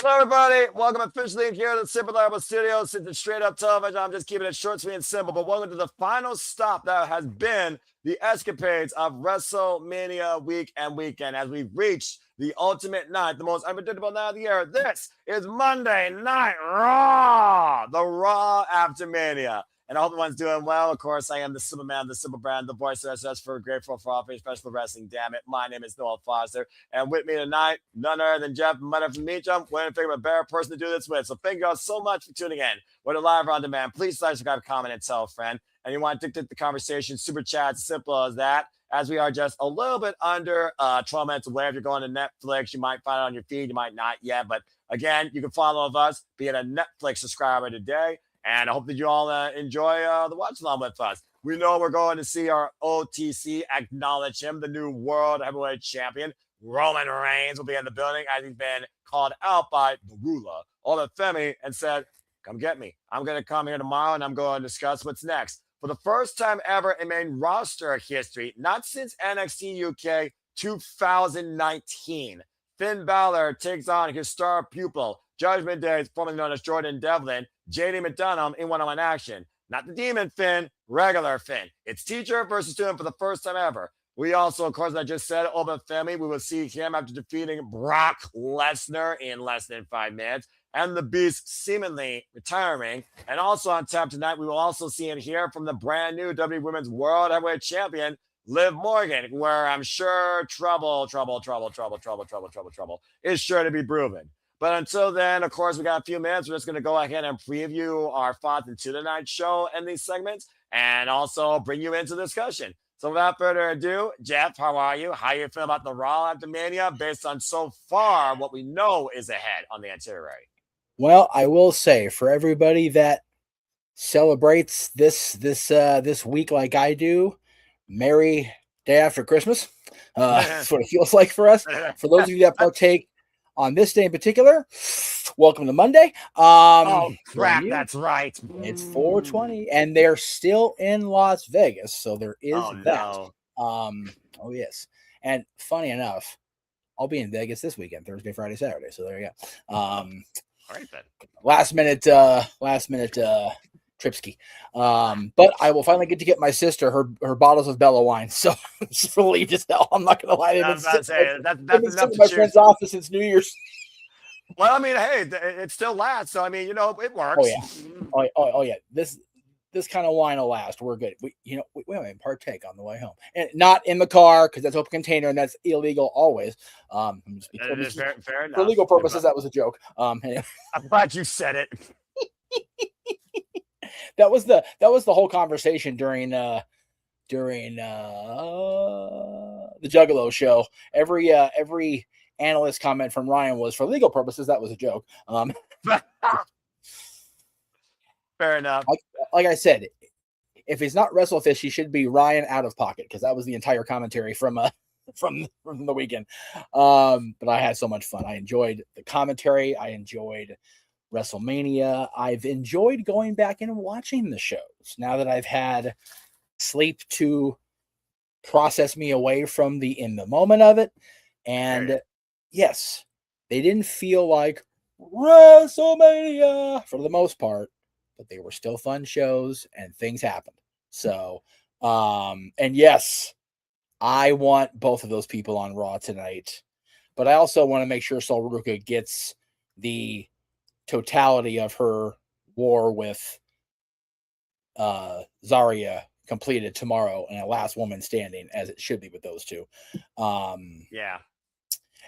Hello, everybody. Welcome officially here to the Super Level Studios. Since it's straight up television, I'm just keeping it short, sweet, and simple. But welcome to the final stop that has been the escapades of WrestleMania week and weekend as we've reached the ultimate night, the most unpredictable night of the year. This is Monday Night Raw, the Raw After Mania. And I hope everyone's doing well. Of course, I am the Superman, the Super Brand, the voice of SS for Grateful for all things special wrestling. Damn it. My name is Noah Foster. And with me tonight, none other than Jeff Muther F'N Meacham. We're going to figure out a better person to do this with. So thank you all so much for tuning in. We're live or on demand. Please like, subscribe, comment, and tell a friend. And you want to dictate the conversation, super chat, simple as that. As we are just a little bit under 12 minutes away. If you're going to Netflix, you might find it on your feed. You might not yet. But again, you can follow us, be a Netflix subscriber today. And I hope that you all enjoy the watch along with us. We know we're going to see our OTC acknowledge him, the new World Heavyweight Champion. Roman Reigns will be in the building as he's been called out by the ruler, Femi, and said, come get me. I'm going to come here tomorrow and I'm going to discuss what's next. For the first time ever in main roster history, not since NXT UK 2019, Finn Balor takes on his star pupil, Judgment Day, formerly known as Jordan Devlin, JD McDonough in one-on-one action. Not the Demon Finn, regular Finn. It's teacher versus student for the first time ever. We also, of course, I just said, Femi, we will see him after defeating Brock Lesnar in less than 5 minutes. And the Beast seemingly retiring. And also on tap tonight, we will also see and hear from the brand new WWE Women's World Heavyweight Champion, Liv Morgan, where I'm sure trouble is sure to be proven. But until then, of course, we got a few minutes. We're just going to go ahead and preview our thoughts into tonight's show and these segments and also bring you into the discussion. So without further ado, Jeff, how are you? How you feel about the Raw After Mania based on so far what we know is ahead on the itinerary? Well, I will say for everybody that celebrates this week like I do, Merry Day After Christmas. That's what it feels like for us. For those of you that partake on this day in particular, welcome to Monday. Oh, crap, that's right. It's 420, and they're still in Las Vegas, so there is that. No. Oh, yes. And funny enough, I'll be in Vegas this weekend, Thursday, Friday, Saturday, so there you go. All right, then. Last minute trip ski. But I will finally get my sister her bottles of Bella wine. So it's relieved as hell. I'm not gonna lie. That's enough to my friend's office since New Year's. Well, I mean, hey, it still lasts. So I mean, it works. Oh yeah. Oh yeah. This kind of wine will last. We're good. We might partake on the way home, and not in the car because that's open container and that's illegal always. Fair enough. For legal purposes, that was a joke. Anyway. I'm glad you said it. That was the whole conversation during the Juggalo show. Every analyst comment from Ryan was for legal purposes. That was a joke. Fair enough. Like I said, if he's not WrestleFish, he should be Ryan out of pocket because that was the entire commentary from the weekend. But I had so much fun. I enjoyed the commentary. I enjoyed WrestleMania. I've enjoyed going back and watching the shows now that I've had sleep to process me away from the in the moment of it. And yes, they didn't feel like WrestleMania for the most part, but they were still fun shows and things happened. So, and yes, I want both of those people on Raw tonight, but I also want to make sure Sol Ruka gets the totality of her war with Zarya completed tomorrow and a last woman standing, as it should be with those two. Yeah.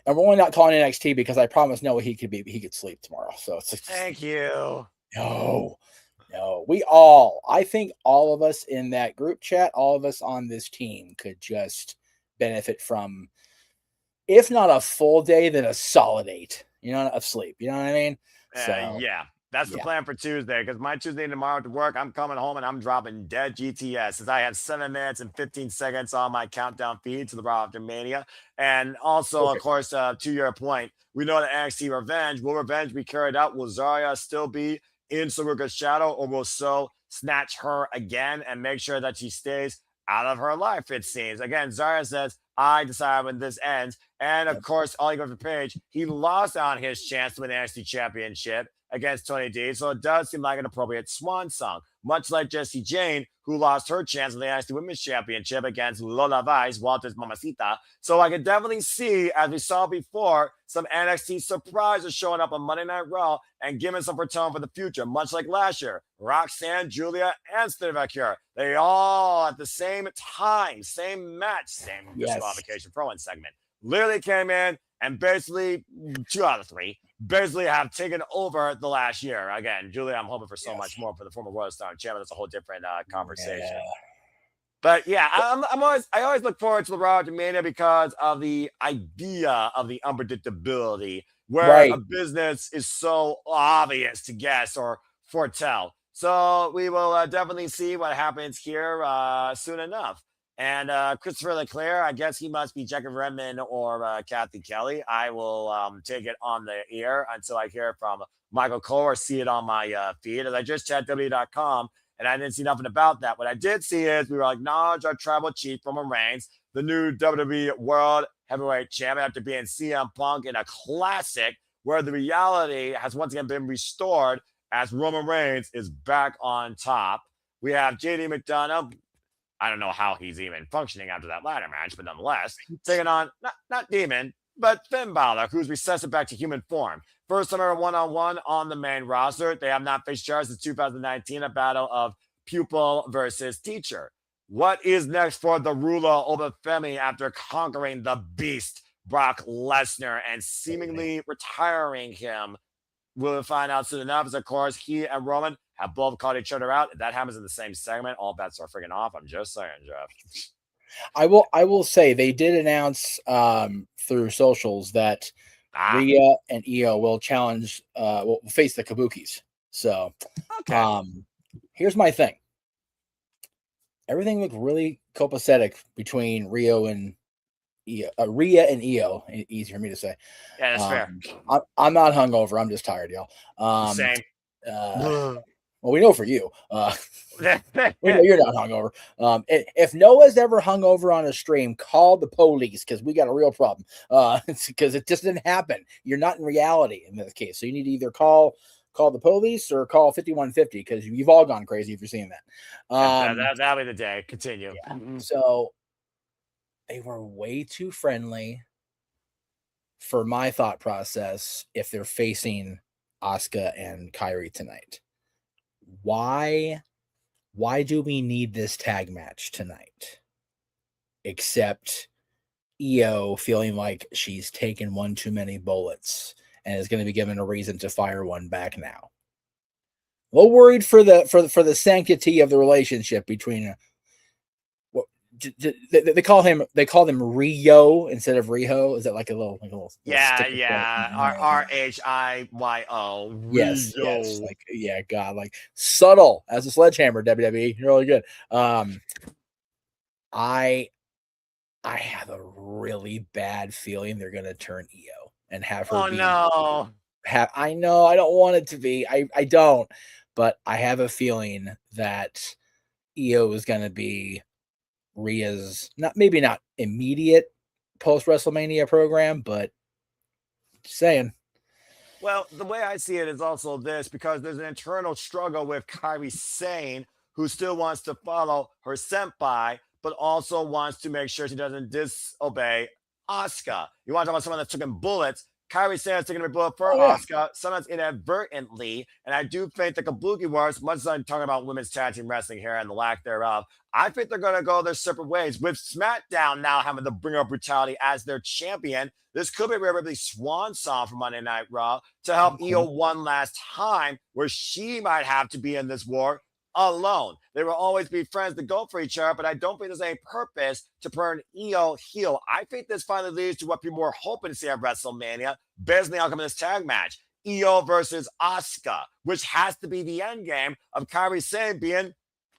And we're only not calling NXT because I promised Noah he could sleep tomorrow. So thank you. No. I think all of us in that group chat, all of us on this team could just benefit from, if not a full day, then a solid 8, of sleep. You know what I mean? Yeah, that's the plan for Tuesday, because my Tuesday and tomorrow to work, I'm coming home and I'm dropping dead GTS as I have 7 minutes and 15 seconds on my countdown feed to the Raw After Mania. And also, of course, to your point, we know that NXT Revenge, will Revenge be carried out? Will Zarya still be in Saruka's shadow, or will So snatch her again and make sure that she stays out of her life, it seems? Again, Zarya says, I decide when this ends. And of course, all you go to the page, he lost on his chance to win the NXT Championship against Tony D. So it does seem like an appropriate swan song, much like Jessie Jane, who lost her chance in the NXT Women's Championship against Lola Vice, Walter's Mamacita. So I can definitely see, as we saw before, some NXT surprises showing up on Monday Night Raw and giving some tone for the future, much like last year. Roxanne, Julia, and Steve they all at the same time, same match, same disqualification throw-in segment, literally came in and basically 2 out of 3 basically have taken over the last year. Again, Julia, I'm hoping for so much more for the former World Star Champion. That's a whole different conversation. Yeah. But yeah, I always look forward to the Raw After Mania because of the idea of the unpredictability, where a business is so obvious to guess or foretell. So we will definitely see what happens here soon enough. And Christopher Leclerc, I guess he must be Jackie Redmond or Kathy Kelly. I will take it on the air until I hear from Michael Cole or see it on my feed. As I just checked WWE.com, and I didn't see nothing about that. What I did see is we will acknowledge our tribal chief, Roman Reigns, the new WWE World Heavyweight Champion, after being CM Punk in a classic where the reality has once again been restored as Roman Reigns is back on top. We have JD McDonough. I don't know how he's even functioning after that ladder match, but nonetheless, taking on not Demon, but Finn Balor, who's recessed back to human form. First time ever one-on-one on the main roster. They have not faced charge since 2019, a battle of pupil versus teacher. What is next for the ruler Obafemi after conquering the beast, Brock Lesnar, and seemingly retiring him? We'll find out soon enough. As of course, he and Roman have both called each other out. If that happens in the same segment, all bets are freaking off. I'm just saying, Jeff. I will say they did announce through socials that Rhea and Io will challenge, will face the Kabukis. So, here's my thing. Everything looked really copacetic between Rhea and Io. Easier for me to say. Yeah, that's fair. I'm not hungover. I'm just tired, y'all. Same. Well, we know for you. We know you're not hungover. If Noah's ever hungover on a stream, call the police because we got a real problem. Because it just didn't happen. You're not in reality in this case. So you need to either call the police or call 5150 because you've all gone crazy if you're seeing that. That'll be the day. Continue. Yeah. So they were way too friendly for my thought process if they're facing Asuka and Kairi tonight. Why do we need this tag match tonight? Except Io feeling like she's taken one too many bullets and is going to be given a reason to fire one back now. A little worried for the sanctity of the relationship between they call him Rio instead of Riho. Is that like a little yeah RHIYO? Yes, like God, like subtle as a sledgehammer. WWE, you're really good. I have a really bad feeling they're gonna turn Io and have her. I know I don't want it to be. I don't, but I have a feeling that Io is gonna be Rhea's maybe not immediate post WrestleMania program, but just saying. Well, the way I see it is also this, because there's an internal struggle with Kairi Sane, who still wants to follow her senpai, but also wants to make sure she doesn't disobey Asuka. You want to talk about someone that's taking bullets? Kairi Sane is taking a bullet for Asuka, sometimes inadvertently. And I do think the Kabuki Wars, much as I'm talking about women's tag team wrestling here and the lack thereof, I think they're going to go their separate ways. With SmackDown now having to bring up brutality as their champion, this could be a really swan song for Monday Night Raw to help Io one last time, where she might have to be in this war alone. They will always be friends to go for each other, but I don't think there's any purpose to turn Io heel. I think this finally leads to what people were hoping to see at WrestleMania, based on the outcome of this tag match. Io versus Asuka, which has to be the end game of Kairi Sane being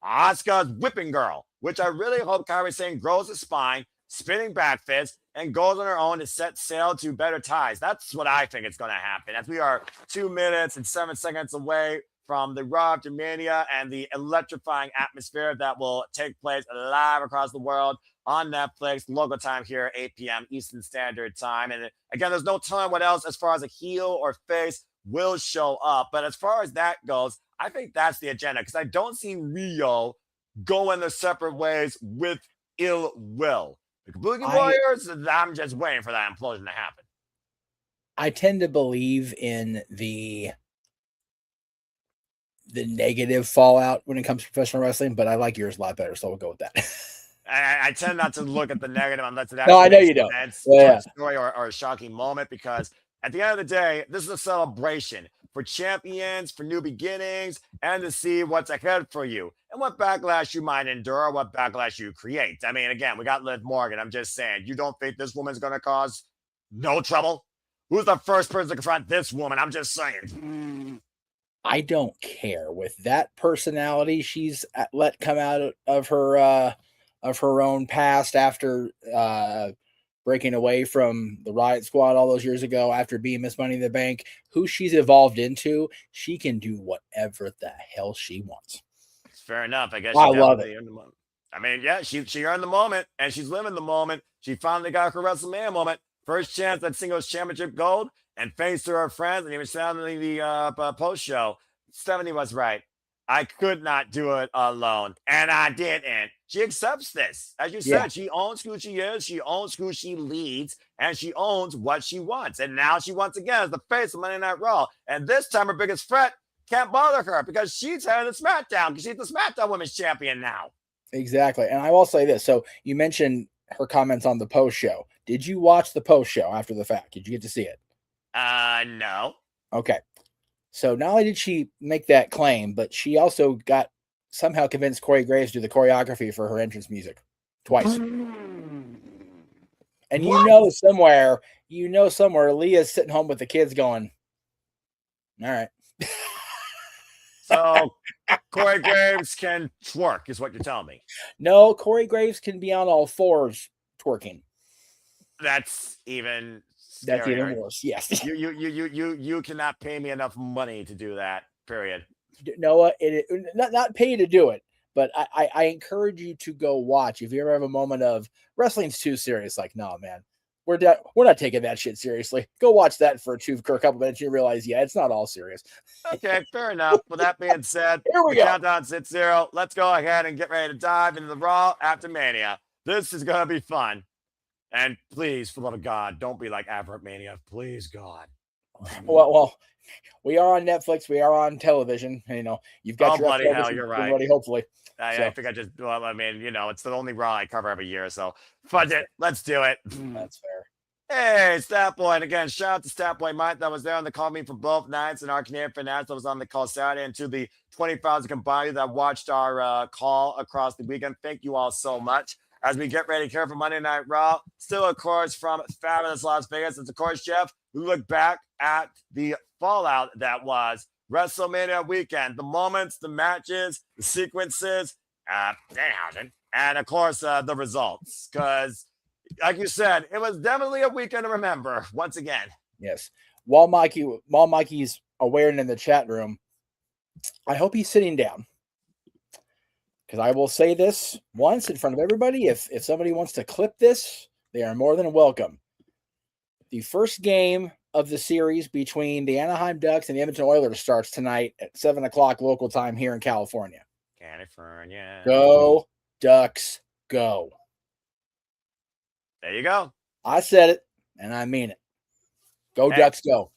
Asuka's whipping girl, which I really hope Kairi Sane grows a spine, spinning back fists, and goes on her own to set sail to better ties. That's what I think is going to happen. As we are 2 minutes and 7 seconds away from the Raw After Mania and the electrifying atmosphere that will take place live across the world on Netflix, local time here, 8 p.m. Eastern Standard Time. And again, there's no telling what else as far as a heel or face will show up. But as far as that goes, I think that's the agenda because I don't see Rio going their separate ways with ill will. The Kabuki Warriors, I'm just waiting for that implosion to happen. I tend to believe in the negative fallout when it comes to professional wrestling, but I like yours a lot better, so we'll go with that. I tend not to look at the negative unless it no, I know you don't. Yeah. Story or a shocking moment because at the end of the day, this is a celebration for champions, for new beginnings, and to see what's ahead for you and what backlash you might endure, what backlash you create. I mean, again, we got Liv Morgan. I'm just saying, you don't think this woman's going to cause no trouble? Who's the first person to confront this woman? I'm just saying. I don't care. With that personality she's let come out of her own past after breaking away from the Riot Squad all those years ago, after being Miss Money in the Bank, who she's evolved into, she can do whatever the hell she wants. Fair enough. I guess I love it. I mean, yeah, she earned the moment and she's living the moment. She finally got her WrestleMania moment. First chance at singles championship gold, and thanks to her friends and even sounding the post show, Stephanie was right. I could not do it alone, and I didn't. She accepts this. As you said, she owns who she is, she owns who she leads, and she owns what she wants. And now she once again is the face of Monday Night Raw. And this time her biggest threat can't bother her because she's heading to SmackDown because she's the SmackDown Women's Champion now. Exactly. And I will say this. So you mentioned her comments on the post show. Did you watch the post show after the fact? Did you get to see it? No. Okay. So not only did she make that claim, but she also got somehow convinced Corey Graves to do the choreography for her entrance music twice. And what? you know somewhere Leah's sitting home with the kids going, all right. So Corey Graves can twerk is what you're telling me. No, Corey Graves can be on all fours twerking. That's even scarier. That's even worse. Yes. You cannot pay me enough money to do that. Period. Noah, not pay you to do it, but I encourage you to go watch. If you ever have a moment of wrestling's too serious, like, no, man, we're not taking that shit seriously. Go watch that for a couple minutes. You realize, yeah, it's not all serious. Okay, fair enough. With that being said, here we go. Countdown's at 0. Let's go ahead and get ready to dive into the Raw After Mania. This is gonna be fun. And please, for the love of God, don't be like After Mania. Please, God. Well, we are on Netflix. We are on television. You know, you've got your bloody hell, you're right. Ready, hopefully. I think I mean, you know, it's the only Raw I cover every year. So fudge it. Let's do it. That's fair. Hey, Statboy. And again, shout out to Statboy Mike that was there on the call me for both nights, and our Canadian finance that was on the call Saturday, and to the 20,000 combined that watched our call across the weekend. Thank you all so much. As we get ready here for Monday Night Raw, still, of course, from fabulous Las Vegas. It's, of course, Jeff, we look back at the fallout that was WrestleMania weekend, the moments, the matches, the sequences, and, of course, the results. Because, like you said, it was definitely a weekend to remember once again. Yes. While Mikey's aware in the chat room, I hope he's sitting down. Because I will say this once in front of everybody. If somebody wants to clip this, they are more than welcome. The first game of the series between the Anaheim Ducks and the Edmonton Oilers starts tonight at 7 o'clock local time here in California. California. Go, Ducks, go. There you go. I said it, and I mean it. Go, Ducks, go.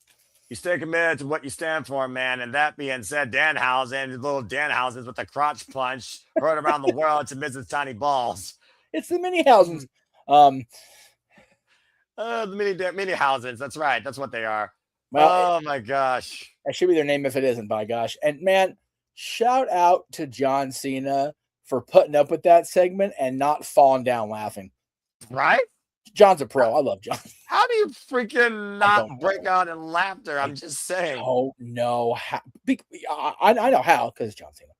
You stay committed to what you stand for, man. And that being said, Danhausen, little Danhausens with the crotch punch heard around the world to Mrs. Tiny Balls. It's the mini Hausens. The mini Hausens. That's right. That's what they are. Well, oh my gosh. That should be their name if it isn't, by gosh. And man, shout out to John Cena for putting up with that segment and not falling down laughing. Right? John's a pro. I love John. How do you freaking not break out in laughter? I'm just saying. Oh no, how. I know how, because John Cena.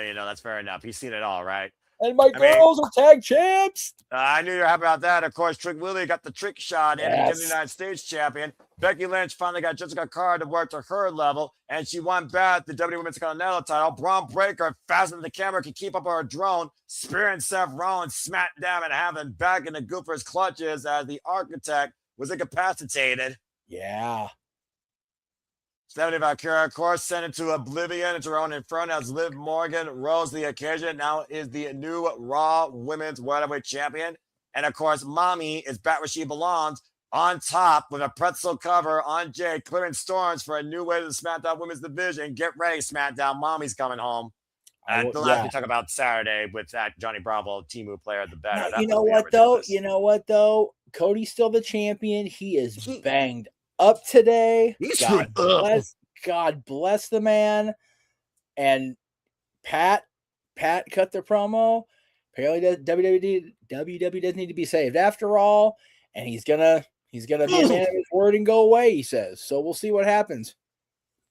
You know, that's fair enough. He's seen it all, right? And my girls are tag champs. I knew you were happy about that. Of course, Trick Willie got the trick shot and became the United States champion. Becky Lynch finally got Jessica Carr to work to her level, and she won back the WWE Women's Continental title. Braun Breaker, faster than the camera could keep up her drone, spearing Seth Rollins, SmackDown, and having back in the Gooper's clutches as the Architect was incapacitated. Yeah. Stephanie Valkyria, of course, sent into oblivion into her own inferno as Liv Morgan rose to the occasion. Now is the new Raw Women's World Heavyweight Champion. And of course, Mommy is back where she belongs, on top with a pretzel cover on Jade, clearing storms for a new way to the SmackDown Women's Division. Get ready, SmackDown. Mommy's coming home. And the last we talk about Saturday with that Johnny Bravo Timu player, the better. Now, you know what though? Cody's still the champion. He is banged up today. God bless the man. And Pat cut the promo. Apparently WWE doesn't need to be saved after all. And he's gonna be a man of his word and go away, he says. So we'll see what happens.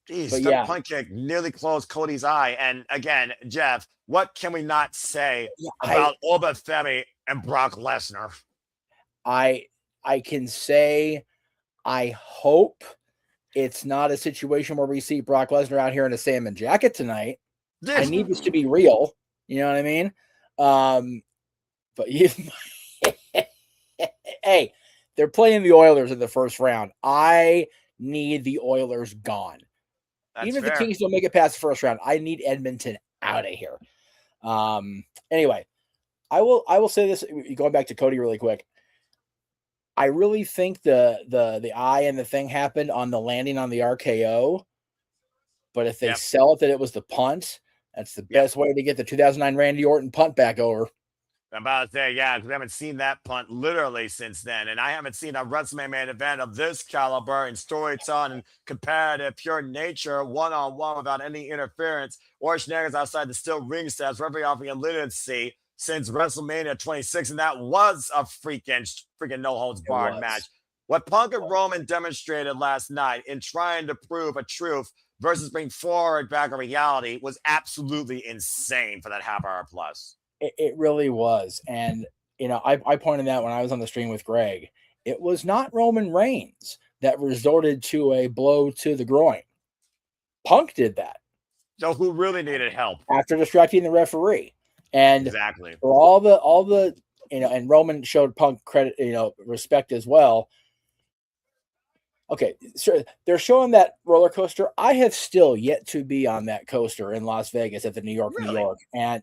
Jeez, that punt kick nearly closed Cody's eye. And again, Jeff, what can we not say about Oba Femi and Brock Lesnar? I can say I hope it's not a situation where we see Brock Lesnar out here in a salmon jacket tonight. I need this to be real. You know what I mean? But hey, they're playing the Oilers in the first round. I need the Oilers gone. Even if the Kings don't make it past the first round, I need Edmonton out of here. Anyway, I will say this, going back to Cody really quick. I really think the eye and the thing happened on the landing on the RKO. But if they sell it that it was the punt, that's the best way to get the 2009 Randy Orton punt back over. I'm about to say, because we haven't seen that punt literally since then. And I haven't seen a WrestleMania main event of this caliber and storytelling and comparative pure nature, one-on-one without any interference or shenanigans outside the still ring stats, referee offering leniency since WrestleMania 26. And that was a freaking no-holds-barred match. What Punk and Roman demonstrated last night in trying to prove a truth versus bring forward back a reality was absolutely insane for that half-hour plus. It really was. And, I pointed that when I was on the stream with Greg. It was not Roman Reigns that resorted to a blow to the groin. Punk did that. So who really needed help? After distracting the referee. And exactly. For all the and Roman showed Punk credit, respect as well. Okay, so they're showing that roller coaster. I have still yet to be on that coaster in Las Vegas at the New York. And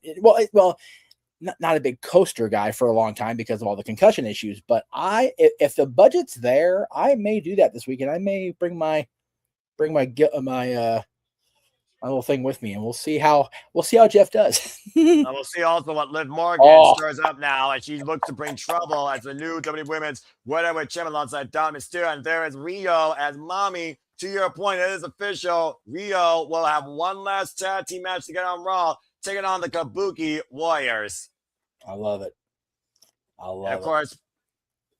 not a big coaster guy for a long time because of all the concussion issues. But if the budget's there, I may do that this weekend. I may bring my little thing with me, and we'll see how Jeff does. We'll see also what Liv Morgan stirs up now as she looks to bring trouble as the new WWE Women's World Heavyweight Champion alongside Dominic Mysterio. And there is Rio as Mommy. To your point, it is official. Rio will have one last tag team match to get on Raw, taking on the Kabuki Warriors. I love it. Of course,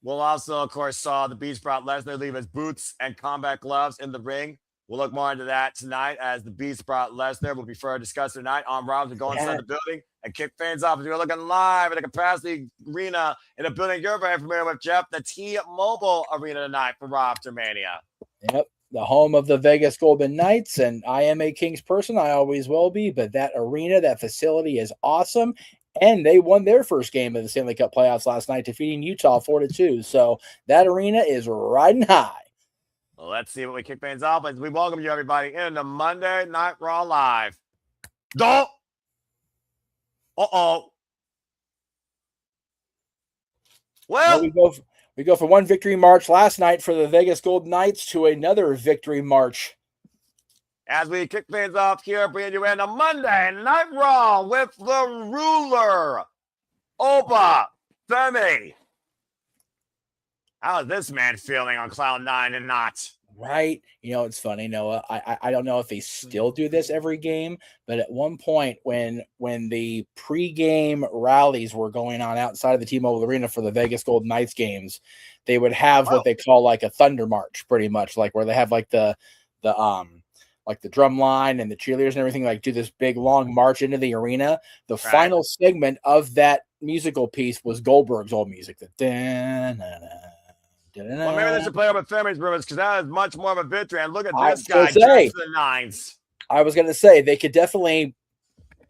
we'll also, saw the Beast brought Lesnar leave his boots and combat gloves in the ring. We'll look more into that tonight as the Beast brought Lesnar. We'll be further discussed tonight on Raw to go inside the building and kick fans off. As we're looking live at the Capacity Arena in a building you're very familiar with, Jeff, the T-Mobile Arena tonight for Raw After Mania. Yep, the home of the Vegas Golden Knights, and I am a Kings person. I always will be, but that arena, that facility is awesome. And they won their first game of the Stanley Cup playoffs last night, defeating Utah 4-2. So that arena is riding high. Well, let's see what we kick things off as we welcome you, everybody, into Monday Night Raw Live. Well, we go from one victory march last night for the Vegas Golden Knights to another victory march. As we kick things off here, bringing you into Monday Night Raw with the ruler, Oba Femi. How is this man feeling on cloud nine and not? Right. It's funny, Noah. I don't know if they still do this every game, but at one point when the pregame rallies were going on outside of the T-Mobile Arena for the Vegas Golden Knights games, they would have what they call like a Thunder March, pretty much, like where they have like the like the drum line and the cheerleaders and everything, like do this big long march into the arena. The final segment of that musical piece was Goldberg's old music. Well, maybe they should play up at Family's rumors because that is much more of a victory. And look at this guy dressed to the nines. I was going to say they could definitely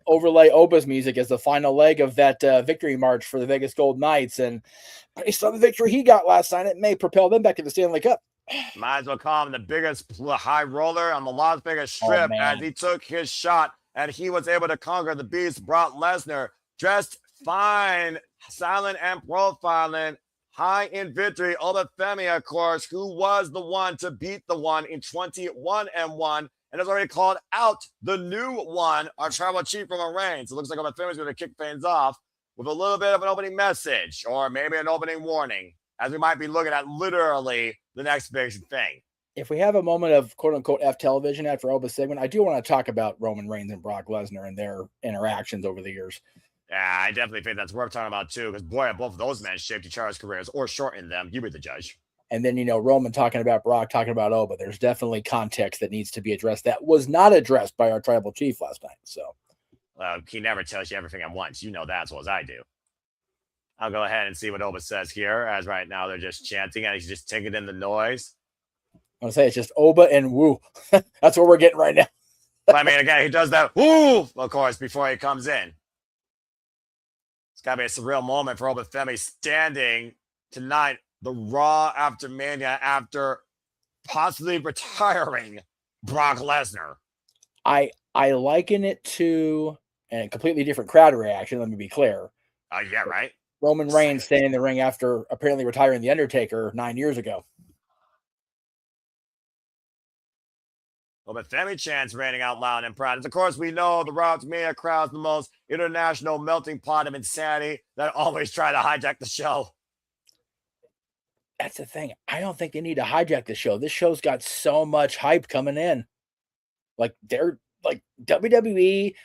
overlay Oba's music as the final leg of that victory march for the Vegas Gold Knights. And based on the victory he got last night, it may propel them back to the Stanley Cup. Might as well call him the biggest high roller on the Las Vegas Strip as he took his shot and he was able to conquer the beast, Brock Lesnar, dressed fine, silent and profiling, high in victory. Oba Femi, of course, who was the one to beat the one in 21-1 and has already called out the new one, our tribal chief from Reigns. It looks like Oba Femi is going to kick things off with a little bit of an opening message or maybe an opening warning, as we might be looking at literally the next big thing. If we have a moment of quote-unquote F television after Oba's segment, I do want to talk about Roman Reigns and Brock Lesnar and their interactions over the years. Yeah, I definitely think that's worth talking about too, because boy, both of those men shaped each other's careers or shortened them. You be the judge. And then, Roman talking about Brock, talking about Oba. There's definitely context that needs to be addressed that was not addressed by our tribal chief last night. So, he never tells you everything at once. You know that as well as I do. I'll go ahead and see what Oba says here, as right now they're just chanting and he's just taking in the noise. I'm going to say it's just Oba and woo. That's what we're getting right now. I mean, again, he does that woo, of course, before he comes in. It's got to be a surreal moment for Oba Femi standing tonight, the Raw After Mania, after possibly retiring Brock Lesnar. I liken it to a completely different crowd reaction, let me be clear. Yeah, right. Roman Reigns staying in the ring after apparently retiring The Undertaker 9 years ago. Well, but Femi chants raining out loud and proud. As of course, we know the Raw After Mania crowd's the most international melting pot of insanity that always try to hijack the show. That's the thing. I don't think they need to hijack the show. This show's got so much hype coming in. Like, they're like WWE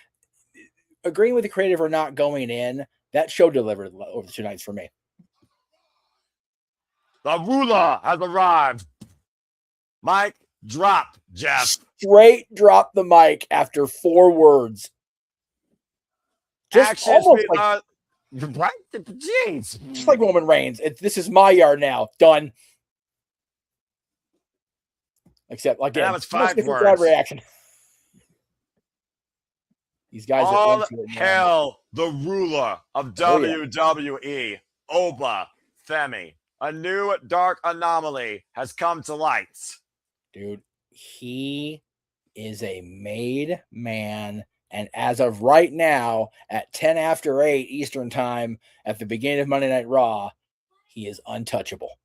agreeing with the creative or not going in. That show delivered over the 2 nights for me. The ruler has arrived. Mic drop, Jeff. Straight drop the mic after 4 words. Just almost like, right? Jeez. Just like Roman Reigns. This is my yard now. Done. Except, again, that was 5 words. Crowd reaction. These guys all are into it, hail the ruler of WWE, Oba Femi. A new dark anomaly has come to light. Dude, he is a made man. And as of right now, at 10 after 8 Eastern time, at the beginning of Monday Night Raw, he is untouchable.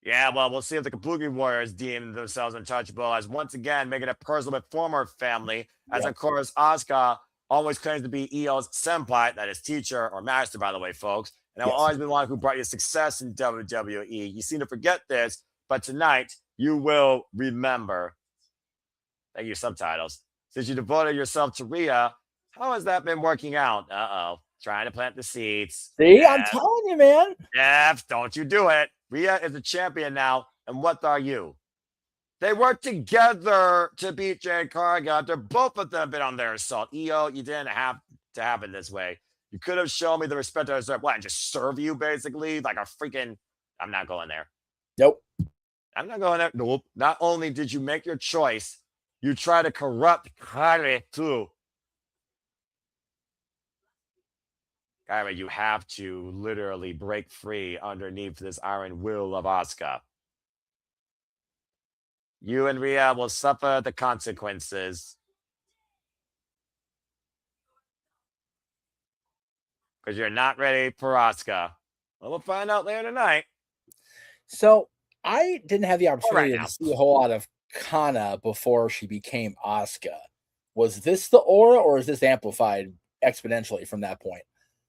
Yeah, well, we'll see if the Kabuki Warriors deem themselves untouchable, as once again making it personal with former family, as of course Asuka always claims to be Io's senpai, that is teacher or master, by the way, folks. And I've always been one who brought you success in WWE. You seem to forget this, but tonight you will remember. Thank you, subtitles. Since you devoted yourself to Rhea, how has that been working out? Trying to plant the seeds. See, I'm telling you, man. Jeff, don't you do it. Rhea is a champion now, and what are you? They worked together to beat Jade Cargill. They're both of them been on their assault. Io, you didn't have to happen this way. You could have shown me the respect I deserve. What, and just serve you, basically? Like a freaking... I'm not going there. Nope. I'm not going there. Nope. Not only did you make your choice, you try to corrupt Kairi, too. Kairi, you have to literally break free underneath this iron will of Asuka. You and Rhea will suffer the consequences. Because you're not ready for Asuka. Well, we'll find out later tonight. So, I didn't have the opportunity to see a whole lot of Kana before she became Asuka. Was this the aura, or is this amplified exponentially from that point?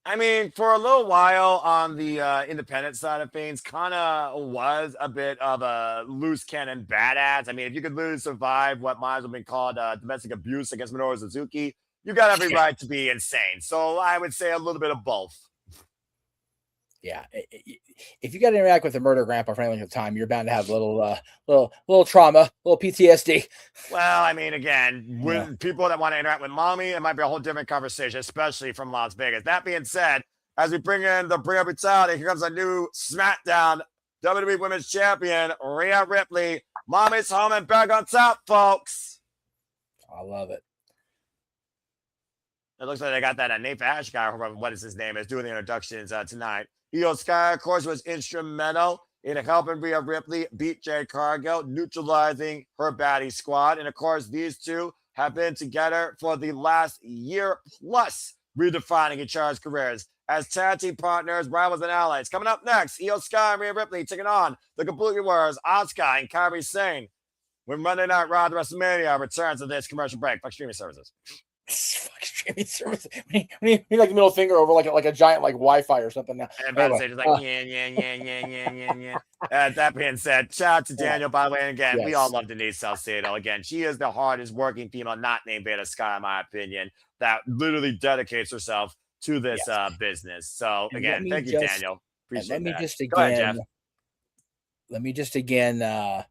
I mean, for a little while on the independent side of things, Kana was a bit of a loose cannon badass. I mean, if you could literally survive what might have been called domestic abuse against Minoru Suzuki, you got every right to be insane. So I would say a little bit of both. Yeah, if you got to interact with a murder grandpa for any length of time, you're bound to have a little trauma, a little PTSD. Well, I mean, again, with people that want to interact with mommy, it might be a whole different conversation, especially from Las Vegas. That being said, as we bring in the Bring Up Brutality, here comes a new SmackDown WWE Women's Champion, Rhea Ripley. Mommy's home and back on top, folks. I love it. It looks like they got that Nate Ash guy, or what is his name, is doing the introductions tonight. Io Sky, of course, was instrumental in helping Rhea Ripley beat Jade Cargill, neutralizing her baddie squad. And of course, these two have been together for the last year plus, redefining each other's careers as tag team partners, rivals, and allies. Coming up next, Io Sky and Rhea Ripley taking on the Kabuki Warriors, Asuka and Kairi Sane. When Monday Night Raw at WrestleMania returns to this commercial break. Fuck streaming services. Fuck streaming service. We need like the middle finger over like a giant like Wi-Fi or something now. And anyway, just like yeah. That being said, shout out to Daniel, by the way. And again, we all love Denise Salcedo. Again, she is the hardest working female not named Beta Sky, in my opinion, that literally dedicates herself to this business. So again, thank you, Daniel. Appreciate that. Let me just again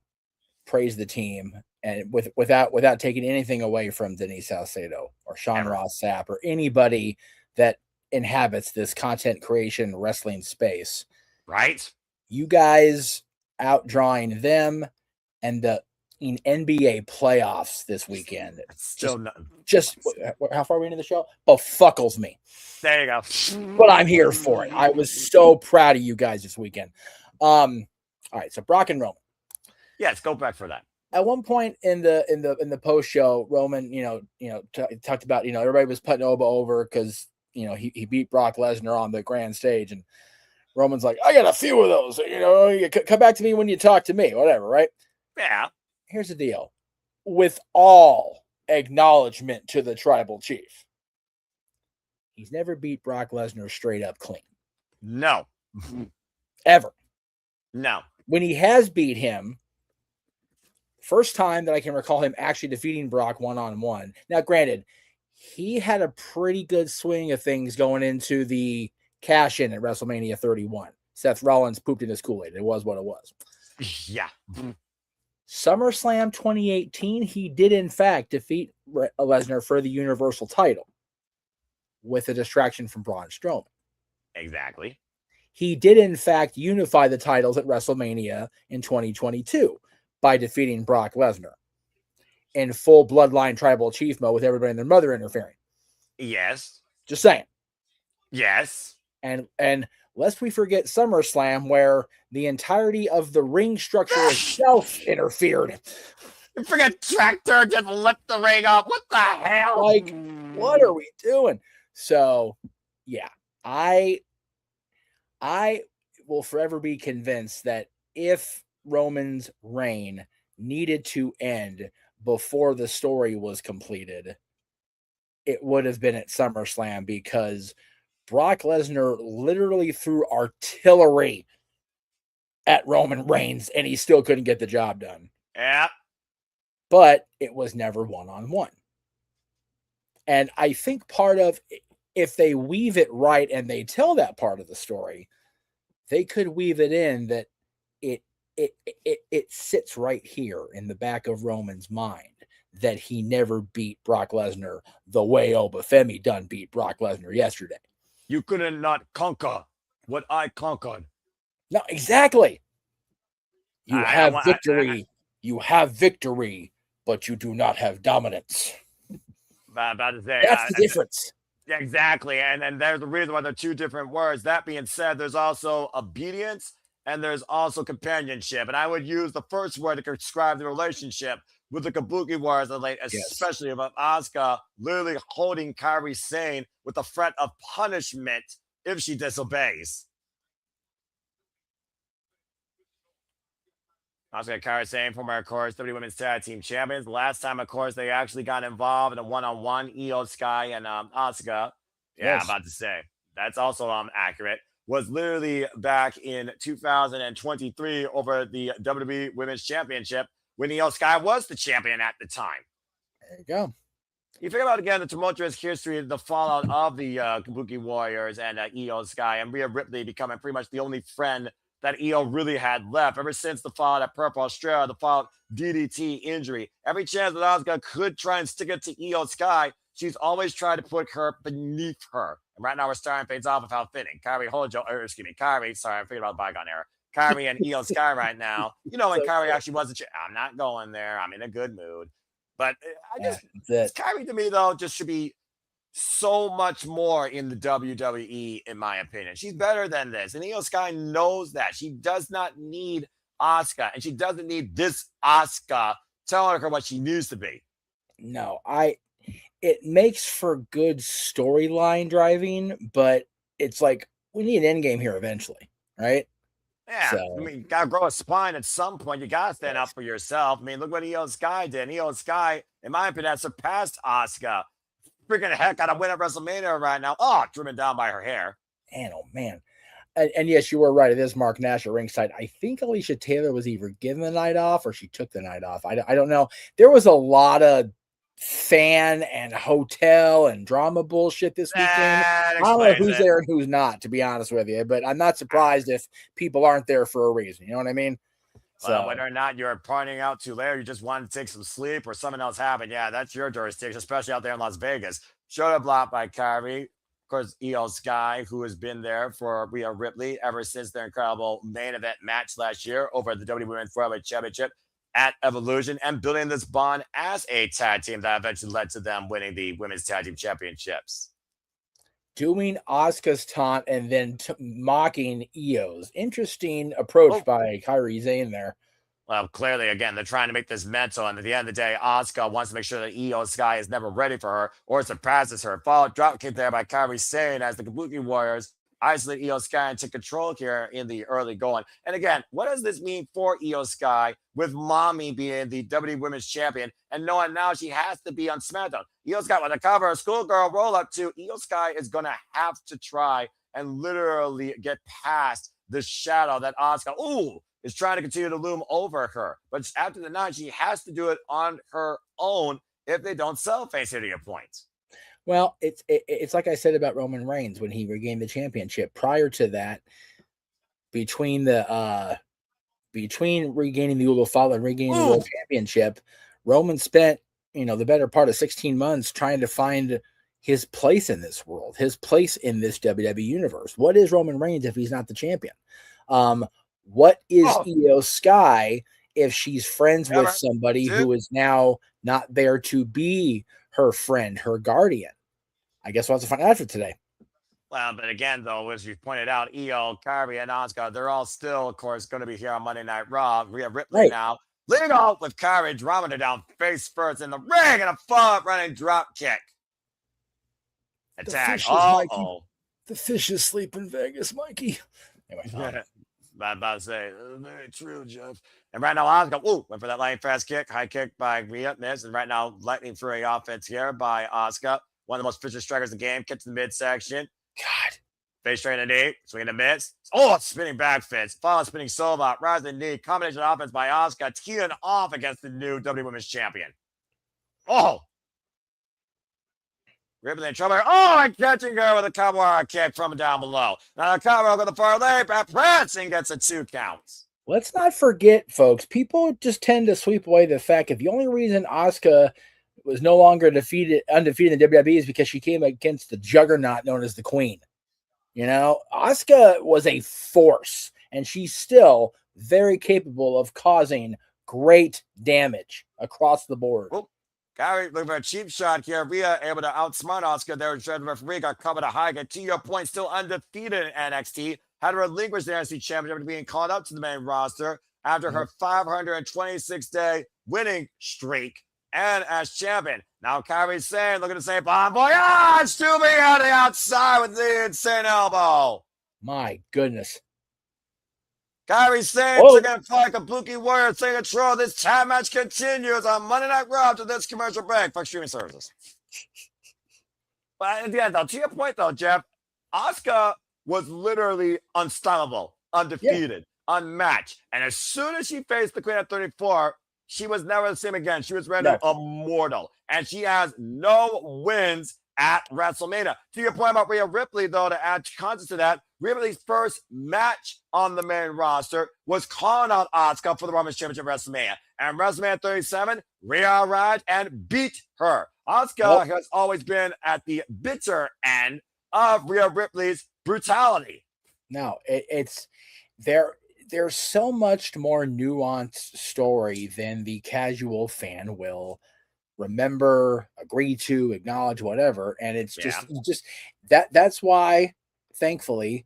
praise the team, and without taking anything away from Denise Salcedo or Sean Ross Sapp or anybody that inhabits this content creation wrestling space. Right. You guys outdrawing them and the in NBA playoffs this weekend. Just how far are we into the show? Befuckles me. There you go. But I'm here for it. I was so proud of you guys this weekend. All right, so Brock and Roman. Yes, go back for that. At one point in the post show, Roman, talked about, everybody was putting Oba over because he beat Brock Lesnar on the grand stage, and Roman's like, I got a few of those. You come back to me when you talk to me, whatever, right? Yeah. Here's the deal. With all acknowledgement to the tribal chief, he's never beat Brock Lesnar straight up clean. No. Ever. No. When he has beat him, first time that I can recall him actually defeating Brock one-on-one. Now, granted, he had a pretty good swing of things going into the cash-in at WrestleMania 31. Seth Rollins pooped in his Kool-Aid. It was what it was. Yeah. SummerSlam 2018, he did, in fact, defeat Lesnar for the Universal title with a distraction from Braun Strowman. Exactly. He did, in fact, unify the titles at WrestleMania in 2022 by defeating Brock Lesnar in full bloodline tribal chief mode with everybody and their mother interfering. Yes. Just saying. Yes. And lest we forget SummerSlam, where the entirety of the ring structure itself interfered. You forget Tractor just lift the ring up. What the hell? Like, what are we doing? So, yeah, I will forever be convinced that if Roman's reign needed to end before the story was completed, it would have been at SummerSlam, because Brock Lesnar literally threw artillery at Roman Reigns and he still couldn't get the job done. Yeah. But it was never one-on-one. And I think part of, if they weave it right and they tell that part of the story, they could weave it in that it sits right here in the back of Roman's mind that he never beat Brock Lesnar the way Obafemi done beat Brock Lesnar yesterday. You couldn't not conquer what I conquered. No, exactly. You have victory. You have victory, but you do not have dominance. About to say, that's the difference. Yeah, exactly. And there's the reason why they're two different words. That being said, there's also obedience and there's also companionship. And I would use the first word to describe the relationship with the Kabuki Warriors, especially about Asuka literally holding Kairi Sane with the threat of punishment if she disobeys. Asuka and Kairi Sane, former, of course, WWE Women's Tag Team Champions. Last time, of course, they actually got involved in a one-on-one, Io Sky and Asuka. Yeah, yes. About to say. That's also accurate. Was literally back in 2023 over the WWE Women's Championship when Io Sky was the champion at the time. There you go. You think about again the tumultuous history, the fallout of the Kabuki Warriors and Io Sky and Rhea Ripley becoming pretty much the only friend that Io really had left ever since the fallout at Purple Australia, the fallout DDT injury. Every chance that Asuka could try and stick it to Io Sky, she's always tried to put her beneath her. And right now we're starting things off of how fitting. Kyrie, sorry, I'm thinking about the bygone era. Kyrie and Io Sky right now. You know, when So Kyrie cool. actually wasn't, I'm not going there. I'm in a good mood. But I Yeah, just, Kyrie to me, though, just should be so much more in the WWE, in my opinion. She's better than this. And Io Sky knows that. She does not need Asuka, and she doesn't need this Asuka telling her what she needs to be. No, it makes for good storyline driving, but it's like we need an end game here eventually, right? Yeah, So I mean, you gotta grow a spine at some point. You gotta stand up for yourself. I mean, look what Io Sky did. Io Sky, in my opinion, has surpassed Asuka. Freaking heck out of win at WrestleMania right now. Oh, driven down by her hair. man, oh man. And yes, you were right. It is Mark Nash at ringside. I think Alicia Taylor was either given the night off or she took the night off. I don't know. There was a lot of fan and hotel and drama bullshit this weekend. I don't know who's there and who's not, to be honest with you. But I'm not surprised if people aren't there for a reason. You know what I mean? Well, whether or not you're pointing out too late, or you just want to take some sleep, or something else happened, yeah, that's your jurisdiction, especially out there in Las Vegas. Showed up blocked by Kyrie. Of course, Io Sky, who has been there for Rhea Ripley ever since their incredible main event match last year over the WWE Women's Flyweight Championship at Evolution, and building this bond as a tag team that eventually led to them winning the Women's Tag Team Championships. Doing Asuka's taunt and then mocking Io's. Interesting approach by Kairi Sane there. Well, clearly, again, they're trying to make this mental, and at the end of the day, Asuka wants to make sure that Io Sky is never ready for her or surpasses her. Follow drop kick there by Kairi Sane as the Kabuki Warriors isolate Io Sky and take control here in the early going. And again, what does this mean for Io Sky with Mommy being the WWE Women's Champion and knowing now she has to be on SmackDown? Io Sky with a cover, a schoolgirl roll up to Io Sky is going to have to try and literally get past the shadow that Asuka, is trying to continue to loom over her. But after the night, she has to do it on her own if they don't sell face here to your point. Well, it's like I said about Roman Reigns when he regained the championship. Prior to that, between regaining the Ulufala and regaining the World Championship, Roman spent the better part of 16 months trying to find his place in this world, his place in this WWE universe. What is Roman Reigns if he's not the champion? What is Io Sky if she's friends with somebody who is now not there to be her friend, her guardian? I guess we'll have to find out for today. Well, but again, though, as you pointed out, Io, Kyrie, and Asuka, they're all still, of course, going to be here on Monday Night Raw. Rhea Ripley now leading off with Kyrie dropping her down face first in the ring and a fall running drop kick. Attack. The fish is asleep in Vegas, Mikey. Anyway, I'm about to say, very true, Jeff. And right now, Asuka, went for that lightning fast kick. High kick by Rhea, miss. And right now, lightning fury offense here by Asuka. One of the most vicious strikers in the game. Kick to the midsection. God. Face straight in the knee. Swing and a miss. Spinning back fist. Follow spinning solo. Rising knee. Combination offense by Asuka. Teeing off against the new WWE Women's Champion. Ripping in trouble. And catching her with a Kawara kick from down below. Now the Kawara with the far leg. Prancing gets a 2 counts. Let's not forget, folks, people just tend to sweep away the fact that the only reason Asuka was no longer undefeated in the WWE is because she came against the juggernaut known as the Queen. Asuka was a force, and she's still very capable of causing great damage across the board. Kyrie looking for a cheap shot here. Rhea able to outsmart Asuka there. The referee got covered a high. To your point, still undefeated in NXT. Had to relinquish the NXT championship being called up to the main roster after her 526-day winning streak and as champion. Now Kyrie Sane looking to say bomb boy. Stubing on the outside with the insane elbow. My goodness. Kyrie Sane taking a fight. Kabuki Warrior taking control. This tag match continues on Monday Night Raw after this commercial break for streaming services. But at the end, though, to your point, though, Jeff, Asuka was literally unstoppable, undefeated, unmatched. And as soon as she faced the Queen at 34, she was never the same again. She was rendered immortal, and she has no wins at WrestleMania. To your point about Rhea Ripley, though, to add context to that, Rhea Ripley's first match on the main roster was calling out Asuka for the Women's Championship at WrestleMania. And WrestleMania 37, Rhea arrived and beat her. Asuka has always been at the bitter end of Rhea Ripley's brutality. No, it's there. There's so much more nuanced story than the casual fan will remember, agree to, acknowledge, whatever. And it's just that's why, thankfully,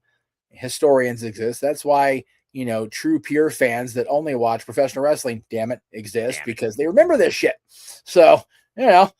historians exist. That's why, you know, true pure fans that only watch professional wrestling, exist because they remember this shit. So, you know,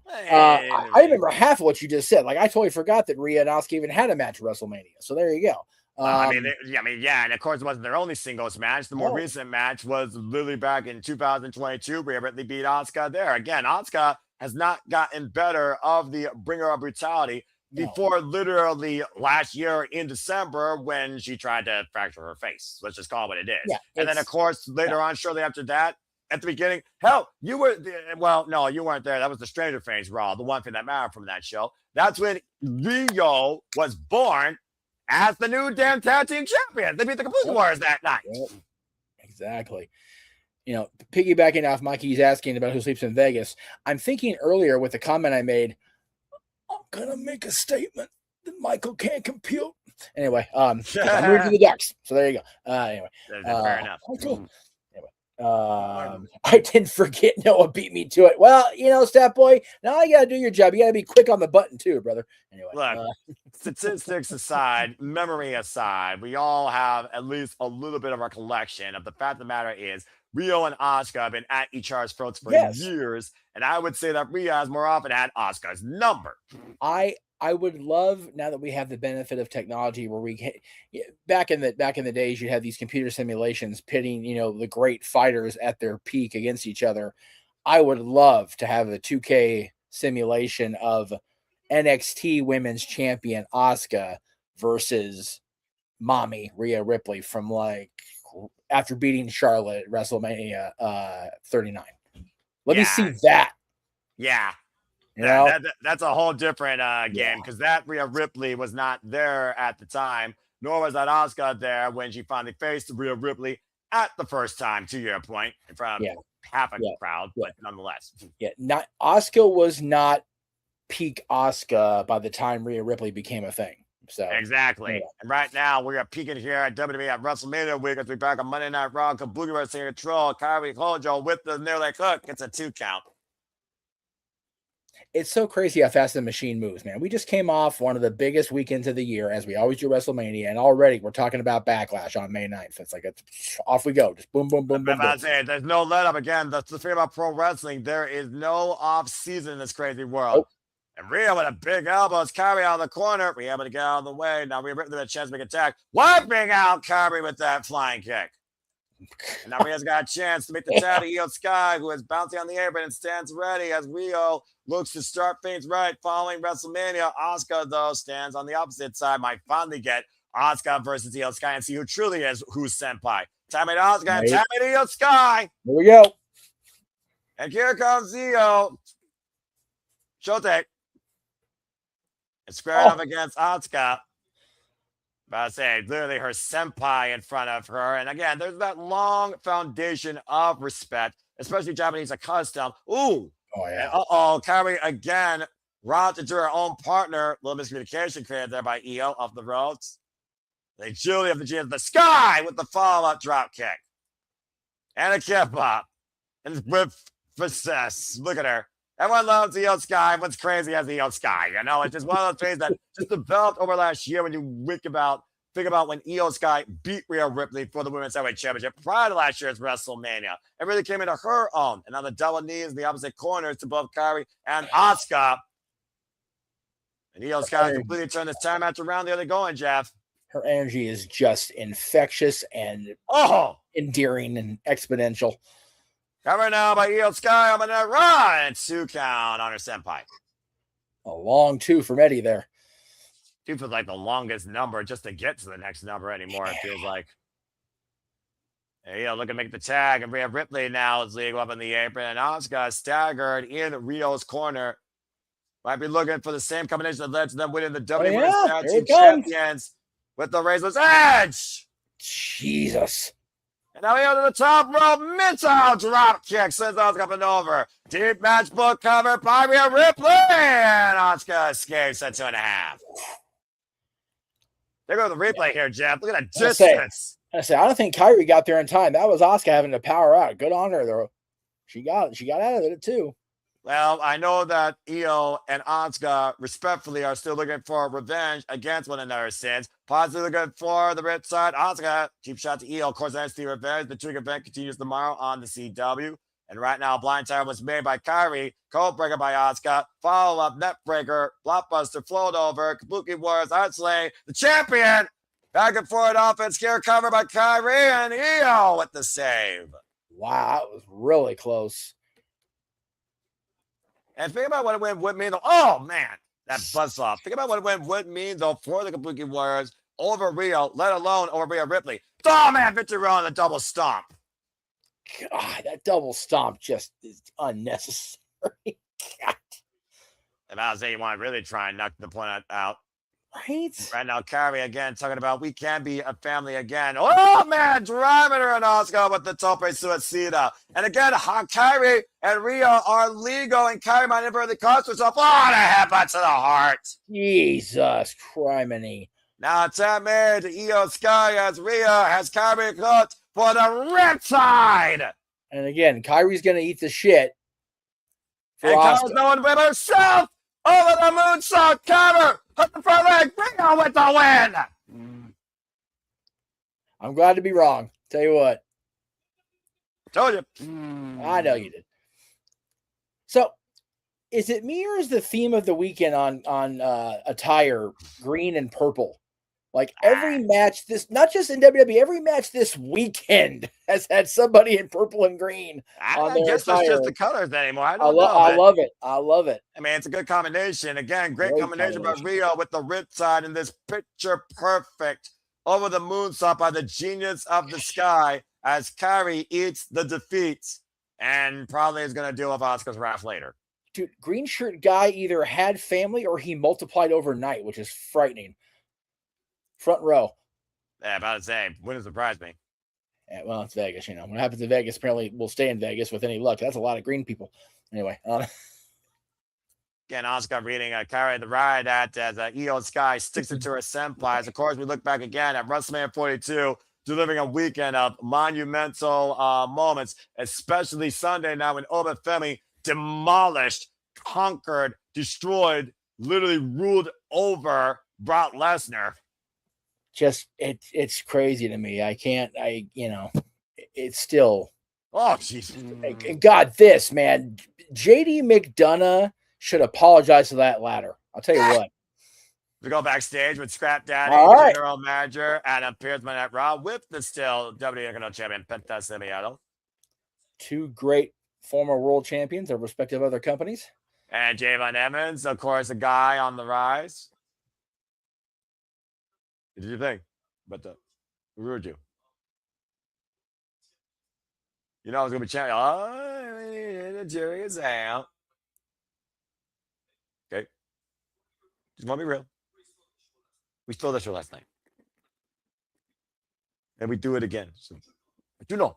I remember half of what you just said. Like, I totally forgot that Rhea and Asuka even had a match at WrestleMania. So there you go. And of course, it wasn't their only singles match. The more recent match was literally back in 2022. Rhea Ripley beat Asuka there. Again, Asuka has not gotten better of the bringer of brutality before literally last year in December when she tried to fracture her face. Let's just call it what it is. Yeah, and then, of course, later on, shortly after that, at the beginning, hell, you were no, you weren't there. That was the Stranger Things Raw, the one thing that mattered from that show. That's when Rio was born as the new damn tag team champion. They beat the Kabuki Warriors that night. Yep. Exactly. You know, piggybacking off Mikey's asking about who sleeps in Vegas, I'm thinking earlier with the comment I made, I'm gonna make a statement that Michael can't compute. Anyway, I'm rooting for the Ducks. So there you go. Anyway, fair enough. I didn't forget Noah beat me to it. Well, you know, Stat Boy, now you gotta do your job. You gotta be quick on the button too, brother. Anyway, look, statistics aside, memory aside, we all have at least a little bit of our collection of the fact of the matter is Rio and Asuka have been at each other's throats for years, and I would say that Rhea has more often had Asuka's number. I would love, now that we have the benefit of technology, where we back in the days, you had these computer simulations pitting, you know, the great fighters at their peak against each other. I would love to have a 2K simulation of NXT Women's Champion Asuka versus Mommy Rhea Ripley from like after beating Charlotte at WrestleMania 39. Let me see that. Yeah. You know? That's a whole different game, because that Rhea Ripley was not there at the time, nor was that Asuka there when she finally faced Rhea Ripley at the first time, to your point, from half a crowd, but nonetheless. Yeah, not Asuka was not peak Asuka by the time Rhea Ripley became a thing. So exactly. And right now we are peaking here at WWE at WrestleMania week as we back on Monday Night Raw. Kabuki Wrestling Control, Kyrie Hojo with the nearly hook. It's a 2 count. It's so crazy how fast the machine moves, man. We just came off one of the biggest weekends of the year, as we always do WrestleMania, and already we're talking about Backlash on May 9th. It's like, off we go. Just boom, boom, boom, boom. I'm saying, there's no let up. Again, that's the thing about pro wrestling. There is no off season in this crazy world. And Rhea with a big elbows, Kyrie out of the corner. Rhea able to get out of the way. Now Rhea Ripley with a chance to make an attack. Wiping out Kyrie with that flying kick. And now Rhea's got a chance to make the tag to Io Sky, who is bouncing on the apron and stands ready as Rio looks to start things right following WrestleMania. Asuka, though, stands on the opposite side. Might finally get Asuka versus Io Sky and see who truly is who's senpai. Time it Asuka and time it Io Sky. Here we go. And here comes Io. Shote. And squaring up against Asuka. But I say, literally her senpai in front of her. And again, there's that long foundation of respect, especially Japanese accustomed. Ooh. Oh, yeah. Kyrie again routed to her own partner. Little miscommunication created there by Io off the ropes. They Julie of the G of the Sky with the follow-up drop kick. And a kip up. And with success. Look at her. Everyone loves Io Sky. Everyone's crazy as Io Sky. You know, it's just one of those things that just developed over last year when you think about when Io Sky beat Rhea Ripley for the Women's Heavyweight Championship prior to last year's WrestleMania. It really came into her own. And now the double knees in the opposite corners to both Kyrie and Asuka. And Io Sky completely turned this time match around. There they going, Jeff. Her energy is just infectious and endearing and exponential. Covered now by Io Sky on the net run. 2 count on her senpai. A long 2 from Eddie there. 2 feels like the longest number just to get to the next number anymore, it feels like. Io looking to make the tag, and Rhea Ripley now is legal up in the apron, and Asuka staggered in Rio's corner. Might be looking for the same combination that led to them winning the WWE Women's Tag Team Champions with the Razor's Edge. Jesus. And now Io to the top rope, missile drop kick, sends Asuka up and over. Deep match book cover by Rhea Ripley, and Asuka escapes at 2.5. There go the replay here, Jeff. Look at that distance. I don't think Kyrie got there in time. That was Asuka having to power out. Good on her, though. She got out of it, too. Well, I know that Io and Asuka respectfully are still looking for revenge against one another since. Positively looking for the red side. Asuka, cheap shot to Io. Of course, NXT Revenge. The Twig event continues tomorrow on the CW. And right now, Blind Tire was made by Kyrie. Code Breaker by Asuka. Follow-up, Net Breaker. Blockbuster, float over. Kabuki Warriors, Slay. The champion. Back and forth offense. Scare cover by Kyrie. And Io with the save. Wow, that was really close. And think about what it would mean. Oh, man, that buzzsaw. Think about what it would mean, though, for the Kabuki Warriors over Rio, let alone over Rhea Ripley. Oh, man, victory on the double stomp. God, that double stomp just is unnecessary. God. If I was saying you want to really try and knock the point out. Right? Right now, Kyrie again talking about we can be a family again. Oh, man, driving her and Asuka with the tope suicida. And again, Kyrie and Rio are legal, and Kyrie might inadvertently cost herself. Oh, the headbutt to the heart. Jesus criminy. Now it's married to Io Sky as Rio has Kyrie cooked for the riptide. And again, Kyrie's going to eat the shit. And Kyrie's going with herself over the moonsault cover. Put the front leg. Rio with the win. I'm glad to be wrong. Tell you what. Told you. I know you did. So, is it me or is the theme of the weekend on attire green and purple? Like every match, not just in WWE, every match this weekend has had somebody in purple and green. I guess that's just the colors anymore. I don't know. I love it. I love it. I mean, it's a good combination. Again, great combination by Rio with the riptide and this picture perfect over the moonsault by the genius of the sky as Kyrie eats the defeat and probably is going to deal with Asuka's wrath later. Dude, green shirt guy either had family or he multiplied overnight, which is frightening. Front row. Yeah, about to say, wouldn't surprise me. Yeah, well, it's Vegas, you know. What happens in Vegas apparently will stay in Vegas with any luck. That's a lot of green people. Anyway. Again, Asuka reading Kyrie the ride at as Io Sky sticks it to her senpais. Of course, we look back again at WrestleMania 42, delivering a weekend of monumental moments, especially Sunday now when Oba Femi demolished, conquered, destroyed, literally ruled over Brock Lesnar. Just it's crazy to me. It's still. Oh, jeez. God, this man, JD McDonough should apologize to that ladder. I'll tell you what. We go backstage with Scrap Daddy, General Manager, Adam Pearce, Monday Night Raw, with the still WWE Intercontinental Champion Penta Semiato. Two great former world champions of respective other companies. And Javon Evans, of course, a guy on the rise. What did you think? But who ruined you? You know I was going to be champion. Oh, the jury is out. Okay. Just want to be real. We stole that show last night. And we do it again. So, but you know.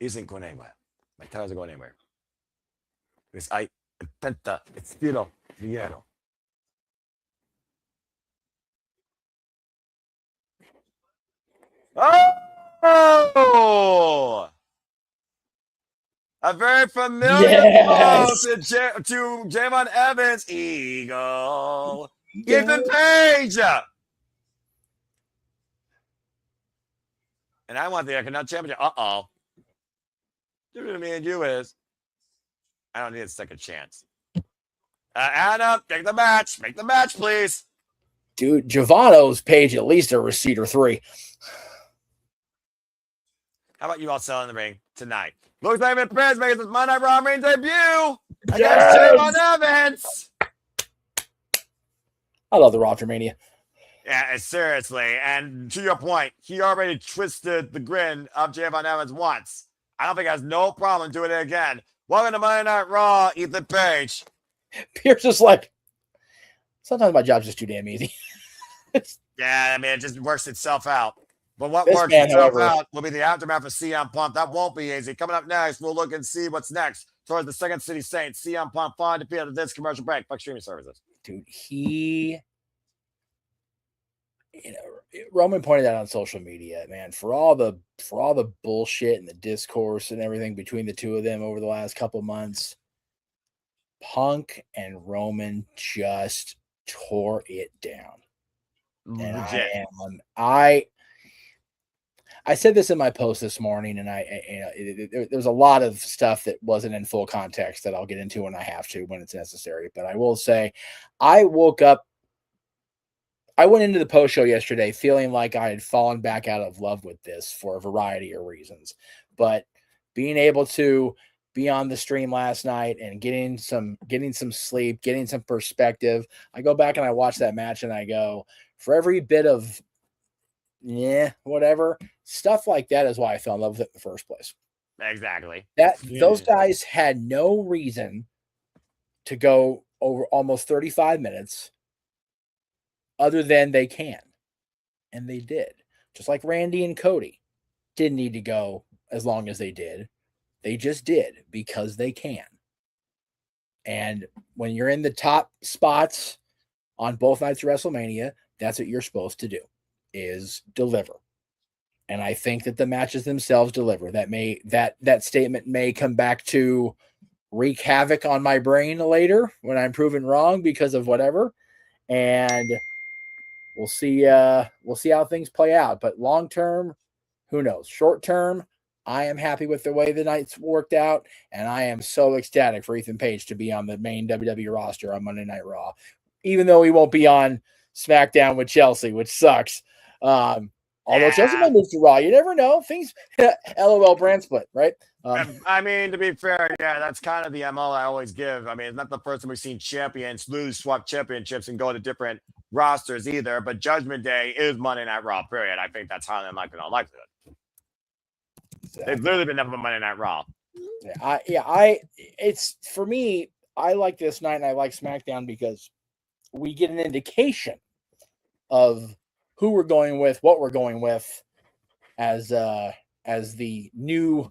Isn't going anywhere. My tires are going anywhere. Because I intenta estilo dinero. Oh! A very familiar pose to Javon Evans. Eagle. Ethan Page. And I want the Intercontinental Championship. Uh-oh. The difference between me and you is I don't need a second chance. Anna, take the match. Make the match, please. Dude, Javon owes Page at least a receipt or 3. How about you all sell in the ring tonight? Looks like Prince makes his Monday Night Raw main debut against Javon Evans. I love the Raw After Mania. Yeah, seriously. And to your point, he already twisted the grin of Javon Evans once. I don't think he has no problem doing it again. Welcome to Monday Night Raw, Ethan Page. Pierce is like, sometimes my job's just too damn easy. Yeah, I mean, it just works itself out. But what This works man, itself however, out will be the aftermath of CM Punk. That won't be easy. Coming up next, we'll look and see what's next towards the Second City Saints. CM Punk finally defeated this commercial break. Fuck streaming services. dude, Roman pointed out on social media, man, for all the bullshit and the discourse and everything between the two of them over the last couple months, Punk and Roman just tore it down. And Legit. I said this in my post this morning, and there's a lot of stuff that wasn't in full context that I'll get into when I have to, when it's necessary. But I will say, I went into the post show yesterday feeling like I had fallen back out of love with this for a variety of reasons. But being able to be on the stream last night and getting some sleep, getting some perspective, I go back and I watch that match and I go, for every bit of whatever, stuff like that is why I fell in love with it in the first place. Exactly. Those guys had no reason to go over almost 35 minutes other than they can. And they did. Just like Randy and Cody didn't need to go as long as they did. They just did because they can. And when you're in the top spots on both nights of WrestleMania, that's what you're supposed to do, is deliver. And I think that the matches themselves deliver. That statement may come back to wreak havoc on my brain later when I'm proven wrong because of whatever. And we'll see how things play out. But long term, who knows? Short term, I am happy with the way the nights worked out, and I am so ecstatic for Ethan Page to be on the main WWE roster on Monday Night Raw, even though he won't be on SmackDown with Chelsea, which sucks. Although Chelsea might move to Raw, you never know. Things, LOL brand split, right? I mean, to be fair, yeah, that's kind of the MO I always give. I mean, it's not the first time we've seen champions lose, swap championships, and go to different rosters either. But Judgment Day is Monday Night Raw, period. I think that's highly unlikely in all likelihood. They've literally been nothing but Monday Night Raw. It's for me, I like this night and I like SmackDown because we get an indication of who we're going with, what we're going with as the new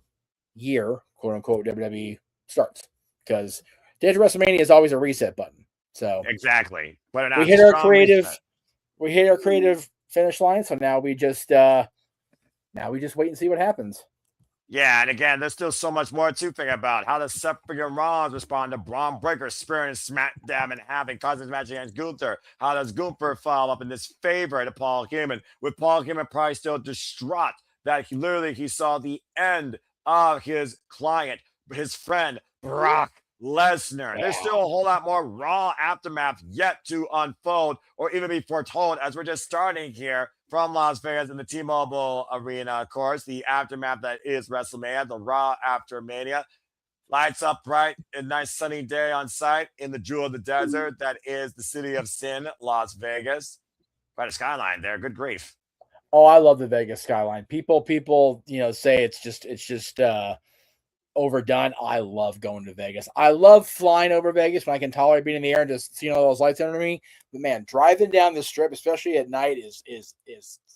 year, quote unquote, WWE starts. Because Day to WrestleMania is always a reset button. So exactly. We hit our creative finish line. So now we just wait and see what happens. Yeah, and again, there's still so much more to think about. How does Seth freaking Rollins respond to Braun Breaker spearing SmackDown and having Cousins match against Gunther? How does Gunther follow up in this favor to Paul Heyman? With Paul Heyman probably still distraught that he saw the end of his client, his friend, Brock Lesnar. Yeah. There's still a whole lot more Raw aftermath yet to unfold or even be foretold as we're just starting here from Las Vegas in the T-Mobile Arena, of course, the aftermath that is WrestleMania, the Raw After Mania. Lights up bright, a nice sunny day on site in the jewel of the desert that is the city of sin, Las Vegas. Quite a skyline there. Good grief. Oh, I love the Vegas skyline. People, say it's just overdone. I love going to Vegas. I love flying over Vegas when I can tolerate being in the air and just seeing all those lights under me. But man, driving down the strip, especially at night, is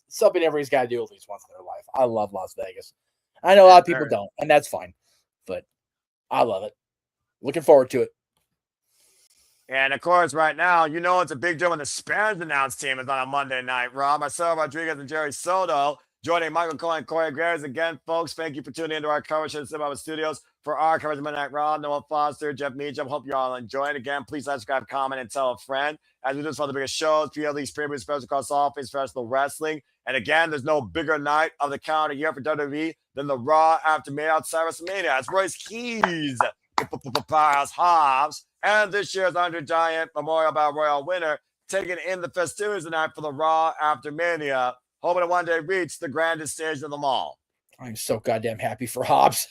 something everybody's got to do at least once in their life. I love Las Vegas. I know a lot of people don't, and that's fine. But I love it. Looking forward to it. And of course, right now, it's a big deal when the Spanish announce team is on a Monday Night Raw. Marcelo Rodriguez and Jerry Soto joining Michael Cole and Corey Graves again, folks. Thank you for tuning into our coverage at the Cinema Studios. For our coverage of Monday Night Raw, Noah Foster, Jeff Muther. Hope you all enjoyed. Again, please subscribe, comment, and tell a friend. As we do this for the biggest shows, PLE's premium specials across all things professional wrestling. And again, there's no bigger night of the calendar year for WWE than the Raw After Mania outside WrestleMania. It's Royce Keys, Powerhouse Hobbs, and this year's Andre Giant Memorial Battle Royal winner taking in the festivities tonight for the Raw After Mania, hoping to one day reach the grandest stage of them all. I'm so goddamn happy for Hobbs.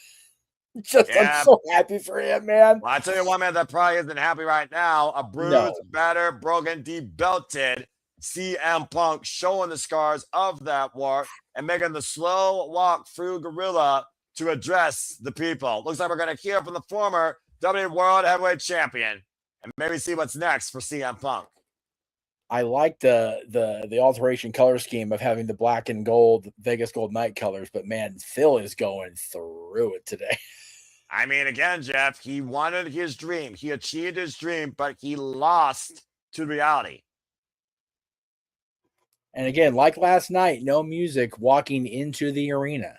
I'm so happy for him, man. Well, I tell you one man that probably isn't happy right now. A bruised, battered, broken, debelted CM Punk showing the scars of that war and making the slow walk through Gorilla to address the people. Looks like we're going to hear from the former WWE World Heavyweight Champion and maybe see what's next for CM Punk. I like the alteration color scheme of having the black and gold Vegas Gold Night colors, but man, Phil is going through it today. I mean, again, Jeff, he wanted his dream. He achieved his dream, but he lost to reality. And again, like last night, no music walking into the arena.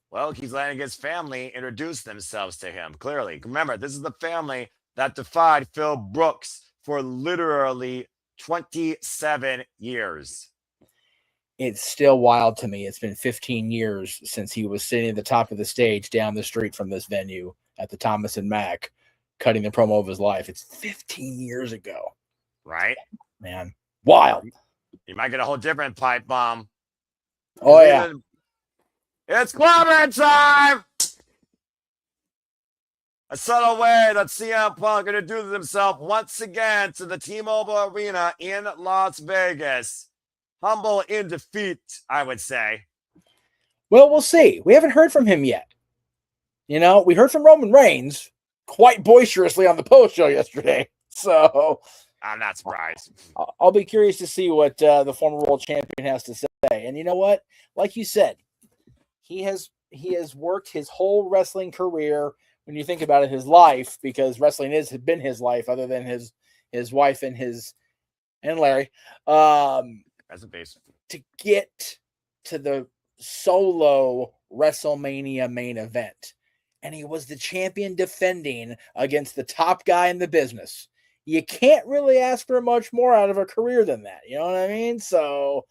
Well, he's letting his family introduce themselves to him, clearly. Remember, this is the family that defied Phil Brooks for literally 27 years. It's still wild to me. It's been 15 years since he was sitting at the top of the stage down the street from this venue at the Thomas and Mack, cutting the promo of his life. It's 15 years ago. Right? Man, wild. You might get a whole different pipe bomb. Oh, yeah. It's clobbering time! A subtle way that CM Punk introduces himself once again to the T-Mobile Arena in Las Vegas. Humble in defeat, I would say. Well, we'll see. We haven't heard from him yet. You know, we heard from Roman Reigns quite boisterously on the post show yesterday. So I'm not surprised. I'll be curious to see what the former world champion has to say. And you know what? Like you said, he has worked his whole wrestling career. When you think about it, his life, because wrestling has been his life, other than his wife and Larry. That's a base. To get to the solo WrestleMania main event, and he was the champion defending against the top guy in the business. You can't really ask for much more out of a career than that. You know what I mean? So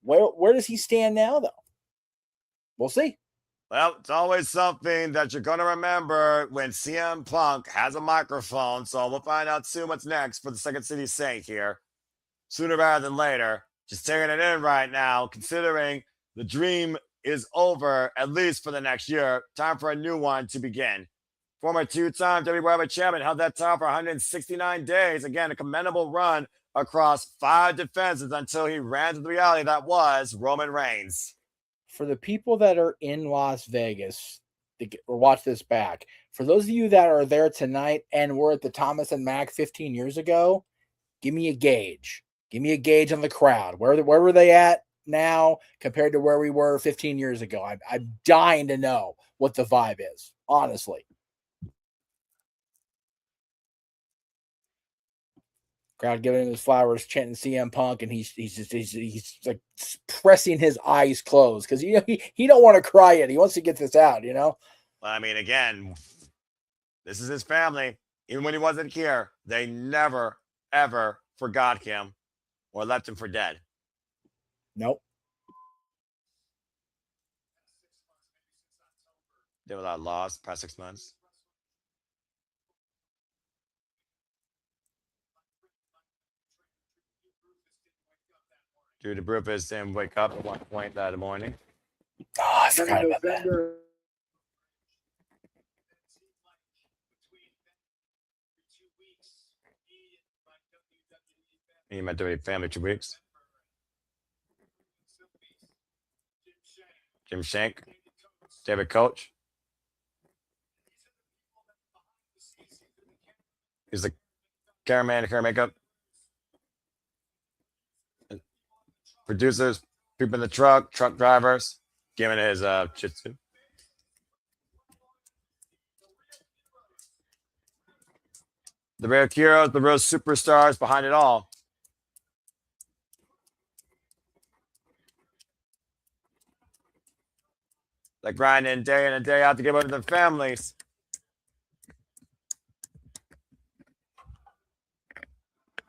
where does he stand now, though? We'll see. Well, it's always something that you're going to remember when CM Punk has a microphone. So we'll find out soon what's next for the Second City Saint here. Sooner rather than later. Just taking it in right now, considering the dream is over, at least for the next year. Time for a new one to begin. Former two-time WWE Heavyweight Champion held that title for 169 days. Again, a commendable run across 5 defenses until he ran to the reality that was Roman Reigns. For the people that are in Las Vegas, or watch this back, for those of you that are there tonight and were at the Thomas and Mack 15 years ago, give me a gauge. Give me a gauge on the crowd. Where were they at now compared to where we were 15 years ago? I'm dying to know what the vibe is, honestly. Crowd giving him his flowers, chanting CM Punk, and he's like pressing his eyes closed because he don't want to cry yet. He wants to get this out, you know. Well, I mean, again, this is his family. Even when he wasn't here, they never ever forgot him or left him for dead. Nope. Did a lot of loss past 6 months. Dude, the Brufus didn't wake up at one point that morning. Oh, I forgot about that. You met WWE family 2 weeks. Jim Shank, David Coach. He's the cameraman, hair makeup. Producers, people in the truck drivers, giving his jitsu. The real heroes, the real superstars behind it all. Like grinding day in and day out to give up to their families.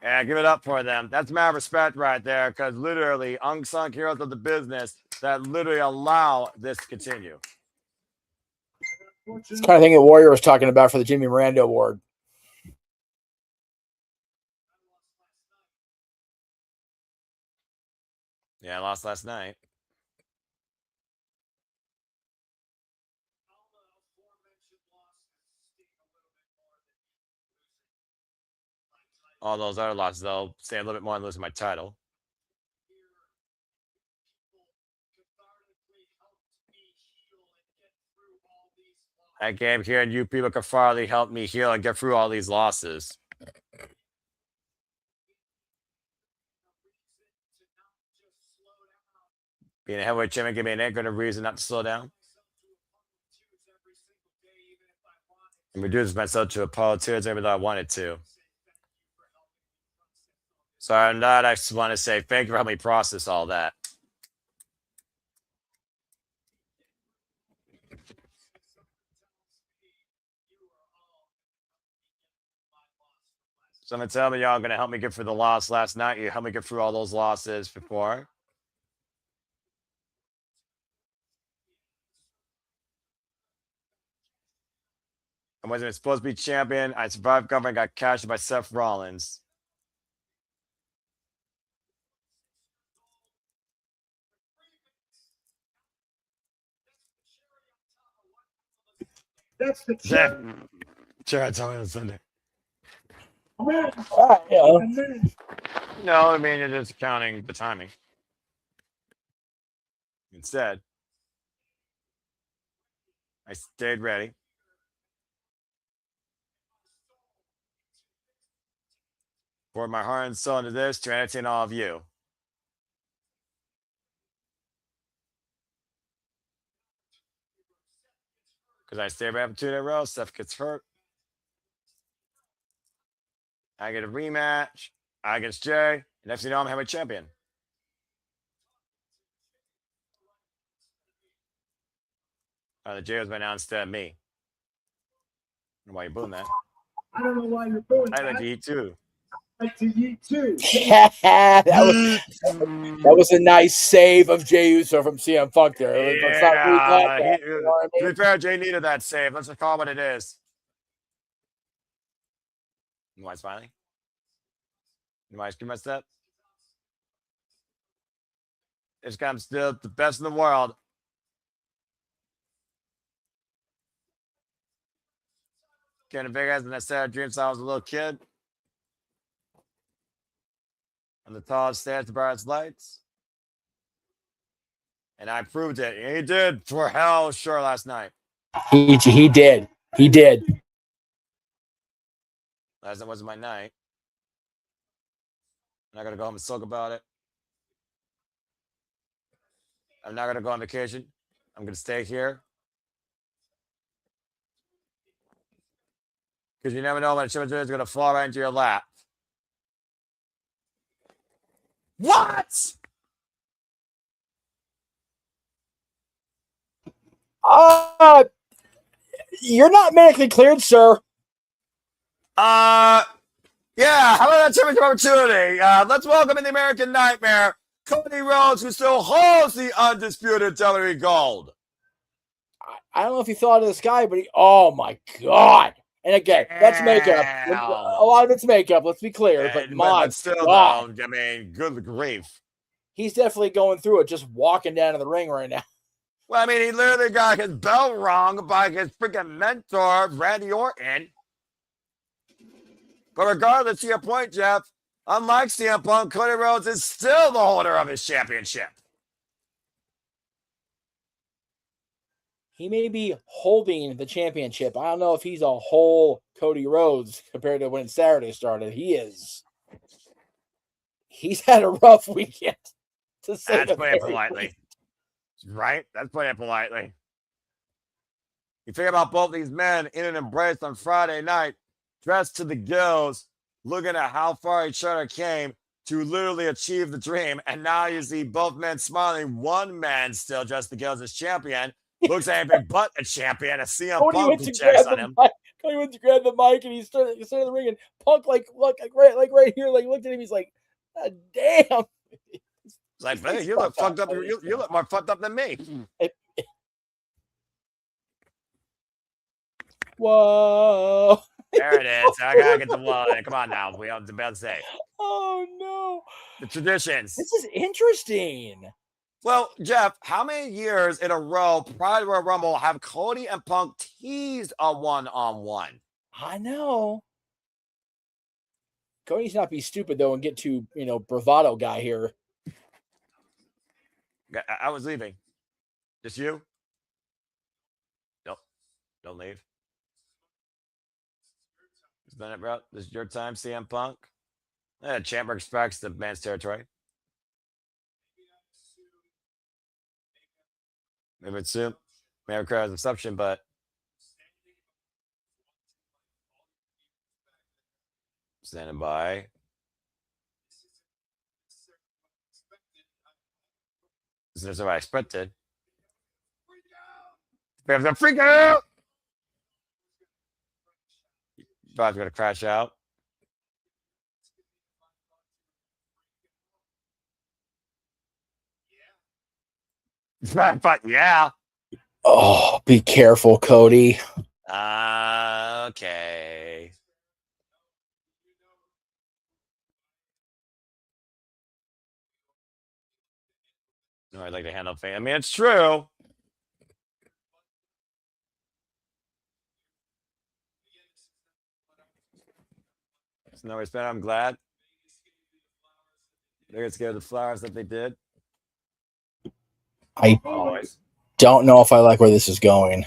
Yeah, give it up for them. That's mad respect right there, because literally unsung heroes of the business that literally allow this to continue. It's the kind of thing that Warrior was talking about for the Jimmy Miranda Award. Yeah, I lost last night. All those other losses, though, say a little bit more than losing my title. I came here and you people could finally help me heal and get through all these losses. Being a heavyweight champion gave me an anchor and a reason not to slow down. And reduce myself to a pile of tears every time I wanted to. So on that, I just want to say thank you for helping me process all that. Someone tell me y'all going to help me get through the loss last night. You helped me get through all those losses before. I wasn't supposed to be champion. I survived government, got cashed by Seth Rollins. That's the Jeff, sure, tell me on Sunday. No, I mean, you're just counting the timing. Instead, I stayed ready. Poured my heart and soul into this to entertain all of you. Because I stayed right up 2 in a row. Seth gets hurt. I get a rematch. I get Jay. Next thing you know, I'm heavyweight champion. The Jay was announced instead of me. I don't know why you're booing that. I don't know why you're booing I like to eat too. I like to eat too. that was a nice save of Jey Uso from CM Punk there. To be fair, Jay needed that save. Let's just call it what it is. You know why smiling? You know why I scream my step? It's because I'm still the best in the world. Getting big as I said, dreams since I was a little kid. On the tallest stairs, the brightest lights. And I proved it. And he did for hell sure last night. He did. He did. Last night wasn't my night. I'm not going to go home and sulk about it. I'm not going to go on vacation. I'm going to stay here. Because you never know when a chimney is going to fall right into your lap. What? You're not medically cleared, sir. Yeah, how about that championship opportunity? Let's welcome in the American Nightmare, Cody Rhodes, who still holds the undisputed WWE Gold. I don't know if you thought of this guy, but oh my God. And again, that's makeup. A lot of it's makeup, let's be clear. But still, God. though, I mean, good grief. He's definitely going through it, just walking down to the ring right now. Well, I mean, he literally got his bell rung by his freaking mentor, Randy Orton. But regardless, to your point, Jeff, unlike CM Punk, Cody Rhodes is still the holder of his championship. He may be holding the championship. I don't know if he's a whole Cody Rhodes compared to when Saturday started. He is. He's had a rough weekend. That's putting it politely. Right? That's putting it politely. You think about both these men in an embrace on Friday night, dressed to the gills, looking at how far each other came to literally achieve the dream. And now you see both men smiling. One man still dressed to the gills as champion. Looks anything but a champion. A CM Punk checks on him. Cody went to grab the mic and he started the ring, and Punk looked right here, looked at him. He's like, oh, "Damn!" It's like, hey, you look fucked up. You look more fucked up than me. Whoa! There it is. I gotta get the wall in. Come on now. We have the best say. Oh no! The traditions. This is interesting. Well, Jeff, how many years in a row prior to a Rumble have Cody and Punk teased a one-on-one? I know. Cody's not be stupid though and get to bravado guy here. I was leaving. Just you? Nope. Don't leave. It's been it, bro. This is your time, CM Punk. Champ respects the man's territory. Maybe it's soon. May require an exception, but standing by. This is what I expected. We have to freak out. Bob's gonna crash out. But yeah. Oh, be careful, Cody. Okay. No, I'd like to handle fame. I mean, it's true. There's no respect. I'm glad. They're scared of the flowers that they did. I Always. don't know if I like where this is going.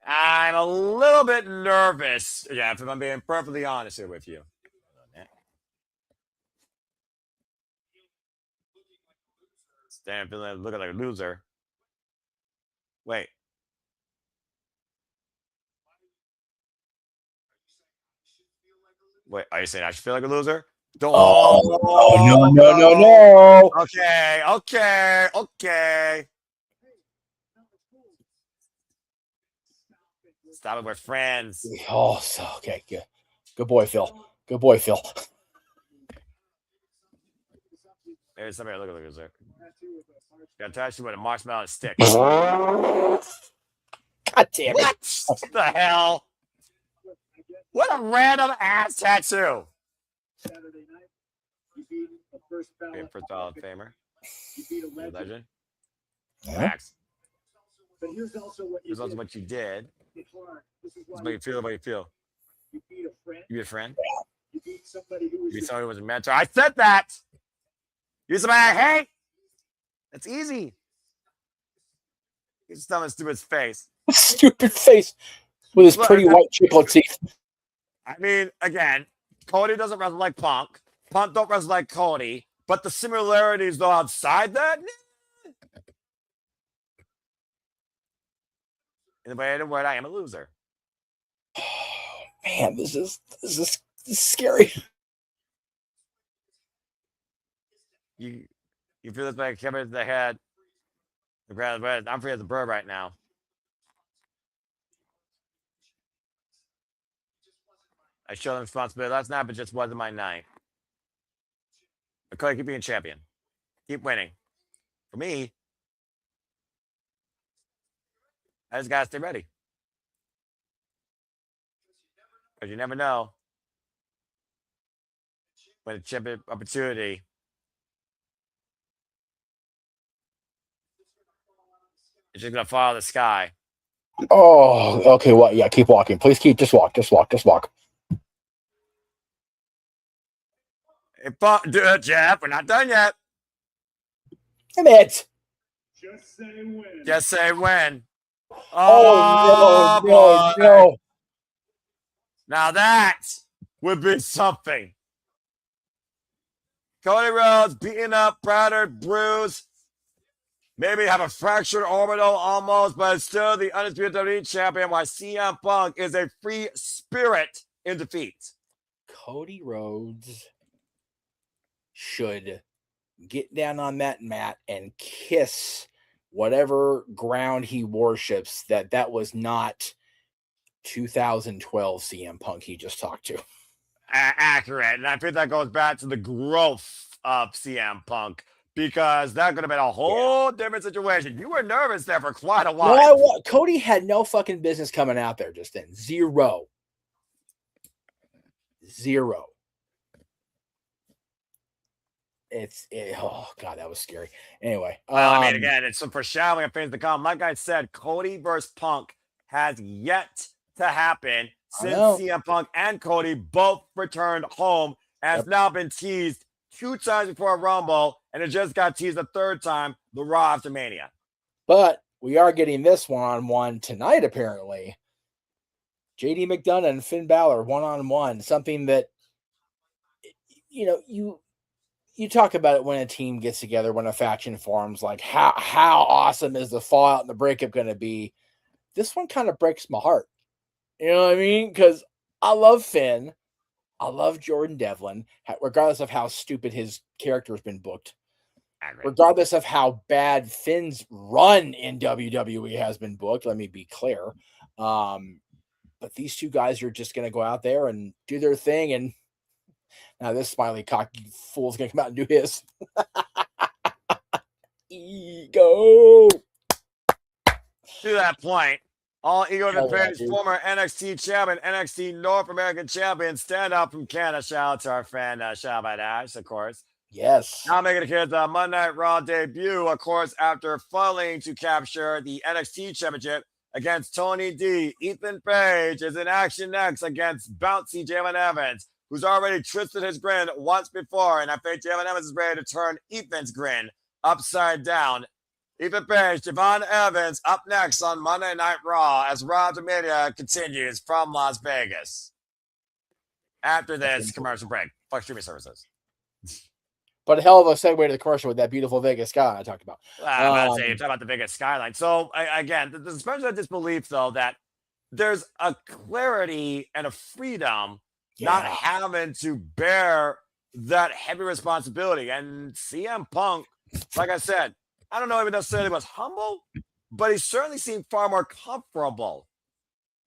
I'm a little bit nervous. Yeah, if I'm being perfectly honest here with you. Stand feeling looking like a loser. Wait. Wait, are you saying I should feel like a loser? Oh, no. Okay. Stop it, we're friends. Oh, so okay, good. Good boy, Phil. Good boy, Phil. There's somebody look at the loser. Got attached to a marshmallow and a stick. God damn it. What the hell? What a random ass tattoo. Saturday night, you beat a first ballot famer. You beat a You're a legend. legend. Yeah. Max. But here's also what you Here's also did. what you did. It's hard. This is This why is what you feel. What you feel. you beat a friend. You be a friend. You beat somebody who You was be your someone who was a mentor. I said that. You somebody I hate. That's easy. He's stumbling through his face. Stupid face with his Look, pretty white triple teeth. I mean, again, Cody doesn't wrestle like Punk. Punk don't wrestle like Cody. But the similarities, though, outside that, in the way of the word, I am a loser. Oh, man, this is scary. You feel this like coming to the head. I'm free as a bird right now. I show them responsibility last night, but just wasn't my night. Okay, keep being champion. Keep winning. For me, I just gotta stay ready. Because you never know when a champion opportunity. It's just gonna fall out of the sky. Oh, okay. What? Yeah, keep walking. Please just walk. Do it, Jeff. We're not done yet. Damn it. Just say when. Just say when. Oh, boy. no. Now that would be something. Cody Rhodes beaten up, battered, bruised. Maybe have a fractured orbital almost, but still the undisputed WWE champion, while CM Punk is a free spirit in defeat. Cody Rhodes should get down on that mat and kiss whatever ground he worships that was not 2012 CM Punk he just talked to. Accurate. And I think that goes back to the growth of CM Punk, because that could have been a whole different situation. You were nervous there for quite a while. No, Cody had no fucking business coming out there just then. Zero. Oh god, that was scary. Anyway, I mean, again, it's some foreshadowing of things to come. Like I said, Cody versus Punk has yet to happen since CM Punk and Cody both returned home. Has now been teased 2 times before a Rumble, and it just got teased a 3rd time, the Raw After Mania. But we are getting this one-on-one tonight, apparently. JD McDonough and Finn Balor one-on-one, something that, you know, you talk about it when a team gets together, when a faction forms, like how awesome is the fallout and the breakup going to be? This one kind of breaks my heart. You know what I mean? Because I love Finn. I love Jordan Devlin, regardless of how stupid his character has been booked. Regardless of how bad Finn's run in WWE has been booked, let me be clear. But these two guys are just going to go out there and do their thing. And now this smiley cocky fool's going to come out and do his. Ego. To that point, all Ego Page, former NXT champion, NXT North American champion, stand up from Canada. Shout out to our friend, Shout by Dash, of course. Yes. Now making a kid's Monday Night Raw debut, of course, after failing to capture the NXT championship against Tony D. Ethan Page is in action next against bouncy Jalen Evans, who's already twisted his grin once before, and I think Jalen Evans is ready to turn Ethan's grin upside down. Ethan Page, Javon Evans up next on Monday Night Raw as Raw After Mania continues from Las Vegas. After this commercial break, fuck streaming services. But a hell of a segue to the commercial with that beautiful Vegas skyline I talked about. I'm about to say, you're talking about the Vegas skyline. So, again, the suspension of disbelief, though, that there's a clarity and a freedom not having to bear that heavy responsibility. And CM Punk, like I said, I don't know if he necessarily was humble, but he certainly seemed far more comfortable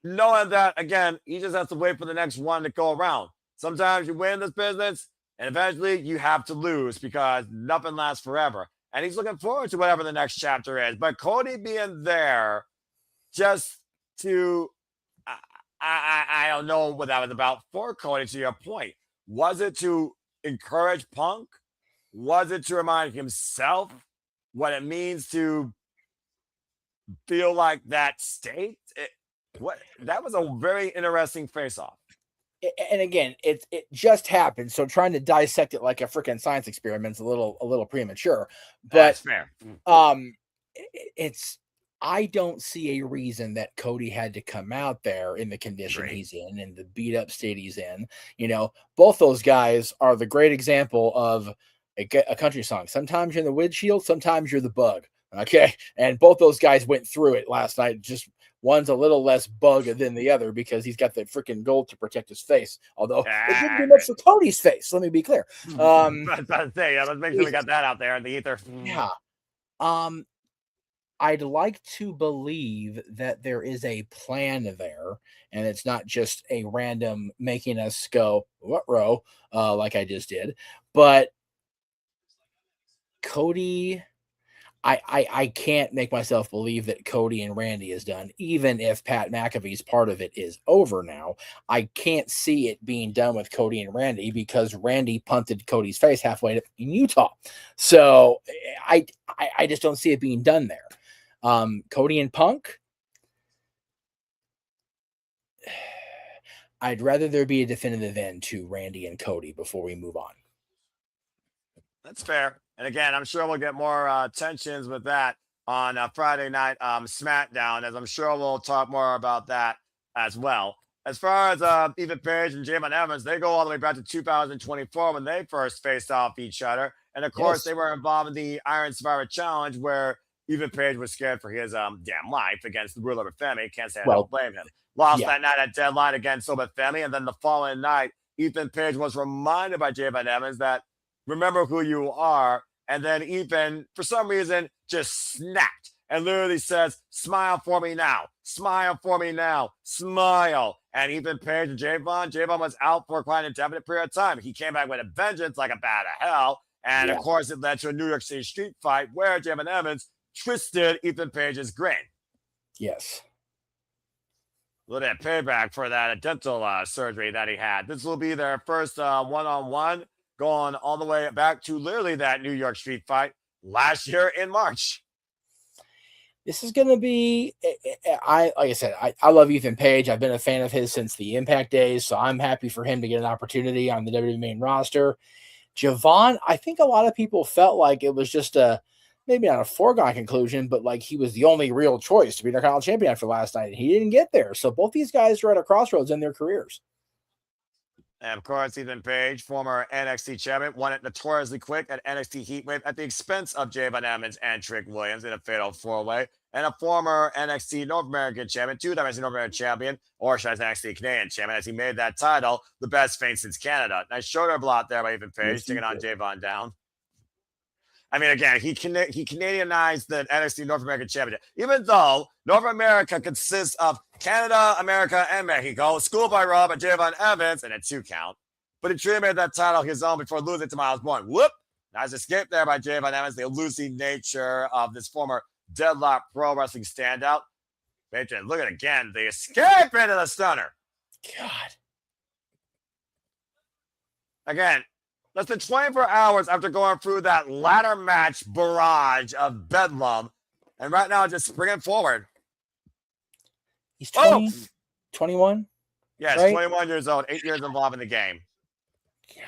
knowing that, again, he just has to wait for the next one to go around. Sometimes you win this business, and eventually you have to lose because nothing lasts forever. And he's looking forward to whatever the next chapter is. But Cody being there just to, I don't know what that was about for Cody, to your point. Was it to encourage Punk? Was it to remind himself what it means to feel like that state? That was a very interesting face-off. And again, it just happened, so trying to dissect it like a freaking science experiment is a little premature. But that's fair. I don't see a reason that Cody had to come out there in the condition he's in and the beat up state he's in. You know, both those guys are the great example of a country song. Sometimes you're in the windshield, sometimes you're the bug. Okay, and both those guys went through it last night. Just one's a little less bug than the other because he's got the freaking gold to protect his face. Although it didn't do much for Cody's face. Let me be clear. I was about to say, let's make sure we got that out there in the ether. Yeah. I'd like to believe that there is a plan there, and it's not just a random making us go what row like I just did. But Cody. I can't make myself believe that Cody and Randy is done, even if Pat McAfee's part of it is over now. I can't see it being done with Cody and Randy because Randy punted Cody's face halfway in Utah. So I just don't see it being done there. Cody and Punk, I'd rather there be a definitive end to Randy and Cody before we move on. That's fair. And again, I'm sure we'll get more tensions with that on Friday night SmackDown, as I'm sure we'll talk more about that as well. As far as Ethan Page and Jalen Evans, they go all the way back to 2024 when they first faced off each other. And of course, they were involved in the Iron Survivor Challenge where Ethan Page was scared for his damn life against the ruler of family. Can't say I don't blame him. Lost that night at Deadline against Sober Family. And then the following night, Ethan Page was reminded by Jalen Evans that remember who you are. And then Ethan, for some reason, just snapped and literally says, smile for me now. Smile for me now. Smile. And Ethan Page and Javon was out for quite an indefinite period of time. He came back with a vengeance like a bat of hell. And, of course, it led to a New York City street fight where Javon Evans twisted Ethan Page's grin. Yes. A little bit of payback for that dental surgery that he had. This will be their first one-on-one. Going all the way back to literally that New York street fight last year in March. This is going to be, like I said, I love Ethan Page. I've been a fan of his since the Impact days, so I'm happy for him to get an opportunity on the WWE main roster. Javon, I think a lot of people felt like it was just maybe not a foregone conclusion, but like he was the only real choice to be their Intercontinental champion after last night. He didn't get there. So both these guys are at a crossroads in their careers. And of course, Ethan Page, former NXT champion, won it notoriously quick at NXT Heatwave at the expense of Javon Evans and Trick Williams in a fatal four-way. And a former NXT North American champion, two-time NXT North American champion, or should I say NXT Canadian champion, as he made that title the best feint since Canada. Nice shoulder block there by Ethan Page, taking on Javon down. I mean, again, he Canadianized the NXT North American Championship, even though North America consists of Canada, America, and Mexico, schooled by Raw by Javon Evans, and a 2 count. But he truly made that title his own before losing to Miles Bourne. Whoop! Nice escape there by Javon Evans, the elusive nature of this former Deadlock Pro Wrestling standout. Patron, look at it again, the escape into the stunner. God. Again, less than 24 hours after going through that ladder match barrage of bedlam. And right now, just bringing forward. He's 20, 21? Yes, right? 21 years old, 8 years involved in the game. God.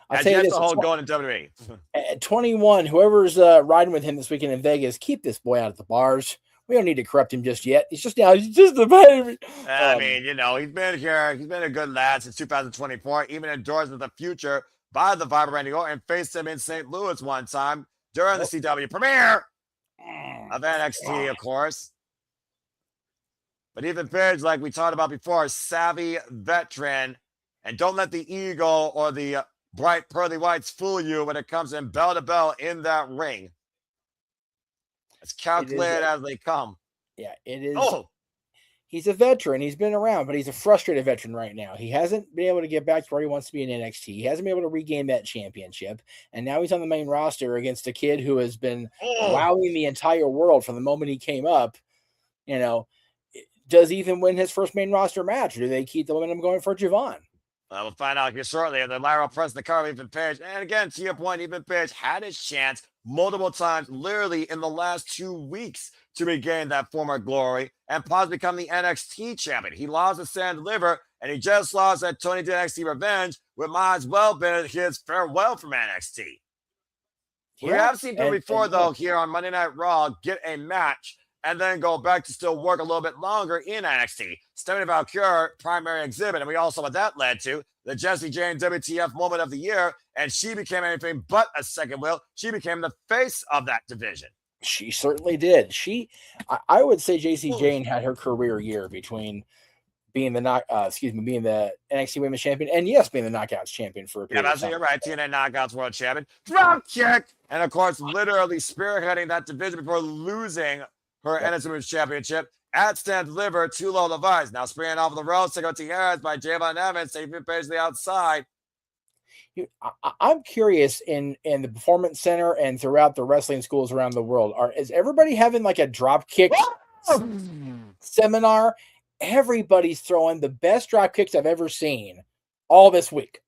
I'll And tell you yet this. the whole going in WWE. At 21, whoever's riding with him this weekend in Vegas, keep this boy out of the bars. We don't need to corrupt him just yet. He's just a baby. I mean, you know, he's been here. He's been a good lad since 2024, even endorsed with the future by the Viper Randy Orton, faced him in St. Louis one time during the CW premiere of NXT, of course. But Ethan Page, like we talked about before, savvy veteran, and don't let the ego or the bright pearly whites fool you when it comes in bell to bell in that ring. As calculated as they come. Yeah, it is. Oh, he's a veteran. He's been around, but he's a frustrated veteran right now. He hasn't been able to get back to where he wants to be in NXT. He hasn't been able to regain that championship. And now he's on the main roster against a kid who has been wowing the entire world from the moment he came up. You know, does Ethan win his first main roster match, or do they keep the momentum going for Javon? We'll find out here shortly. The Lyra press the car of Ethan Page. And again, to your point, Ethan Page had his chance multiple times, literally in the last 2 weeks, to regain that former glory and possibly become the NXT champion. He lost to Sand Liver, and he just lost at Tony D NXT Revenge, which might as well been his farewell from NXT. We have seen him before, though, here on Monday Night Raw, get a match and then go back to still work a little bit longer in NXT. Stephanie Valkyrie, primary exhibit. And we all saw what that led to. The Jessie Jane WTF moment of the year. And she became anything but a second wheel. She became the face of that division. She certainly did. I would say Jessie Jane had her career year between being the being the NXT Women's Champion and being the Knockouts Champion for a period of time. You're right. TNA Knockouts World Champion. Drop kick. And of course, literally spearheading that division before losing her NXT Women's Championship at Stand Liver to Lola Vice. Now spraying off the road, Cinco Tijeras by Javon Evans, taking Page to the outside. I'm curious in the Performance Center and throughout the wrestling schools around the world, is everybody having like a drop kick seminar? Everybody's throwing the best drop kicks I've ever seen all this week.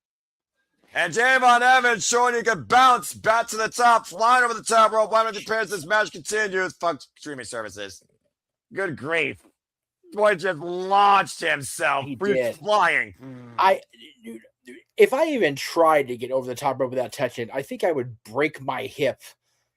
And Javon Evans showing you can bounce back to the top, flying over the top rope. Why don't you pair this match continues? Fuck streaming services. Good grief. Boy just launched himself. He did. Flying. If I even tried to get over the top rope without touching it, I think I would break my hip.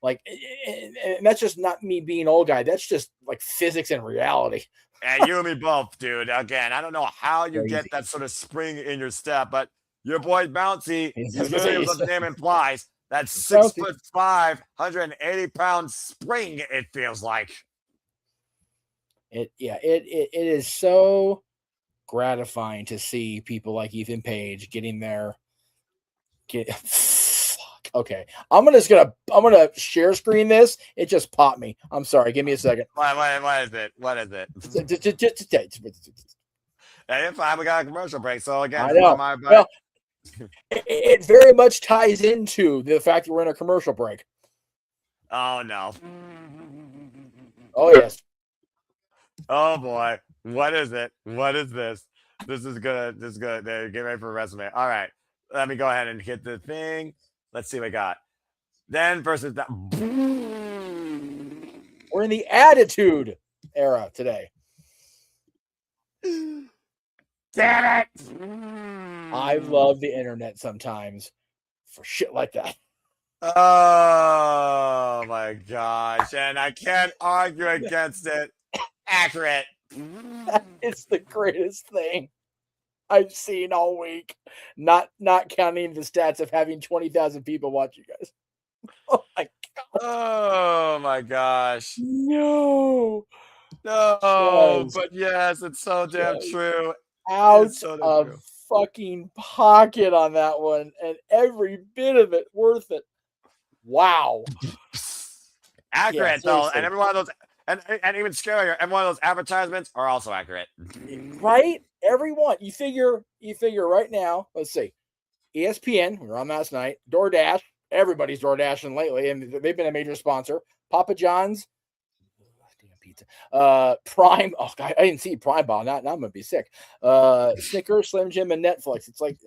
Like, and that's just not me being an old guy. That's just like physics and reality. And you and me both, dude. Again, I don't know how you get that sort of spring in your step, but your boy Bouncy, is what the name implies. That's 6'5", 180-pound spring, it feels like. It is so gratifying to see people like Ethan Page getting there. Okay, I'm gonna share screen this. It just popped me. I'm sorry. Give me a second. What is it? What is it? Hey, fine. We got a commercial break. So again, I know. Well, it very much ties into the fact that we're in a commercial break. Oh no. Oh yes. Oh boy. What is it? What is this? This is good. This is good. There, get ready for a resume. All right. Let me go ahead and hit the thing. Let's see what we got. Then versus that. We're in the attitude era today. Damn it. I love the internet sometimes for shit like that. Oh my gosh. And I can't argue against it. Accurate. It's the greatest thing I've seen all week. Not counting the stats of having 20,000 people watch you guys. Oh my god. Oh my gosh. No. No, Just- but yes, it's so damn just true. Out It's so damn of true. fucking pocket on that one, and every bit of it worth it. Wow. Accurate though, seriously. and every one of those, and even scarier, every one of those advertisements are also accurate. Right? Everyone. You figure right now, let's see. ESPN, we were on last night, DoorDash, everybody's DoorDashing lately, and they've been a major sponsor. Papa John's, damn pizza. Prime, oh god, I didn't see Prime Ball. Now I'm gonna be sick. Snickers, Slim Jim, and Netflix. It's like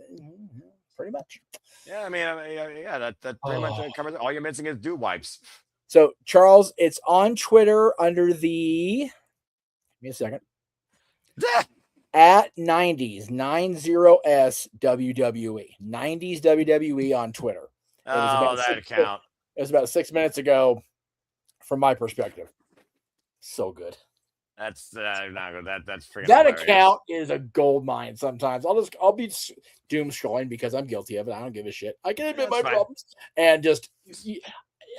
pretty much. Yeah, I mean, yeah, that pretty much covers it. All you're missing is dew wipes. So Charles, it's on Twitter under the give me a second. At 90s WWE 90s WWE on Twitter. Oh, that count. It was about 6 minutes ago, from my perspective. So good. That's not good. That's freaking That hilarious. account is a gold mine. Sometimes I'll be doom scrolling because I'm guilty of it. I don't give a shit. I can admit my problems and just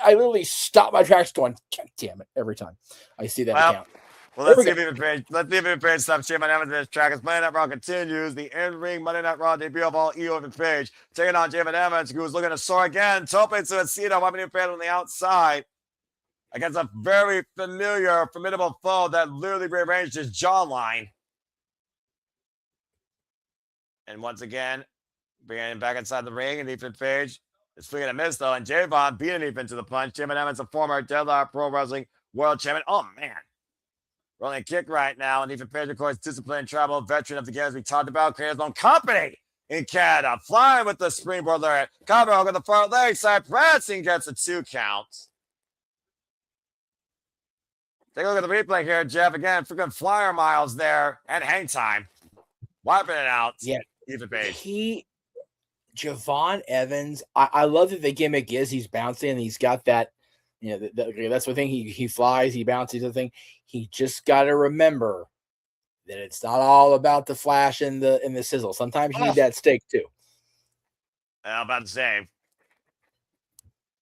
I literally stop my tracks going, God damn it, every time I see that account. Well, let's see if even page stops cheering my name. This track as Monday Night Raw continues. The in-ring Monday Night Raw debut of all EO even page. Taking on Jamin Evans, who's looking to soar again. Tope Suicida, wiping new fan on the outside. Against a very familiar, formidable foe that literally rearranged his jawline. And once again, bringing him back inside the ring, and Ethan Page is swinging a miss, though. And Javon beating Ethan to the punch. Jamin Evans, a former Deadlock Pro Wrestling World Champion. Oh, man. Rolling kick right now, and Ethan Page, of course, disciplined travel veteran of the game, as we talked about, created his own company in Canada, flying with the springboard lariat. Cover over the far leg side, Prancing gets a 2 count. Take a look at the replay here, Jeff. Again, freaking flyer miles there, and hang time. Wiping it out. Yeah. Ethan Page. Javon Evans, I love that the gimmick is he's bouncing and he's got that, that's the thing. He flies, he bounces the thing. He just got to remember that it's not all about the flash and the sizzle. Sometimes you need that steak too. I'm about to say,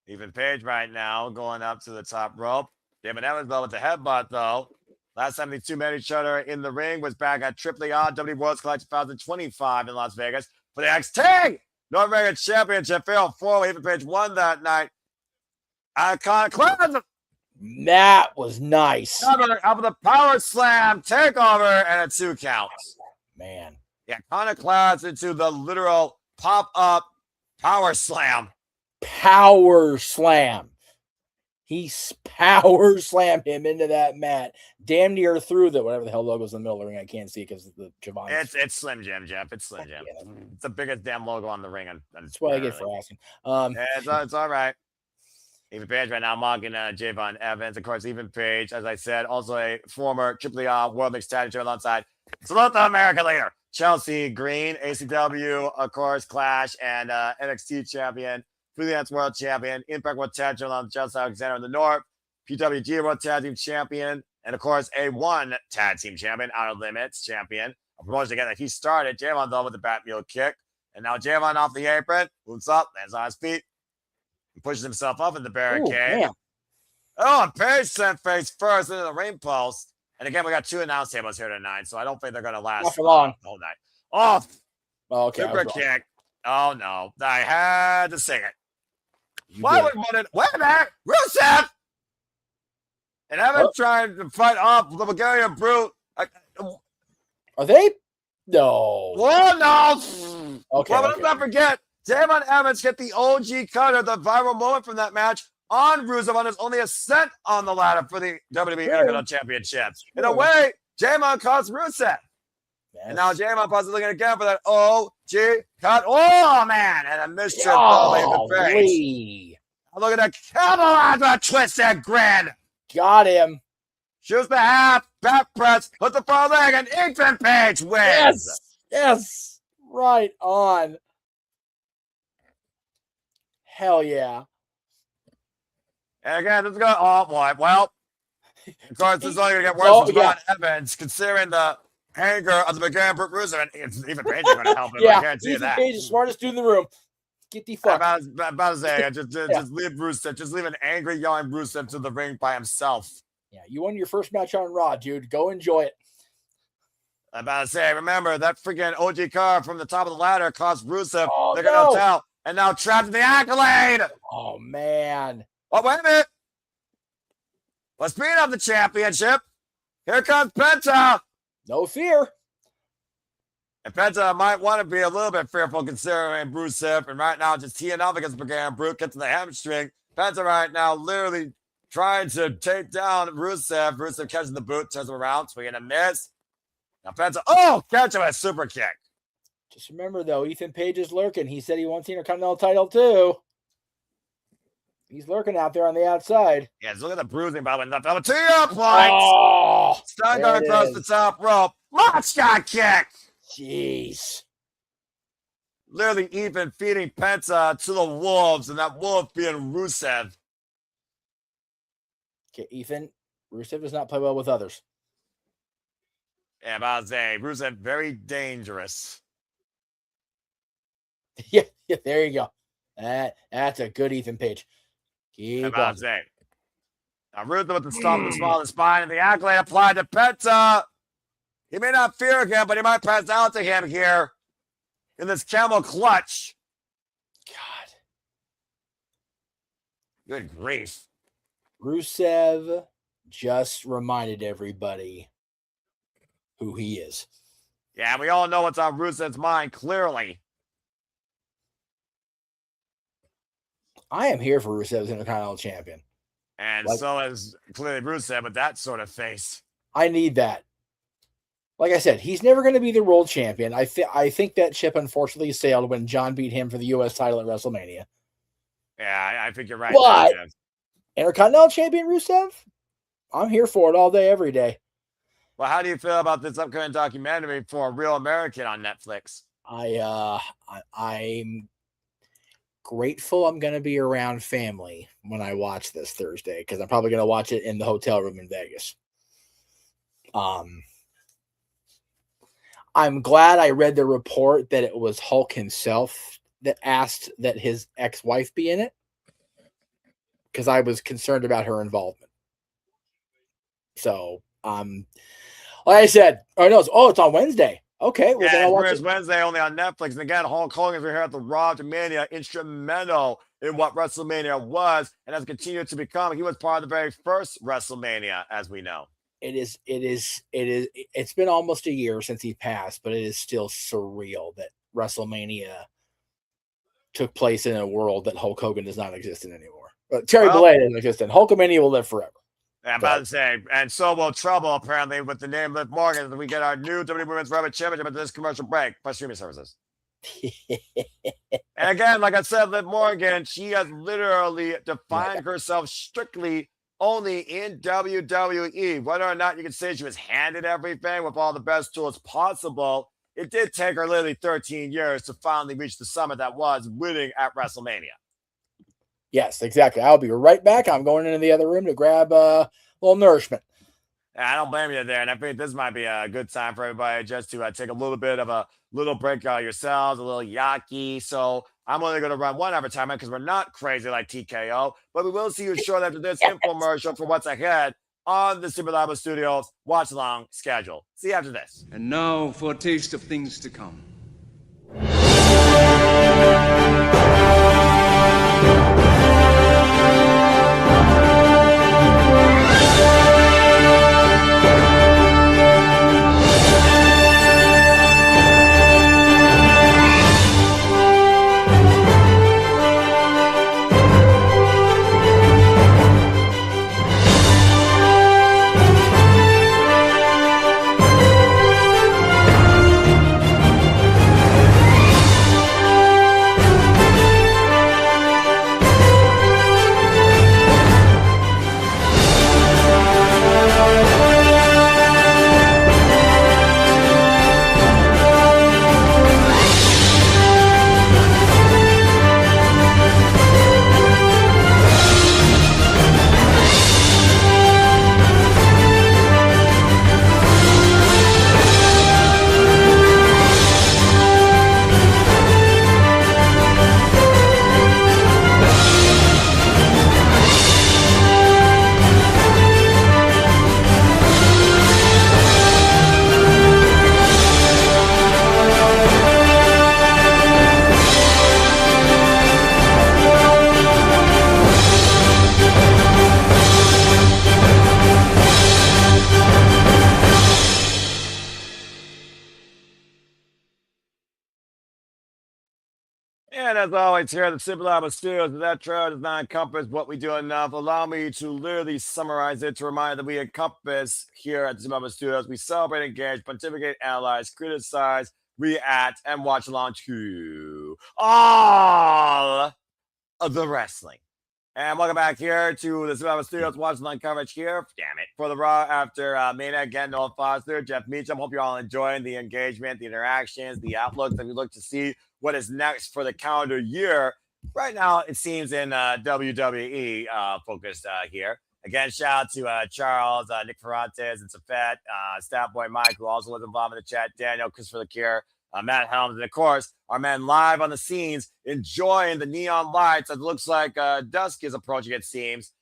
Ethan Page right now going up to the top rope. Jamin Evans though with the headbutt though. Last time these two met each other in the ring was back at Triple Odd WWE World's College 2025 in Las Vegas for the XT North American Championship. Fatal 4-way. Ethan Page won that night. Iconoclasm. That was nice. Up with a power slam, takeover, and a 2 count. Man. Yeah, Iconoclast into the literal pop-up power slam. Power slam. He power slammed him into that mat. Damn near through the whatever the hell logo's in the middle of the ring. I can't see it because of the Javon. It's Slim Jim, Jeff. It's Slim Jim. It's the biggest damn logo on the ring. That's what I get for asking. It's all right. Ethan Page right now mocking Javon Evans. Of course, Ethan Page, as I said, also a former AAA World Mixed Tag Team alongside Salute the American leader, Chelsea Green, ACW, of course, Clash, and NXT champion, Freelance World Champion, Impact World Tag Team alongside Chelsea Alexander in the North, PWG World Tag Team Champion, and of course, A1 Tag Team Champion, Outer Limits Champion. A promotion again that he started. Javon though with the Batmule kick. And now Javon off the apron, moves up, lands on his feet. He pushes himself up in the barricade. And Page sent face first into the ring post. And again, we got 2 announce tables here tonight, so I don't think they're going to last not for long. the whole night. Off. Okay. Super kick. Oh, no. I had to sing it. Why would it? Wait a minute. Rusev! And Evan trying to fight off the Bulgarian Brute. Are they? No. Oh, no. Okay. Well, let's not forget, Javon Evans hit the OG cutter, the viral moment from that match on Rusev on his only ascent on the ladder for the WWE Intercontinental Championship. In a way, Javon cost Rusev. Yes. And now Javon possibly looking again for that OG cut. Oh, man. And a mischief ball in the face. Look at that Camelot twisted grin. Got him. Shoots the half, back press, hit the far leg, and Ethan Page wins. Yes. Right on. Hell yeah. And again, this is going to, oh boy. Well, of course, this is only going to get worse with Ron Evans, considering the anger of the Bulgarian Brute Rusev. And even Page is going to help him. I guarantee you that. Page is the smartest dude in the room. Get the fuck. About to say, just leave Rusev. Just leave an angry, yelling Rusev to the ring by himself. Yeah, you won your first match on Raw, dude. Go enjoy it. I'm about to say, remember that freaking OG car from the top of the ladder cost Rusev. Oh, no tell, and now trapped in the accolade. Oh man. Oh, wait a minute. Well, speaking of the championship, here comes Penta. No fear. And Penta might want to be a little bit fearful considering Rusev, and right now just teeing up against Bulgarian Brute, gets to the hamstring. Penta right now literally trying to take down Rusev. Rusev catches the boot, turns him around, swinging a miss. Now Penta, catch him with a super kick. Just remember, though, Ethan Page is lurking. He said he wants the Intercontinental title, too. He's lurking out there on the outside. Yeah, look at the bruising, by the way. Number 2 points. Oh, Stun guard across the top rope. Monster kick. Jeez. Literally even feeding Penta to the wolves, and that wolf being Rusev. Okay, Ethan, Rusev does not play well with others. Yeah, about to say, Rusev, very dangerous. Yeah, there you go. That's a good Ethan Page. Keep about to say. Now, Rusev with the stomp in the small of the spine, and the accolade applied to Penta. He may not fear him, but he might pass out to him here in this camel clutch. God. Good grief. Rusev just reminded everybody who he is. Yeah, we all know what's on Rusev's mind, clearly. I am here for Rusev as Intercontinental Champion. And so is clearly Rusev with that sort of face. I need that. Like I said, he's never going to be the world champion. I think that ship unfortunately sailed when John beat him for the U.S. title at WrestleMania. Yeah, I think you're right. But Intercontinental Champion Rusev, I'm here for it all day, every day. Well, how do you feel about this upcoming documentary for a Real American on Netflix? I'm grateful I'm going to be around family when I watch this Thursday, because I'm probably going to watch it in the hotel room in Vegas. I'm glad I read the report that it was Hulk himself that asked that his ex-wife be in it, because I was concerned about her involvement. So, like I said, it's on Wednesday. Okay, we're gonna watch it. Wednesday only on Netflix. And again, Hulk Hogan is here at the RAW After Mania, instrumental in what WrestleMania was, and has continued to become. He was part of the very first WrestleMania, as we know. It's been almost a year since he passed, but it is still surreal that WrestleMania took place in a world that Hulk Hogan does not exist in anymore. But Terry Bollea doesn't exist in. Hulkamania will live forever. I'm about to say, and so will Trouble, apparently, with the name Liv Morgan, that we get our new WWE Women's Rabbit Championship after this commercial break by streaming services. And again, like I said, Liv Morgan, she has literally defined herself strictly only in WWE. Whether or not you can say she was handed everything with all the best tools possible, it did take her literally 13 years to finally reach the summit that was winning at WrestleMania. Yes, exactly. I'll be right back. I'm going into the other room to grab a little nourishment. I don't blame you there. And I think this might be a good time for everybody just to take a little bit of a little break yourselves, a little yaki. So I'm only going to run one advertisement because we're not crazy like TKO. But we will see you shortly after this infomercial for what's ahead on the Super Live Studios watch along schedule. See you after this. And now for a taste of things to come. And as always, here at the Simple Album Studios, if that trailer does not encompass what we do enough, allow me to literally summarize it to remind that we encompass here at the Simple Album Studios. We celebrate, engage, pontificate, analyze, criticize, react, and watch along to all of the wrestling. And welcome back here to the Survivor Studios watch line coverage here. Damn it. For the Raw After Mania. Again, Noah Foster, Jeff Muther. Hope you're all enjoying the engagement, the interactions, the outlooks, and we look to see what is next for the calendar year. Right now, it seems in WWE focused here. Again, shout out to Charles, Nick Ferrantes, and Safet, Staff Boy Mike, who also was involved in the chat, Daniel, Christopher Lecure, Matt Helms, and of course, our man live on the scenes, enjoying the neon lights as it looks like dusk is approaching, it seems.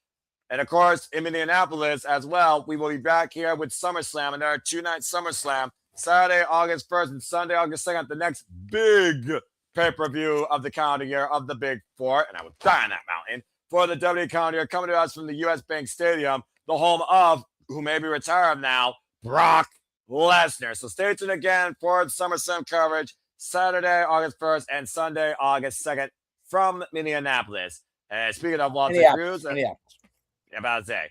And of course, in Minneapolis as well, we will be back here with SummerSlam, another two-night SummerSlam, Saturday, August 1st, and Sunday, August 2nd, the next big pay-per-view of the calendar year of the Big Four, and I will die on that mountain, for the WWE calendar year, coming to us from the U.S. Bank Stadium, the home of, who may be retired now, Brock Lesnar. So stay tuned again for SummerSlam coverage Saturday, August 1st and Sunday, August 2nd from Minneapolis. And speaking of Walter Cruz, about to say,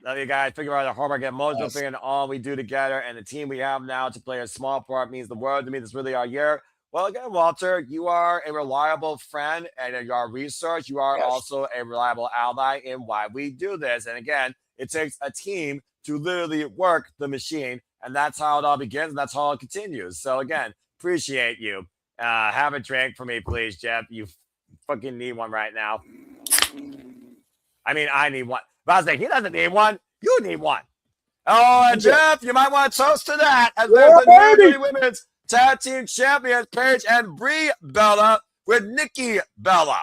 love you guys. Figure out the homework, get emotional, figuring all we do together, and the team we have now to play a small part means the world to me. This is really our year. Well, again, Walter, you are a reliable friend and your research. You are also a reliable ally in why we do this. And again, it takes a team to literally work the machine, and that's how it all begins, and that's how it continues. So again, appreciate you. Have a drink for me, please, Jeff. You fucking need one right now. I mean, I need one. But I was like, he doesn't need one. You need one. Oh, and Jeff, you might want to toast to that. As there's the new women's tag team champions, Paige and Brie Bella with Nikki Bella.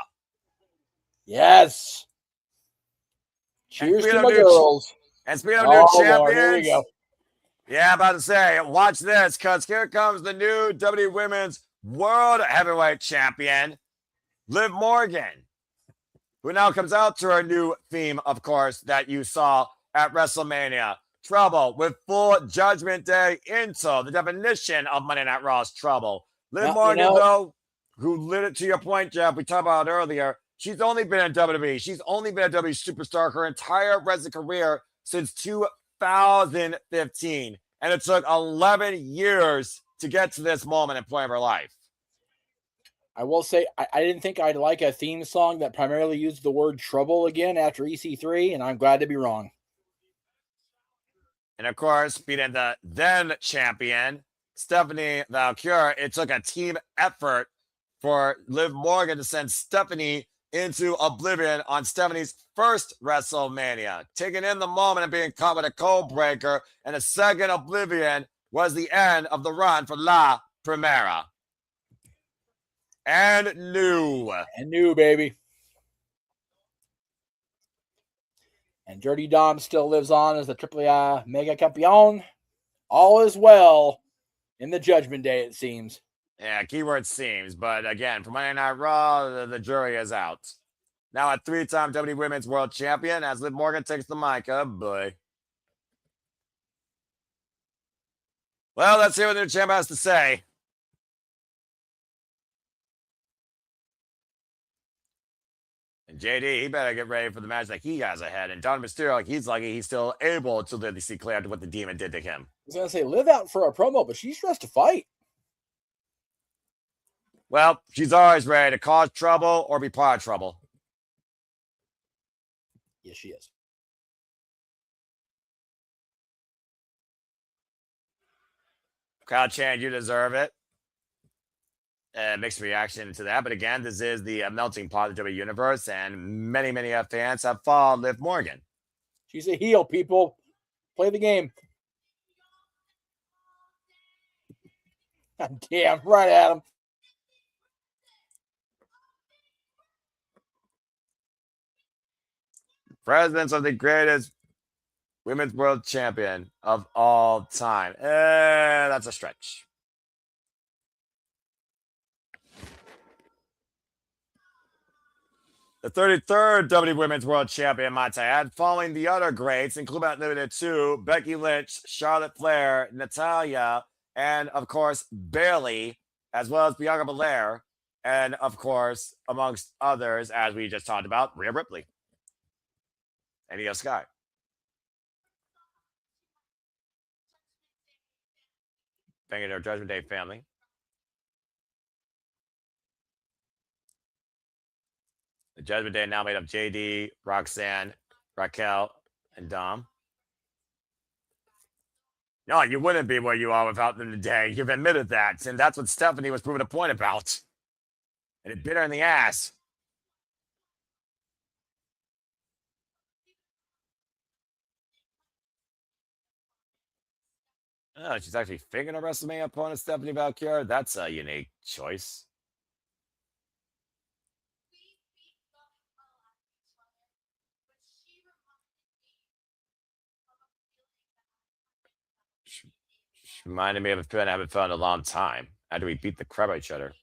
Yes. Cheers to my girls. And speaking of new champions, Lord, here we go. Yeah, about to say, watch this, because here comes the new WWE Women's World Heavyweight Champion, Liv Morgan, who now comes out to her new theme, of course, that you saw at WrestleMania. Trouble with full Judgment Day into the definition of Monday Night Raw's trouble. Liv Morgan, though, who lit it to your point, Jeff, we talked about it earlier, she's only been in WWE. She's only been a WWE superstar her entire wrestling career since 2015. And it took 11 years to get to this moment in point of her life. I will say, I didn't think I'd like a theme song that primarily used the word trouble again after EC3, and I'm glad to be wrong. And of course, beating the then champion, Stephanie Valkyrie, it took a team effort for Liv Morgan to send Stephanie into oblivion on Stephanie's first WrestleMania, taking in the moment and being caught with a cold breaker. And the second oblivion was the end of the run for La Primera. And new, baby. And Dirty Dom still lives on as the AAA Mega Campeon. All is well in the Judgment Day, it seems. Yeah, keyword seems. But again, for Monday Night Raw, the jury is out. Now a three-time WWE Women's World Champion as Liv Morgan takes the mic. Oh, boy. Well, let's hear what the new champ has to say. And JD, he better get ready for the match that he has ahead. And Don Mysterio, like he's lucky he's still able to literally see clear after what the demon did to him. I was going to say, Liv out for a promo, but she's dressed to fight. Well, she's always ready to cause trouble or be part of trouble. Yes, she is. Crowd chant, you deserve it. Mixed reaction to that. But again, this is the melting pot of the WWE Universe, and many, many fans have followed Liv Morgan. She's a heel, people. Play the game. God damn, right at him. Presidents of the greatest women's world champion of all time. That's a stretch. The 33rd WWE Women's World Champion, might I add, following the other greats, including not limited to Becky Lynch, Charlotte Flair, Natalya, and of course, Bayley, as well as Bianca Belair. And of course, amongst others, as we just talked about, Rhea Ripley and Io Sky. Thank you to our Judgment Day family. The Judgment Day now made up JD, Roxanne, Raquel, and Dom. No, you wouldn't be where you are without them today. You've admitted that. And that's what Stephanie was proving a point about. And it bit her in the ass. Oh, she's actually figuring a WrestleMania opponent, Stephanie Valkyrie. That's a unique choice. She reminded me of a feeling I haven't felt in a long time. After we beat the crap out of each other.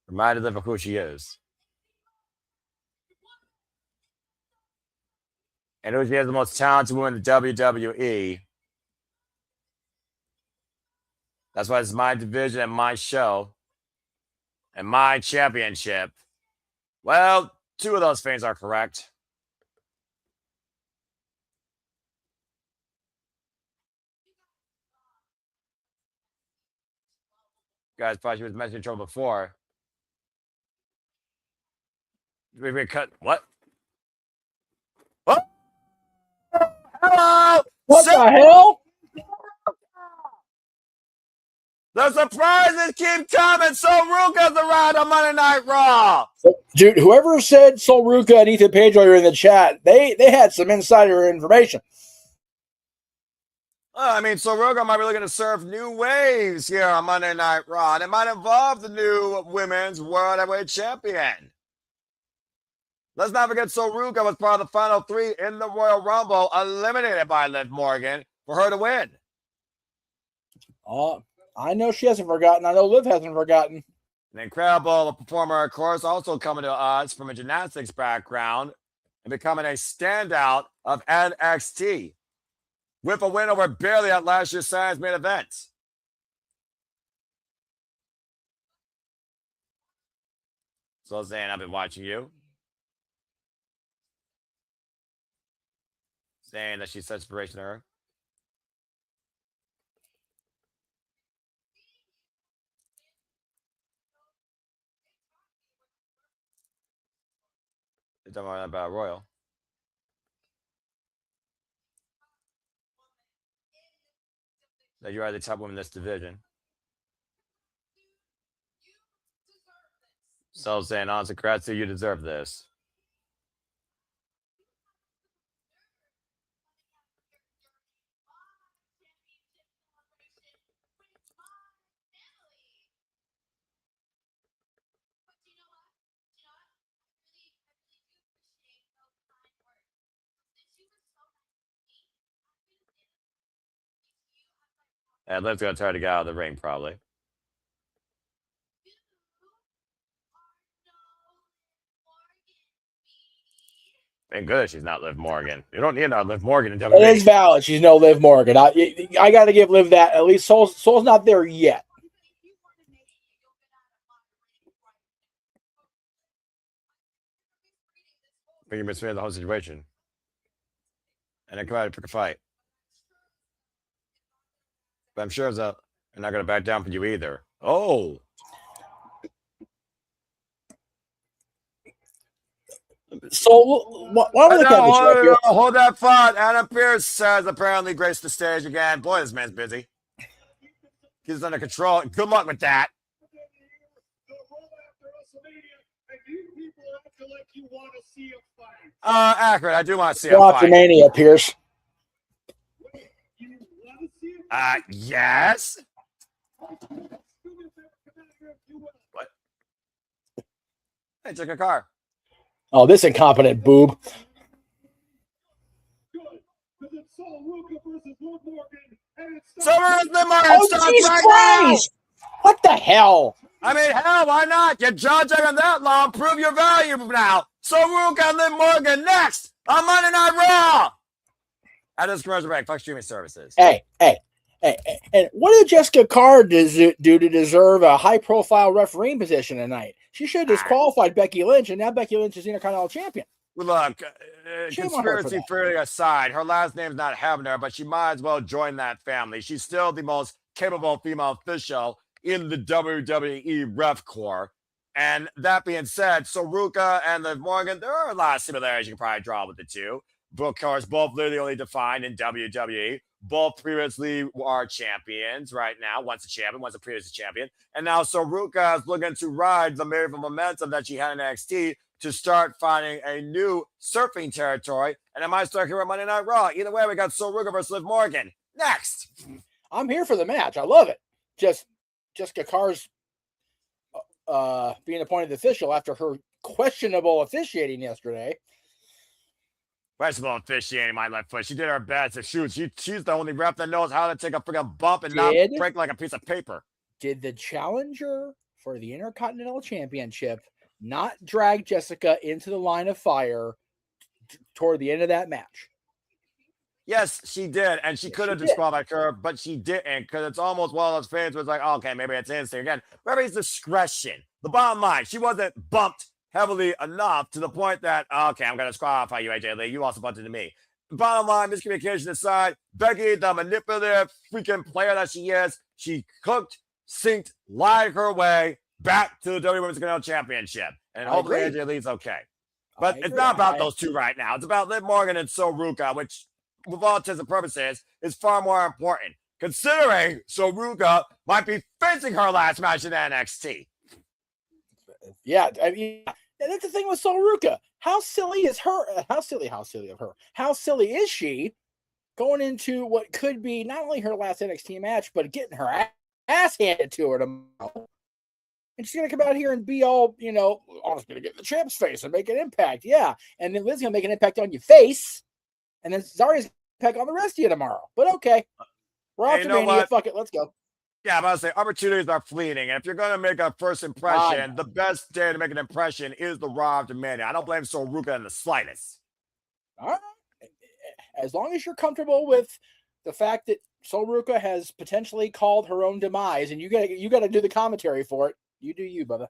Reminded them of who she is. And who she is the most talented woman in the WWE. That's why it's my division and my show. And my championship. Well, two of those things are correct. Guys, probably she was mentioning trouble before. We cut what? Oh! Hello! What the hell? The surprises keep coming. So Ruka's around on Monday Night Raw. Dude, whoever said Sol Ruka and Ethan Page while you're in the chat, they had some insider information. I mean, so Ruka might be looking to surf new waves here on Monday Night Raw. And it might involve the new Women's World Heavyweight Champion. Let's not forget So Ruka was part of the final three in the Royal Rumble, eliminated by Liv Morgan for her to win. I know she hasn't forgotten. I know Liv hasn't forgotten. An incredible performer, of course, also coming to us from a gymnastics background and becoming a standout of NXT with a win over Bayley at last year's Science main event. So Zane, I've been watching you. Saying that she's such inspiration to her. You're talking about Royal. That you are the top woman in this division. So saying, honestly, congrats to you, deserve this. And Liv's going to try to get out of the ring, probably. Thank goodness she's not Liv Morgan. You don't need another Liv Morgan in WWE. It is valid. She's no Liv Morgan. I got to give Liv that. At least Soul's not there yet. I think you're misreading the whole situation. And then come out and pick a fight. But I'm sure they're not going to back down for you either. Oh. So why would they hold that thought. Adam Pearce has apparently graced the stage again. Boy, this man's busy. He's under control. Good luck with that. Accurate. I do want to see a RAW After fight. Mania, Pierce. Yes. What? Hey, took a car. Oh, this incompetent boob. Summer is the Martin Oh, starts Jesus right Christ! What the hell? now. I mean, hell, why not? You're judging on that long. Prove your value now. So Rook and Liv Morgan next on Monday Night Raw. At this commercial break, fuck streaming services. Hey, And what did Jessica Carr do to deserve a high-profile refereeing position tonight? She should have disqualified Becky Lynch, and now Becky Lynch is Intercontinental Champion. Well, look, Shame on her for conspiracy that. theory aside, her last name's not Hebner, but she might as well join that family. She's still the most capable female official in the WWE Ref Corps. And that being said, Saruka and Liv Morgan, there are a lot of similarities you can probably draw with the two. Of course, both literally defined in WWE. Both previously are champions right now. Once a champion, once a previous champion. And now Saruka is looking to ride the miracle momentum that she had in NXT to start finding a new surfing territory. And it might start here on Monday Night Raw. Either way, we got Saruka versus Liv Morgan. Next. I'm here for the match. I love it. Just Jessica Carr's being appointed official after her questionable officiating yesterday. Questionable officiating, my left foot. She did her best to shoot. She's the only ref that knows how to take a freaking bump and not break like a piece of paper. Did the challenger for the Intercontinental Championship not drag Jessica into the line of fire toward the end of that match? Yes, she did. And she could have disqualified her, but she didn't, because it's almost one of those fans where it's like, oh, okay, maybe it's instinct. Again, referee's discretion. The bottom line, she wasn't bumped heavily enough to the point that, okay, I'm going to disqualify you, AJ Lee. You also bumped into me. Bottom line, miscommunication aside, Becky, the manipulative freaking player that she is, she cooked, synced, lied her way back to the WWE Women's Intercontinental Championship. And hopefully AJ Lee's okay. But it's not about those two right now. It's about Liv Morgan and Saruka, which, with all intents and purposes, is far more important, considering Saruka might be facing her last match in NXT. Yeah, I mean, that's the thing with Saruka. How silly is her? How silly of her? How silly is she going into what could be not only her last NXT match, but getting her ass handed to her tomorrow? And she's going to come out here and be all, I'm just going to get in the champ's face and make an impact. Yeah. And then Liv's going to make an impact on your face. And then Zarya's going to impact on the rest of you tomorrow. But okay. Raw After Mania. Fuck it. Let's go. Yeah, I'm about to say, opportunities are fleeting. And if you're going to make a first impression, the best day to make an impression is the Raw After Mania. I don't blame Saruka in the slightest. All right. As long as you're comfortable with the fact that Saruka has potentially called her own demise, and you got to do the commentary for it. You do you, brother.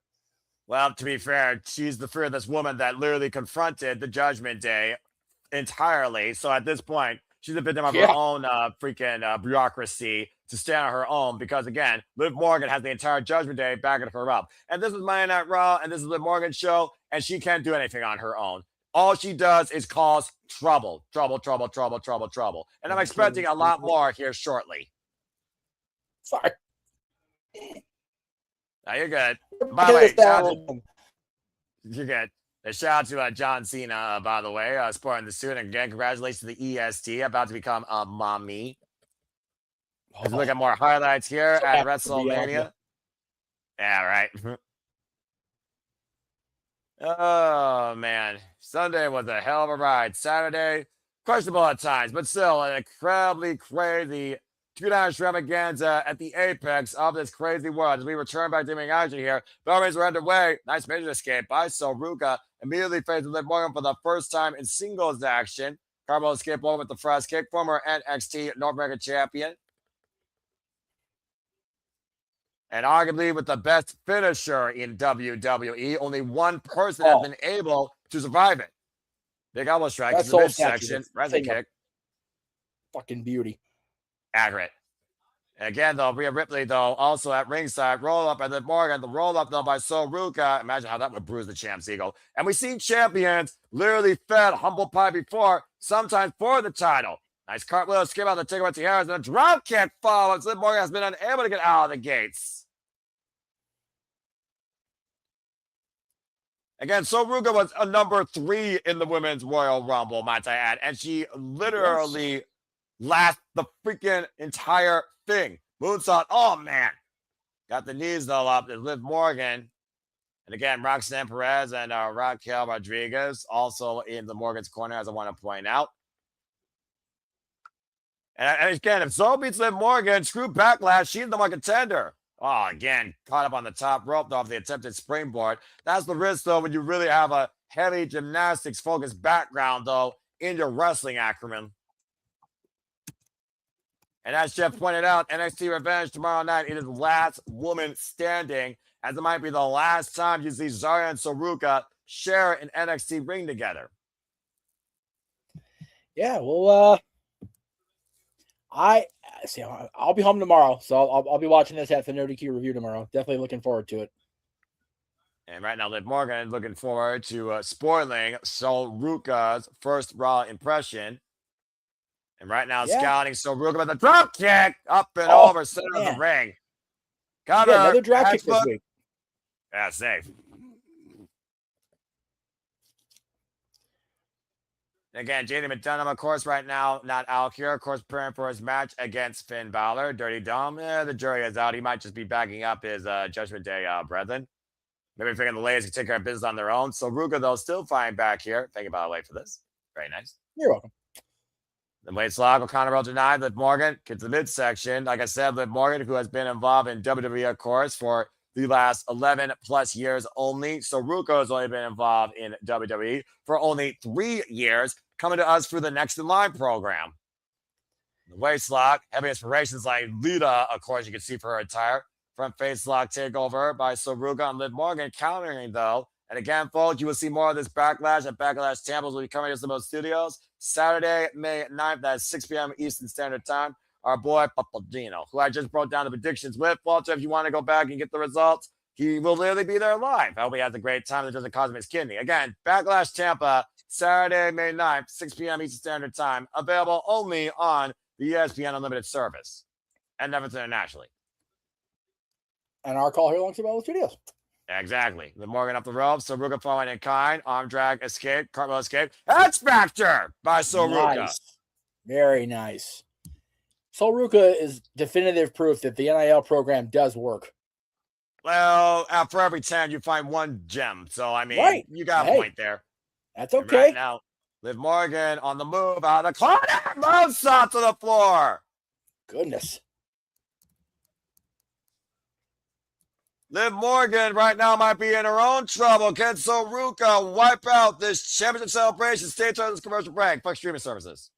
Well, to be fair, she's the fearless woman that literally confronted the Judgment Day entirely. So at this point, she's a victim of her own freaking bureaucracy to stand on her own because, again, Liv Morgan has the entire Judgment Day backing her up. And this is Monday Night Raw, and this is Liv Morgan's show, and she can't do anything on her own. All she does is cause trouble. And I'm expecting a lot more here shortly. Sorry. No, you're good. By the way, you're good. A shout out to John Cena, by the way, sporting the suit. And again, congratulations to the EST, about to become a mommy. Let's look at more highlights here at WrestleMania. Yeah, right. Oh, man. Sunday was a hell of a ride. Saturday, questionable at times, but still an incredibly crazy two-night extravaganza at the apex of this crazy world. As we return back to action here, Bellrays were underway. Nice major escape by Saruka. Immediately facing Liv Morgan for the first time in singles action. Carmel escape over with the first kick, former NXT North American champion. And arguably with the best finisher in WWE, only one person has been able to survive it. Big elbow strike to the midsection, wrestling kick. Fucking beauty. Accurate. And again, though, Rhea Ripley, though, also at ringside, roll up, and then Morgan, the roll up, though, by Saruka. Imagine how that would bruise the champ's ego. And we've seen champions literally fed humble pie before, sometimes for the title. Nice cartwheel, skip out the takeaway to Harris, and a drop kick follows. Liv Morgan has been unable to get out of the gates. Again, Saruka was a number 3 in the Women's Royal Rumble, might I add, and she literally last the freaking entire thing. Moonsault, oh man. Got the knees though up. There's Liv Morgan. And again, Roxanne Perez and Raquel Rodriguez also in the Morgan's corner, as I want to point out. And again, if Zoe beats Liv Morgan, screw Backlash, she's the one contender. Oh, again, caught up on the top rope though of the attempted springboard. That's the risk though when you really have a heavy gymnastics focused background though in your wrestling acumen. And as Jeff pointed out, NXT Revenge tomorrow night, it is last woman standing, as it might be the last time you see Zarya and Saruka share an NXT ring together. Yeah, well, I'll be home tomorrow, so I'll be watching this at the No DQ review tomorrow. Definitely looking forward to it. And right now, Liv Morgan is looking forward to spoiling Saruka's first Raw impression. And right now, scouting Saruka with a drop kick up and over center of the ring. Cover. Yeah, another drop kick this week. Yeah, safe. Again, JD McDonough, of course, right now, not out here. Of course, preparing for his match against Finn Balor. Dirty Dom, the jury is out. He might just be backing up his Judgment Day brethren. Maybe figuring the ladies can take care of business on their own. So Ruka, though, still flying back here. Thank you, by the way, for this. Very nice. You're welcome. The weight slog, O'Connor will deny Liv Morgan. Gets the midsection. Like I said, Liv Morgan, who has been involved in WWE, of course, for the last 11 plus years only. So Ruka has only been involved in WWE for only 3 years, coming to us through the Next in Line program. The waist lock, heavy inspirations like Lita, of course, you can see for her attire. Front face lock takeover by Saruka and Liv Morgan, countering though. And again, folks, you will see more of this Backlash at Backlash Tampa will be coming to Simone Studios Saturday, May 9th at 6 p.m. Eastern Standard Time. Our boy Papadino, who I just broke down the predictions with. Walter, if you want to go back and get the results, he will literally be there live. I hope he has a great time that doesn't cause him his kidney. Again, Backlash Tampa, Saturday, May 9th, 6 p.m. Eastern Standard Time. Available only on the ESPN Unlimited service and never internationally. And our call here along Simone Studios. Exactly. The Morgan up the ropes. Saruka falling in kind. Arm drag escape. Cartwheel escape. X Factor by Saruka. Nice. Very nice. Saruka is definitive proof that the NIL program does work. Well, for every 10, you find one gem. So, I mean, you got a point there. That's okay. Right now, Liv Morgan on the move out of the corner. Moonsault to the floor. Goodness. Liv Morgan right now might be in her own trouble. Can Saruka wipe out this championship celebration? Stay tuned to this commercial break. Fuck streaming services.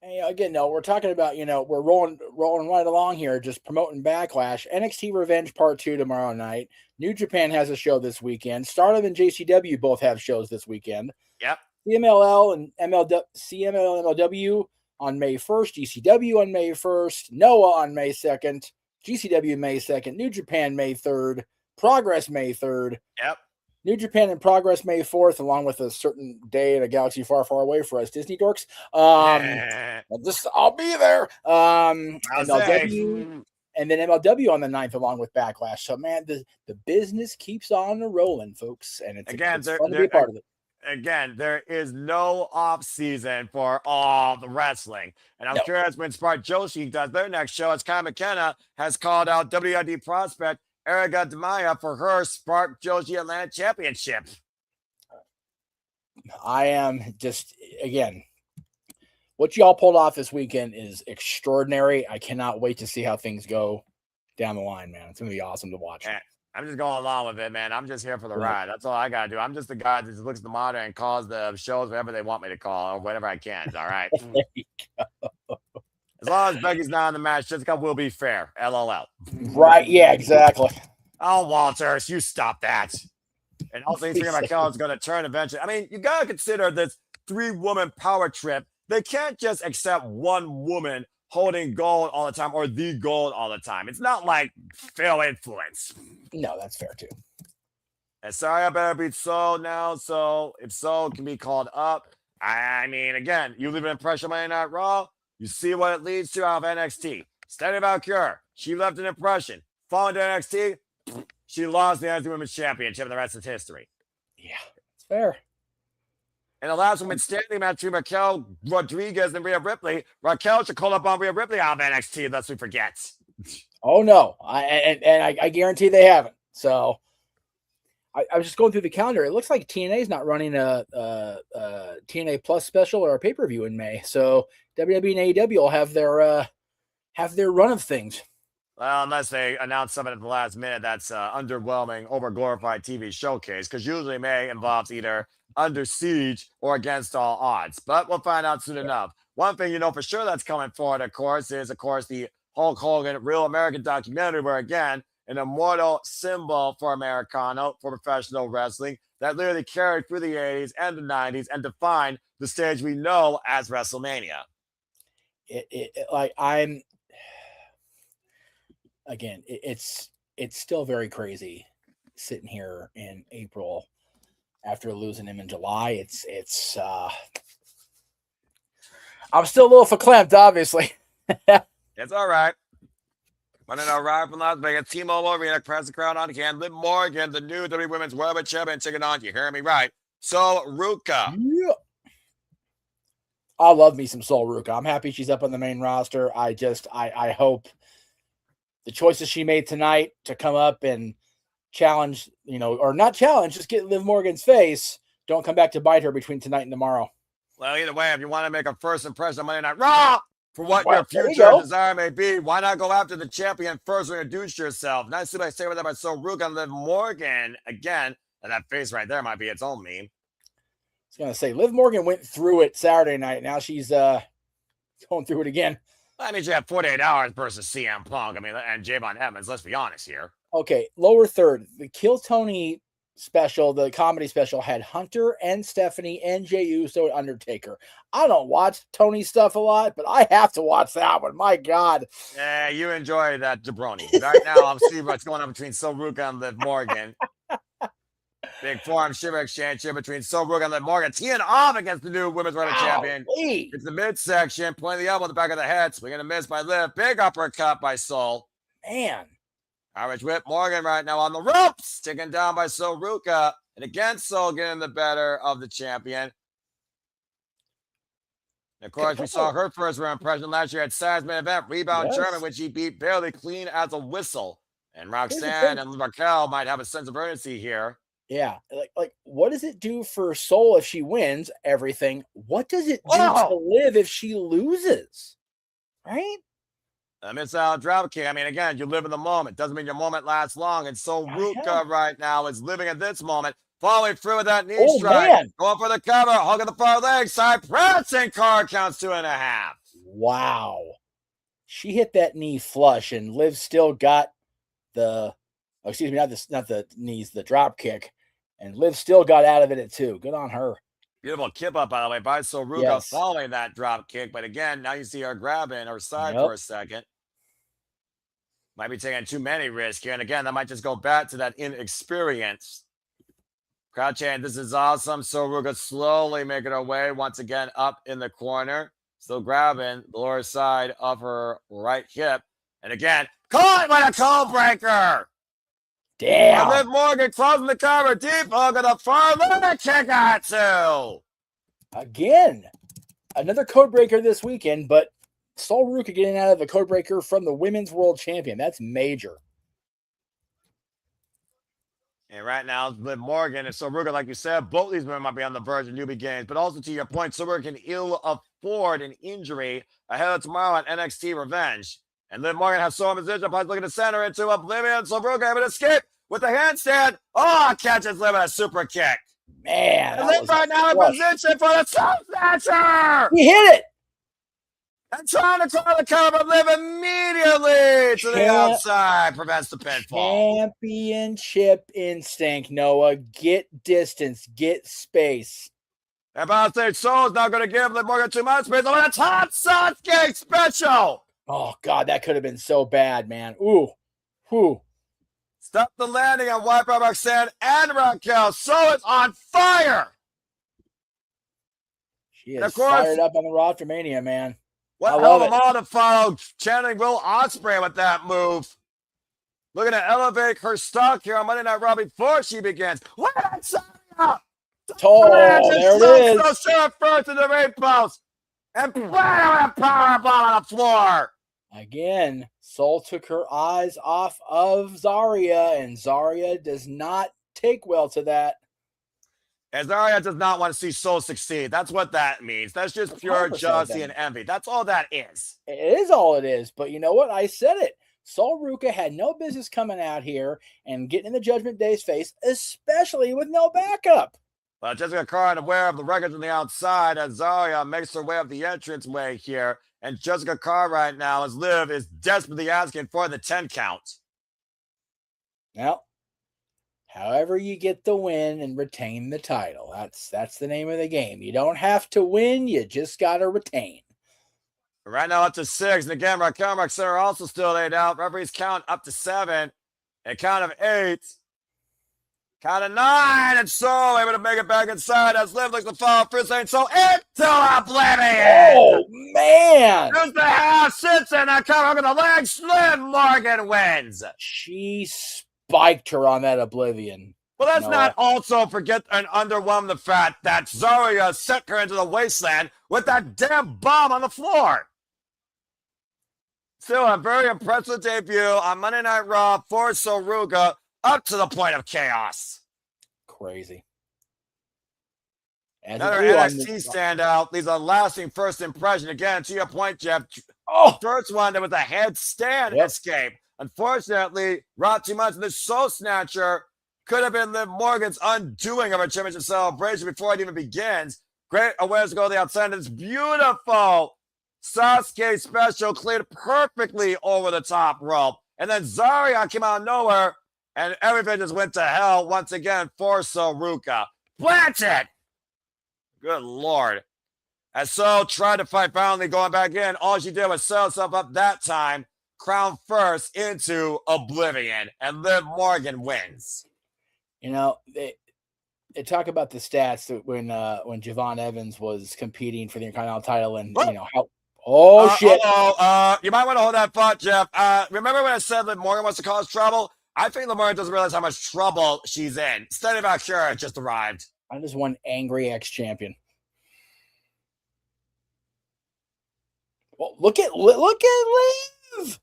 And, again, no, we're talking about, we're rolling right along here, just promoting Backlash. NXT Revenge Part 2 tomorrow night. New Japan has a show this weekend. Stardom and JCW both have shows this weekend. Yep. CMLL and CMLL and MLW on May 1st. GCW on May 1st. Noah on May 2nd. GCW May 2nd, New Japan May 3rd, Progress May 3rd. Yep. New Japan and Progress May 4th, along with a certain day in a galaxy far, far away for us Disney dorks. I'll be there. MLW, and then MLW on the 9th, along with Backlash. So, man, the business keeps on rolling, folks, and it's fun to be a part of it. Again, there is no off season for all the wrestling. And I'm curious when Spark Joshi does their next show, as Kai McKenna has called out WID prospect Erica Demaya for her Spark Joshi Atlanta Championship. I am just, again, what y'all pulled off this weekend is extraordinary. I cannot wait to see how things go down the line, man. It's going to be awesome to watch. I'm just going along with it, man. I'm just here for the ride. That's all I got to do. I'm just the guy that just looks at the monitor and calls the shows whatever they want me to call or whatever I can. All right. There you go. As long as Becky's not in the match, Jessica will be fair. LOL. Right. Yeah, exactly. Oh, Walter, you stop that. And also, he's thinking about is going to turn eventually. I mean, you got to consider this 3-woman power trip. They can't just accept one woman holding gold all the time or the gold all the time. It's not like Phil influence. No, that's fair too. And sorry, I better beat Soul now. So if Soul can be called up, I mean, again, you leave an impression Monday Night Raw. You see what it leads to out of NXT. Stephanie Valkyrie, she left an impression. Falling to NXT, she lost the NXT Women's Championship, and the rest is history. Yeah, it's fair. And the last women's standing match between Raquel Rodriguez and Rhea Ripley. Raquel should call up on Rhea Ripley out of NXT, lest we forget. Oh, no. I guarantee they haven't. So I was just going through the calendar. It looks like TNA is not running a TNA Plus special or a pay-per-view in May. So WWE and AEW will have their run of things. Well, unless they announce something at the last minute that's underwhelming, over-glorified TV showcase, because usually May involves either Under Siege or Against All Odds. But we'll find out soon enough. one thing you know for sure that's coming forward, of course, is, of course, the Hulk Hogan Real American documentary, where, again, an immortal symbol for Americano, for professional wrestling, that literally carried through the 80s and the 90s and defined the stage we know as WrestleMania. It's still very crazy sitting here in April after losing him in July. I'm still a little verklempt, obviously. It's all right. Running our ride from Las Vegas, T-Mobile Arena, press the crowd on hand. Liv Morgan, the new WWE Women's World Champion, taking on, you hear me right, Sol Ruca. Yeah. I love me some Sol Ruca. I'm happy she's up on the main roster. I hope the choices she made tonight to come up and challenge, or not challenge, just get Liv Morgan's face, don't come back to bite her between tonight and tomorrow. Well, either way, if you want to make a first impression on Monday Night Raw, for what your future desire may be, why not go after the champion first and introduce yourself? Nicely by saying that by Sol Ruca and Liv Morgan. Again, and that face right there might be its own meme. I was going to say, Liv Morgan went through it Saturday night. Now she's going through it again. I mean, she had 48 hours versus CM Punk. I mean, and Javon Evans, let's be honest here. Okay, lower third. The Kill Tony special, the comedy special, had Hunter and Stephanie and Jey Uso and Undertaker. I don't watch Tony's stuff a lot, but I have to watch that one. My God. Yeah, you enjoy that jabroni. Right now, I'm seeing what's going on between Sol Ruca and Liv Morgan. Big forearm shiver exchange here between Sol Ruca and Liv Morgan. Teeing off against the new Women's World Champion. It's the midsection, pointing the elbow in the back of the head. Swinging a miss by Liv. Big uppercut by Sol. Man. Irish whip Morgan right now on the ropes. Taken down by Sol Ruca. And again, Sol getting the better of the champion. And of course, we saw her first round impression last year at Satur's main event. Rebound German, which he beat barely clean as a whistle. And Roxanne and Raquel might have a sense of urgency here. Yeah, like what does it do for Sol if she wins everything? What does it do to Liv if she loses? Right? A missile drop kick. I mean, again, you live in the moment. Doesn't mean your moment lasts long. And Sol Ruca right now is living in this moment. Following through with that knee strike. Man. Going for the cover. Hugging the far leg. Side pressing. Card counts 2.5. Wow. She hit that knee flush, and Liv still got the... Oh, excuse me, not the knees, the drop kick. And Liv still got out of it at 2. Good on her. Beautiful kip up, by the way, by Sol Ruca following that drop kick. But again, now you see her grabbing her side for a second. Might be taking too many risks here. And again, that might just go back to that inexperience. Crowd chant, this is awesome. Sol Ruca slowly making her way once again up in the corner. Still grabbing the lower side of her right hip. And again, caught with a code breaker. Damn. Liv Morgan closing the cover. Deep hook of the far leg kick out to. Again, another code breaker this weekend, but Sol Ruca getting out of the code breaker from the Women's World Champion. That's major. And right now, Liv Morgan and Sol Ruca, like you said, both these women might be on the verge of new beginnings. But also to your point, Sol Ruca can ill afford an injury ahead of tomorrow on NXT Revenge. And Liv Morgan has so in position, but looking to center into oblivion. Sol Ruca able to escape with the handstand. Oh, catches Liv with a super kick. Man. And Liv right now in position for the Soul Snatcher. He hit it. And trying to call the cover, but Liv immediately to the outside. Prevents the pinfall. Championship instinct, Noah. Get distance. Get space. And Backstage Soul is now going to give Liv Morgan too much space. On a top Sasuke special. Oh, God, that could have been so bad, man. Ooh. Whew. Stop the landing and wipe out Roxanne and Raquel. So is on fire. She is fired up on the RAW After Mania, man. What hell of a model to follow. Channeling Will Ospreay with that move. Looking to elevate her stock here on Monday Night Raw before she begins. What a up. Oh, there it is. So sure first in the ring post. And power bomb on the floor. Again, Sol took her eyes off of Zarya, and Zarya does not take well to that. And Zarya does not want to see Sol succeed. That's what that means. That's just pure jealousy and envy. That's all that is. It is all it is. But you know what? I said it. Sol Ruca had no business coming out here and getting in the Judgment Day's face, especially with no backup. But Jessica Carr aware of the wreckage on the outside as Zarya makes her way up the entrance way here. And Jessica Carr right now, as Liv is desperately asking for the 10 count. Now, however you get the win and retain the title. That's the name of the game. You don't have to win, you just got to retain. Right now up to 6. And again, Raquel and Roxanne are also still laid out. Referees count up to 7. And count of 8. Count of 9. And so able to make it back inside as Liv looks to fall first lane. So into oblivion. Oh, man. There's the half. Sits in that cover with the legs. Liv Morgan wins. She spiked her on that oblivion. Well, let's not also forget and underwhelm the fact that Zarya sent her into the wasteland with that damn bomb on the floor. Still a very impressive debut on Monday Night Raw for Soruga, up to the point of chaos. Crazy. Another NXT standout leaves a lasting first impression. Again, to your point, Jeff. First one, there was a headstand escape. Unfortunately, Rob too much of the Soul Snatcher could have been Liv Morgan's undoing of her championship celebration before it even begins. Great awareness to go to the outside of this beautiful Sasuke special, cleared perfectly over the top rope. And then Zarya came out of nowhere, and everything just went to hell once again for Soruka. Planted! Good Lord. As So tried to fight finally going back in, all she did was set herself up that time, crown first into oblivion, and Liv Morgan wins. You know, they talk about the stats that when Javon Evans was competing for the Intercontinental title, and you know how. Shit! You might want to hold that thought, Jeff. Remember when I said Liv Morgan wants to cause trouble? I think Liv Morgan doesn't realize how much trouble she's in. Steady back, sure, it just arrived. I'm just one angry ex-champion. Well, look at Liv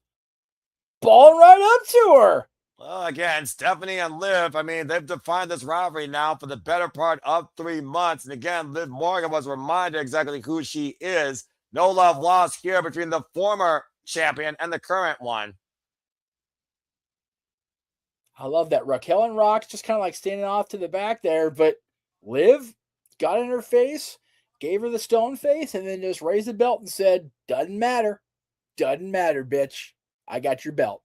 balling right up to her. Well, again, Stephanie and Liv, I mean, they've defined this rivalry now for the better part of 3 months. And again, Liv Morgan was reminded exactly who she is. No love lost here between the former champion and the current one. I love that. Raquel and Rox just kind of like standing off to the back there, but Liv got in her face, gave her the stone face, and then just raised the belt and said, doesn't matter. Doesn't matter, bitch. I got your belt.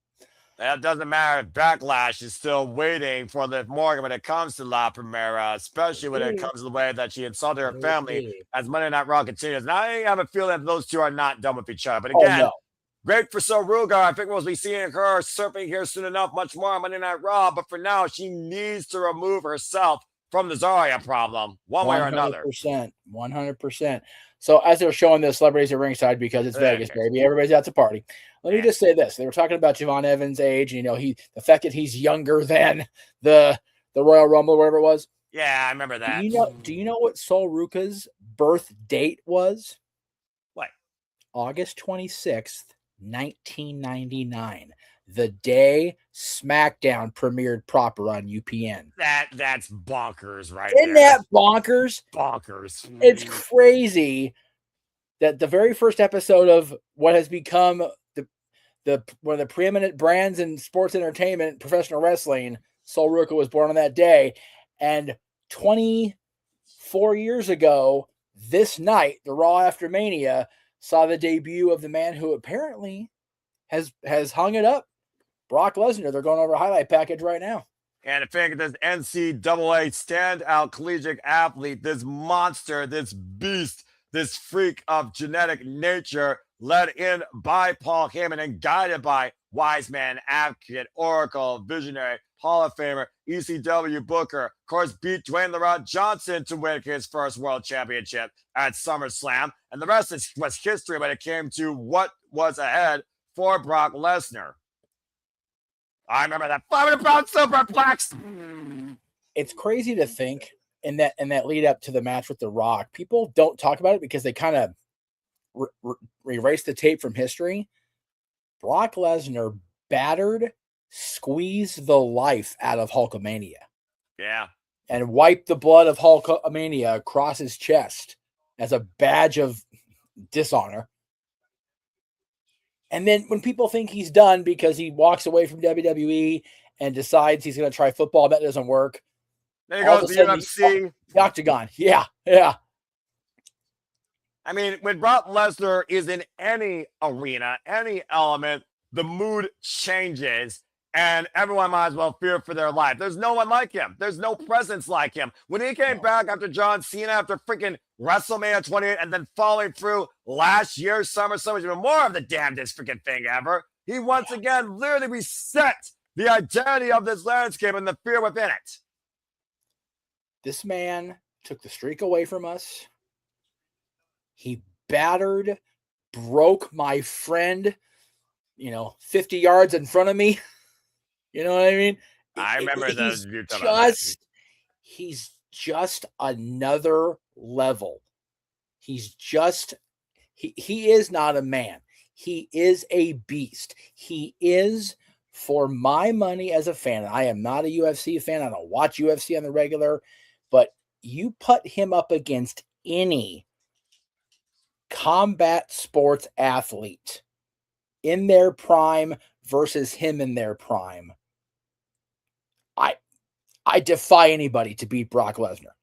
That doesn't matter. Backlash is still waiting for Liv Morgan when it comes to La Primera, especially when it comes to the way that she insulted her family as Monday Night Raw continues. Now, I have a feeling that those two are not done with each other. But again, great for Soruga. I think we'll be seeing her surfing here soon enough, much more on Monday Night Raw. But for now, she needs to remove herself from the Zarya problem, one way or another. 100%. So as they're showing the celebrities at ringside, because it's Vegas, baby, everybody's out to party. Let me just say this: they were talking about Javon Evans' age, and the fact that he's younger than the Royal Rumble, or whatever it was. Yeah, I remember that. Do you know what Soruka's birth date was? What? August 26th, 1999. The day SmackDown premiered proper on UPN. That's bonkers, right? Isn't that bonkers? Bonkers. It's crazy that the very first episode of what has become one of the preeminent brands in sports entertainment, professional wrestling, Soruka was born on that day. And 24 years ago, this night, the Raw After Mania saw the debut of the man who apparently has hung it up, Brock Lesnar. They're going over a highlight package right now. And I think this NCAA standout collegiate athlete, this monster, this beast, this freak of genetic nature, led in by Paul Heyman and guided by wise man, advocate, oracle, visionary, Hall of Famer, ECW Booker, of course, beat Dwayne The Rock Johnson to win his first world championship at SummerSlam. And the rest was history when it came to what was ahead for Brock Lesnar. I remember that 500-pound superplex. It's crazy to think in that lead up to the match with The Rock, people don't talk about it because they kind of erase the tape from history. Brock Lesnar squeezed the life out of Hulkamania. Yeah. And wiped the blood of Hulkamania across his chest as a badge of dishonor. And then when people think he's done because he walks away from WWE and decides he's going to try football, that doesn't work. Then he All goes of to a sudden, UFC. the Octagon. Yeah. I mean, when Brock Lesnar is in any arena, any element, the mood changes and everyone might as well fear for their life. There's no one like him. There's no presence like him. When he came back after John Cena, after freaking WrestleMania 28, and then following through last year's SummerSlam, which was even more of the damnedest freaking thing ever, he once again literally reset the identity of this landscape and the fear within it. This man took the streak away from us. He battered, broke my friend, 50 yards in front of me. You know what I mean? I remember those. He's just another level. He is not a man. He is a beast. He is, for my money as a fan. I am not a UFC fan. I don't watch UFC on the regular, but you put him up against any combat sports athlete in their prime versus him in their prime. I defy anybody to beat Brock Lesnar.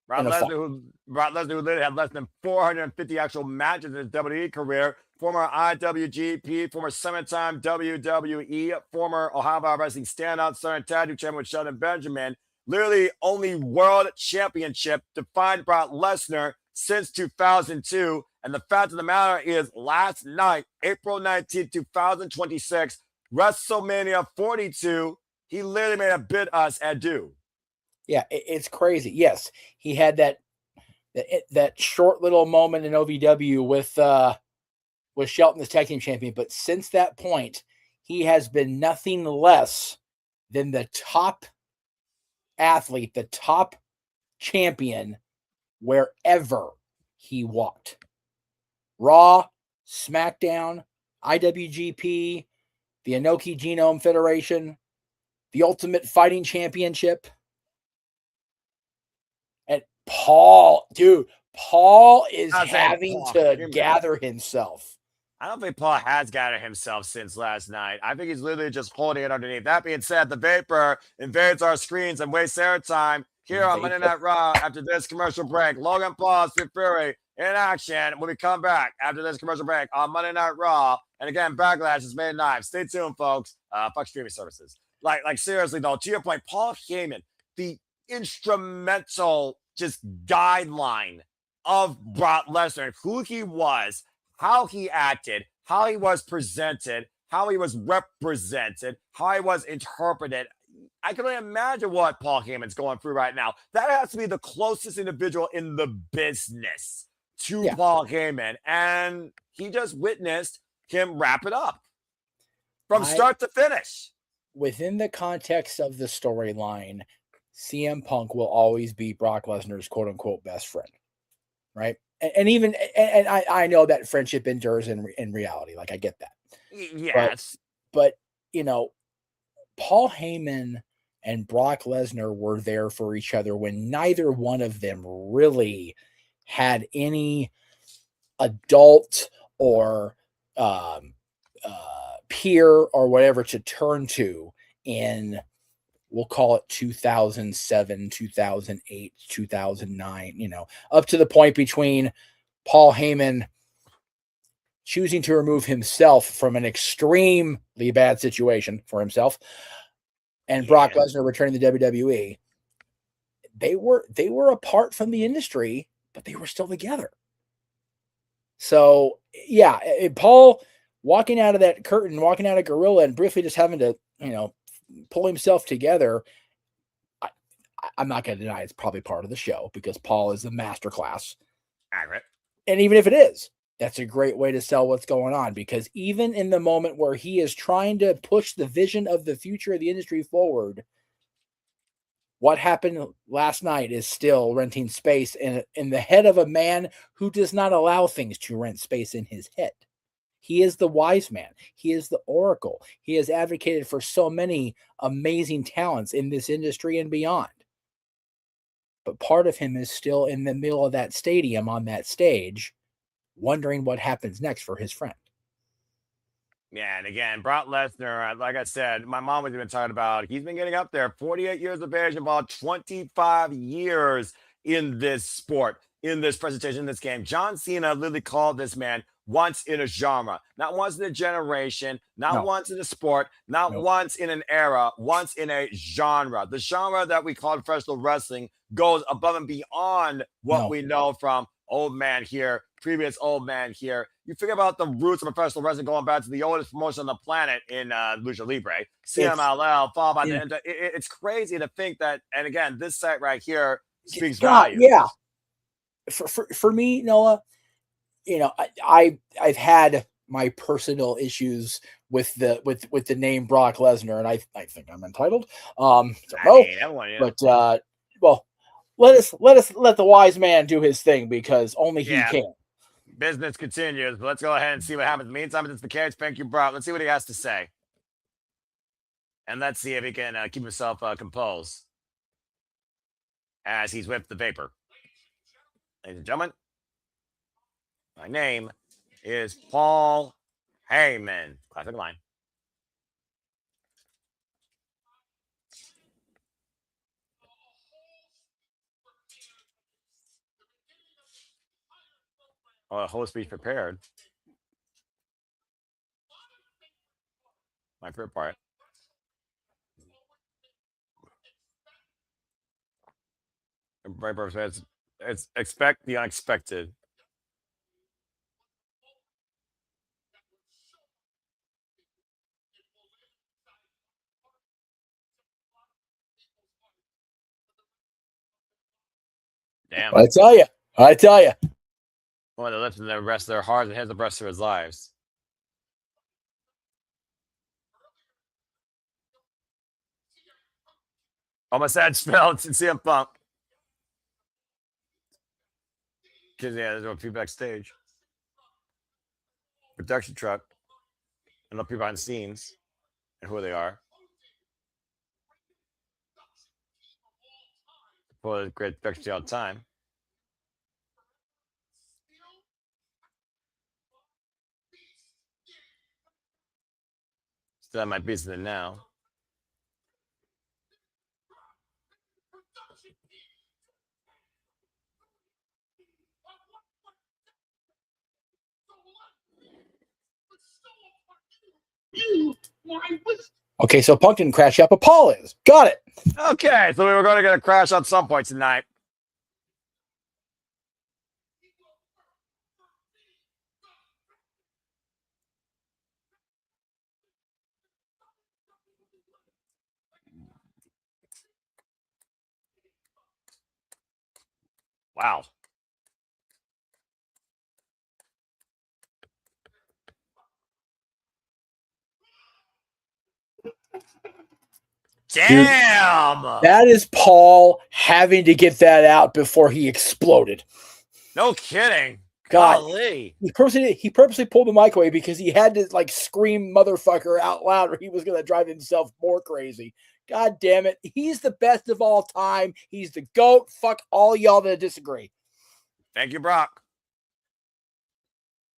Brock Lesnar, who literally had less than 450 actual matches in his WWE career, former IWGP, former 7-time WWE, former Ohio Wrestling Standout, starting tag team champion with Shelton Benjamin. Literally only world championship defined Brock Lesnar since 2002. And the fact of the matter is, last night, April 19th, 2026, WrestleMania 42, he literally made a bid us adieu. Yeah, it's crazy. Yes, he had that short little moment in OVW with Shelton as tag team champion, but since that point, he has been nothing less than the top athlete, the top champion wherever he walked. Raw, SmackDown, IWGP, the Inoki Genome Federation, the Ultimate Fighting Championship. And Paul is having to gather himself. I don't think Paul has gathered himself since last night. I think he's literally just holding it underneath. That being said, the Vapor invades our screens and wastes airtime here on Monday Night Raw after this commercial break. Logan Paul, Street Fury in action when we come back after this commercial break on Monday Night Raw. And again, Backlash is May 9th. Stay tuned, folks. Fuck streaming services. Like seriously though, to your point, Paul Heyman, the instrumental just guideline of Brock Lesnar, who he was, how he acted, how he was presented, how he was represented, how he was interpreted. I can only imagine what Paul Heyman's going through right now. That has to be the closest individual in the business to Paul Heyman. And he just witnessed him wrap it up from start to finish. Within the context of the storyline, CM Punk will always be Brock Lesnar's quote unquote best friend. Right. And I know that friendship endures in reality. Like, I get that. Yes. But Paul Heyman and Brock Lesnar were there for each other when neither one of them really had any adult or peer or whatever to turn to in, we'll call it 2007, 2008, 2009, up to the point between Paul Heyman choosing to remove himself from an extremely bad situation for himself and Brock Lesnar returning to WWE. They were apart from the industry, but they were still together. So yeah, Paul walking out of that curtain, walking out of Gorilla and briefly just having to, pull himself together. I'm not going to deny it's probably part of the show because Paul is a masterclass. Accurate. And even if it is, that's a great way to sell what's going on, because even in the moment where he is trying to push the vision of the future of the industry forward, what happened last night is still renting space in the head of a man who does not allow things to rent space in his head. He is the wise man. He is the oracle. He has advocated for so many amazing talents in this industry and beyond. But part of him is still in the middle of that stadium on that stage, wondering what happens next for his friend. Yeah, and again, Brock Lesnar, like I said, my mom was even talking about, he's been getting up there, 48 years of age, about 25 years in this sport, in this presentation, in this game. John Cena literally called this man once in a genre, not once in a generation, not No. once in a sport, not Nope. once in an era, once in a genre. The genre that we call professional wrestling goes above and beyond what No. we know from old man here, previous old man here. You figure about the roots of professional wrestling going back to the oldest promotion on the planet in Lucha Libre, CMLL, followed by yeah. it's crazy to think that, and again, this site right here speaks God, volumes. yeah. For me, Noah, you know, I've had my personal issues with the name Brock Lesnar, and I think I'm entitled. I mean, everyone, yeah. But well, let the wise man do his thing because only he can. Business continues, but let's go ahead and see what happens. Meantime, it's the case. Thank you, Brock. Let's see what he has to say, and let's see if he can keep himself composed as he's whipped the vapor. Ladies and gentlemen, my name is Paul Heyman. Classic line. Oh, a whole speech prepared. My favorite part. Right, says, it's expect the unexpected. Damn. I tell you. One of the lips in the rest of their hearts and has the rest of his lives. Almost had spelled to CM Punk. Because yeah, there's no people backstage. Production truck. And the people behind the scenes. And who they are. For the great production all the time. Still have my business now. Okay, so Punk didn't crash out, but Paul is. Got it. Okay, so we were going to get a crash at some point tonight. Wow. Damn. Dude, that is Paul having to get that out before he exploded. No kidding. God, golly. He purposely pulled the mic away because he had to like scream motherfucker out loud or he was going to drive himself more crazy. God damn it. He's the best of all time. He's the GOAT. Fuck all y'all that disagree. Thank you, Brock.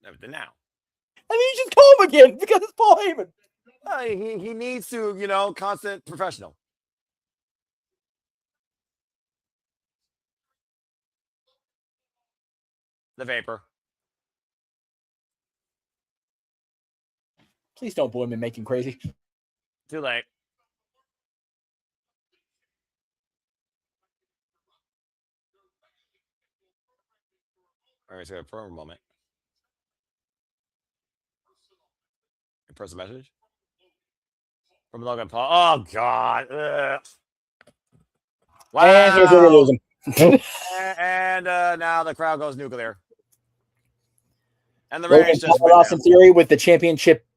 Everything now. I mean, you just call him again because it's Paul Heyman. He needs to, constant professional. The vapor. Please don't boo him and make him crazy. Too late. All right, so for a moment. Personal message from Logan Paul. Oh God! Wow! And here's where we're losing. and now the crowd goes nuclear. And the Logan Rays just Paul win Austin Theory with the championship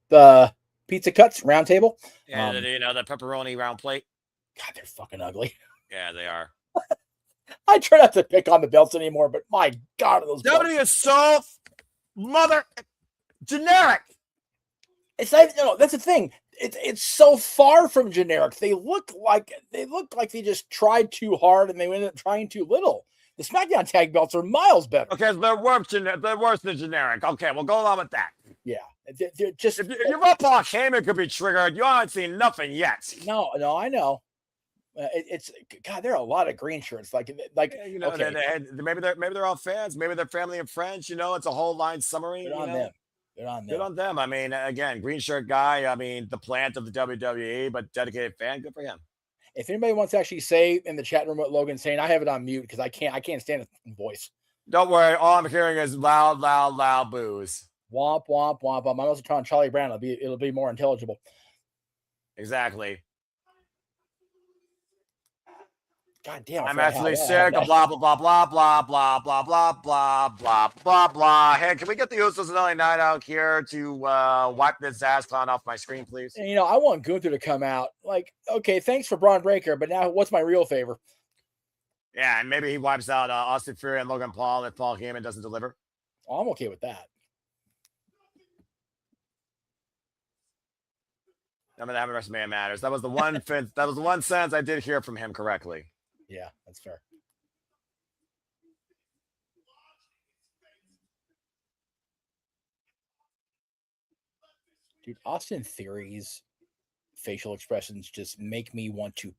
pizza cuts round table. And the pepperoni round plate. God, they're fucking ugly. Yeah, they are. I try not to pick on the belts anymore, but my God, those belts. WWE is so generic. It's not, that's the thing. It's so far from generic. They look like they just tried too hard and they ended up trying too little. The SmackDown tag belts are miles better. Okay, so they're worse than generic. Okay, we'll go along with that. Yeah, They're just If you thought Paul Heyman could be triggered, you haven't seen nothing yet. no, I know. It's God. There are a lot of green shirts. Like You know, okay, maybe they're all fans. Maybe they're family and friends. You know, it's a whole line summary. good on them. Good on Good them. on them. I mean, again, green shirt guy. I mean, the plant of the WWE, but dedicated fan. Good for him. If anybody wants to actually say in the chat room what Logan's saying, I have it on mute because I can't stand his voice. Don't worry. All I'm hearing is loud, loud, loud boos. Womp womp womp. I'm also trying Charlie Brown. It'll be more intelligible. Exactly. God damn. I'm actually sick. Blah blah blah blah blah blah blah blah blah blah blah blah. Hey, can we get the Usos and LA Knight out here to wipe this ass clown off my screen, please? And, I want Gunther to come out. Like, okay, thanks for Braun Breaker, but now what's my real favor? Yeah, and maybe he wipes out Austin Fury and Logan Paul if Paul Heyman doesn't deliver. Oh, I'm okay with that. I mean, that WrestleMania matters. That was the one. That was the one sentence I did hear from him correctly. Yeah, that's fair. Dude, Austin Theory's facial expressions just make me want to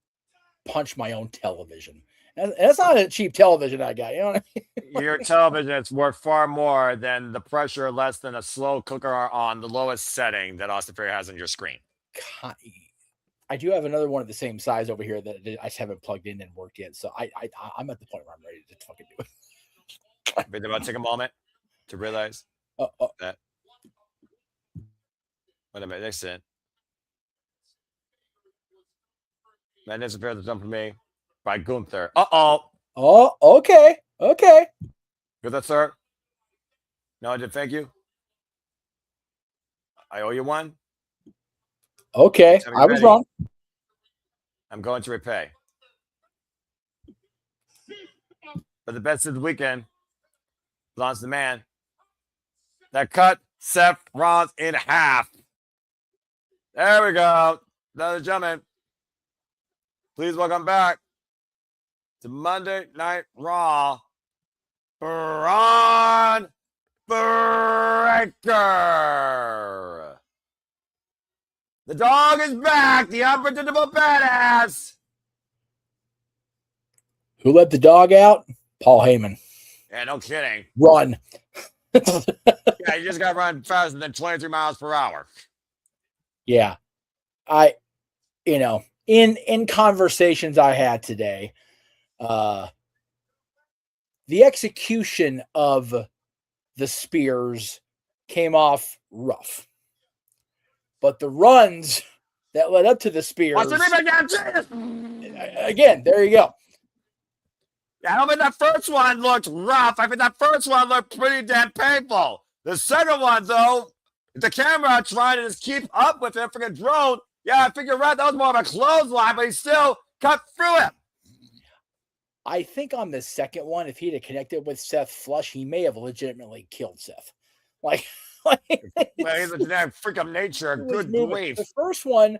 punch my own television. And that's not a cheap television I got. You know what I mean? Your television is worth far more than the pressure less than a slow cooker on the lowest setting that Austin Fury has on your screen. God, I do have another one of the same size over here that I just haven't plugged in and worked yet. So I'm at the point where I'm ready to fucking do it. But about to take a moment to realize that. Wait a minute, next in. Man, this appears to come from me by Gunther. Oh, okay. Gunther, sir. No, I did thank you. I owe you one. Okay, I was wrong. I'm going to repay. But the best of the weekend belongs to the man that cut Seth Rollins in half. There we go. Ladies and gentlemen, please welcome back to Monday Night Raw, Braun Breaker. The dog is back, the unpredictable badass. Who let the dog out? Paul Heyman. Yeah, no kidding. Run. Yeah, you just got to run faster than 23 miles per hour. Yeah. In conversations I had today, the execution of the spears came off rough. But the runs that led up to the spears, again, there you go. Yeah, I don't think that first one looked rough. I think that first one looked pretty damn painful. The second one, though, the camera trying to just keep up with him, freaking drone. Yeah, I figure right, that was more of a clothesline, but he still cut through him. I think on the second one, if he'd have connected with Seth flush, he may have legitimately killed Seth. Well, he's a genetic freak of nature. Good grief. The first one,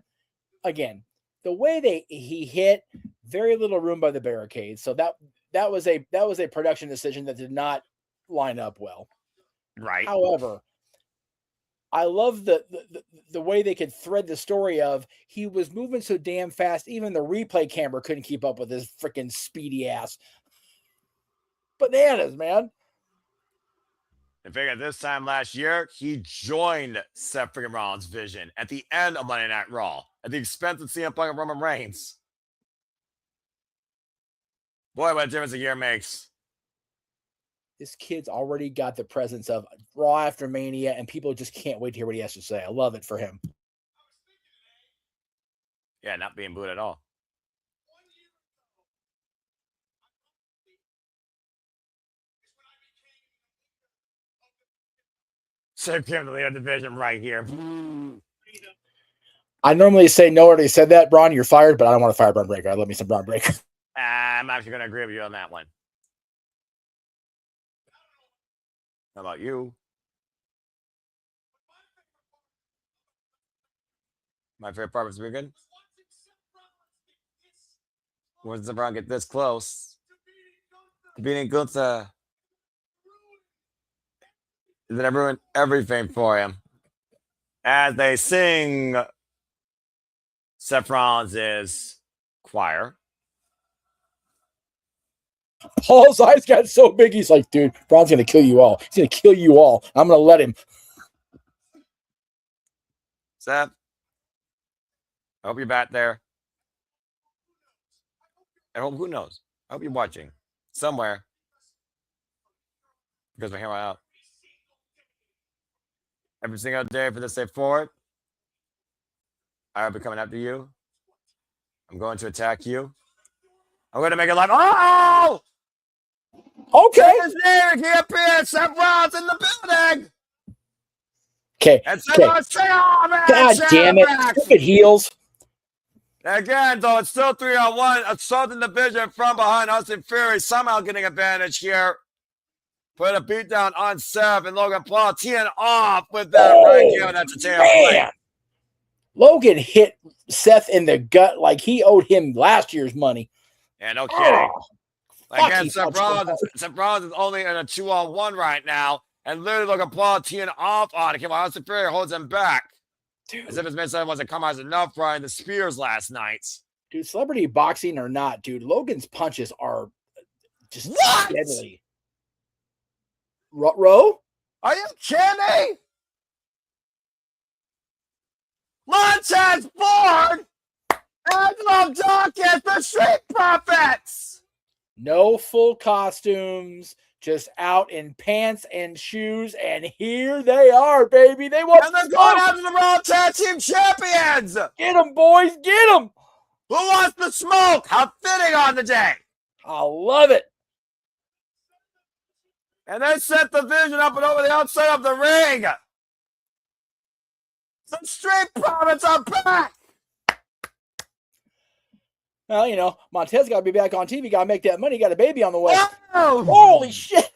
again, the way he hit, very little room by the barricade. So that was a production decision that did not line up well. Right. However, I love the way they could thread the story of he was moving so damn fast, even the replay camera couldn't keep up with his freaking speedy ass. Bananas, man. I figured this time last year, he joined Seth freaking Rollins' vision at the end of Monday Night Raw at the expense of CM Punk and Roman Reigns. Boy, what a difference a year makes. This kid's already got the presence of Raw After Mania, and people just can't wait to hear what he has to say. I love it for him. Yeah, not being booed at all. So came to the division right here. I normally say no already said that, Braun, you're fired, but I don't want to fire Braun Breaker. I love me some Braun Breaker. I'm actually going to agree with you on that one. How about you? My favorite part was weekend. Once the Braun get this close to beating Gunther, then everyone, everything for him. as they sing Seth Rollins' choir. Paul's eyes got so big, he's like, dude, Braun's going to kill you all. He's going to kill you all. I'm going to let him. Seth, I hope you're back there. I hope, who knows? I hope you're watching somewhere. Because we're here right out. Every single day for this day forward, I will be coming after you. I'm going to attack you. I'm going to make it live. Oh! Okay. His name, he appeared. Seth Rollins in the building. Okay. And Seth Rollins, oh, man, God damn it. Stupid heels. Again, though, it's still 3-on-1. Assaulting the division from behind. Austin Theory somehow getting advantage here. Put a beat down on Seth, and Logan Paul teeing off with that right here. That's a tail. Logan hit Seth in the gut like he owed him last year's money. Yeah, no kidding. Again, Seth Seth Rollins is only in a 2-on-1 right now, and literally Logan Paul teeing off on him. Austin Theory holds him back. Dude. As if his midsection wasn't come out enough for the Spears last night. Dude, celebrity boxing or not, dude, Logan's punches are just deadly. Row? Are you kidding me? Montez Ford and Love Dawkins, the Street Profits. No full costumes, just out in pants and shoes, and here they are, baby. They want and they're going out to the Raw Tag Team Champions. Get them, boys, get them. Who wants the smoke? How fitting on the day. I love it. And they set the vision up and over the outside of the ring. The Street Profits are back. Well, you know, Montez got to be back on TV. Got to make that money. Got a baby on the way. Oh! Holy shit.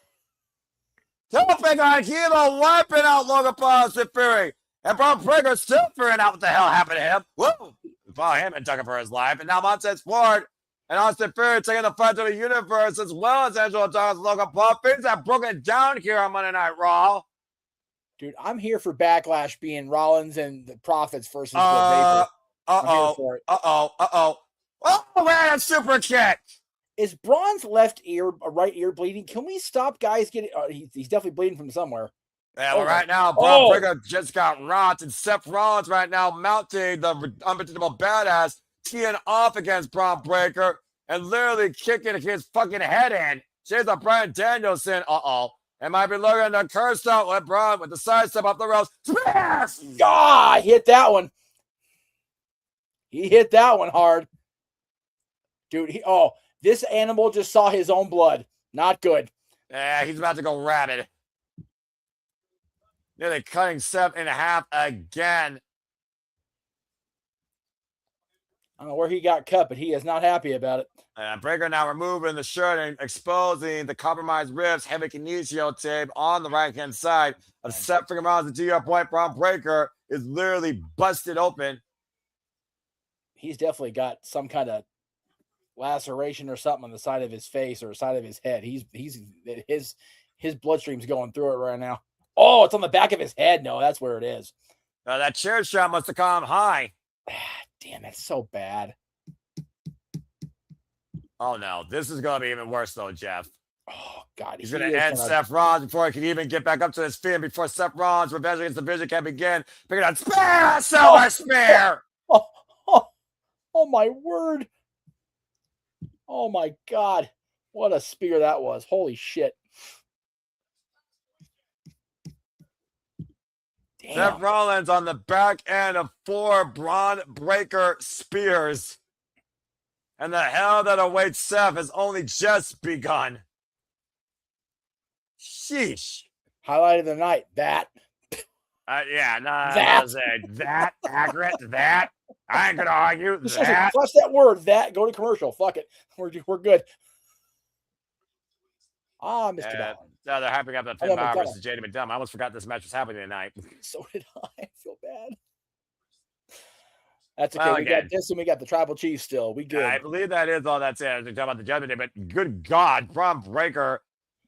Topic on Kilo wiping out Logan Paul's Fury. And Braun Breaker still figuring out what the hell happened to him. Whoa! Follow him and took it for his life. And now Montez Ford and Austin Fury taking the fight to the universe as well as Angelo Dawkins and Logan Paul. Things have broken down here on Monday Night Raw. Dude, I'm here for Backlash being Rollins and the Profits versus the Vapor. Oh, man, a super kick. Is Braun's left ear, right ear bleeding? Can we stop guys getting... he's definitely bleeding from somewhere. Yeah, well, right now, Braun Breaker just got rocked, and Seth Rollins right now mounting the unpredictable badass, teeing off against Braun Breaker, and literally kicking his fucking head in. She's a Bryan Danielson. It might be looking to curse out with Braun with the sidestep up the ropes. Smash! God, hit that one. He hit that one hard. Dude, this animal just saw his own blood. Not good. Yeah, he's about to go rabid. Nearly cutting Seth in half again. I don't know where he got cut, but he is not happy about it. Breaker now removing the shirt and exposing the compromised ribs, heavy kinesio tape on the right-hand side of Seth freaking Rollins. To your point, Braun Breaker is literally busted open. He's definitely got some kind of laceration or something on the side of his face or side of his head. His bloodstream's going through it right now. Oh, it's on the back of his head. No, that's where it is. That chair shot must have come high. Damn, it's so bad. Oh, no. This is going to be even worse, though, Jeff. Oh, God. He's going to end Seth Rollins before he can even get back up to his feet. And before Seth Rollins' revenge against the Vision can begin, picking out Spear! Silver Spear! Oh, my word. Oh, my God. What a spear that was. Holy shit. Damn. Seth Rollins on the back end of 4 Braun Breaker spears. And the hell that awaits Seth has only just begun. Sheesh. Highlight of the night. That. That accurate. That. I ain't gonna argue. That. Plus that word. That. Go to commercial. Fuck it. We're good. Mr. Ballin. No, they're hyping up that Finn Balor versus JD McDonough. I almost forgot this match was happening tonight. So did I. I feel bad. That's okay. We got this and we got the Tribal Chief still. We good. I believe that is all that's it. We're talking about the Judgment Day, but good God, Braun Breaker.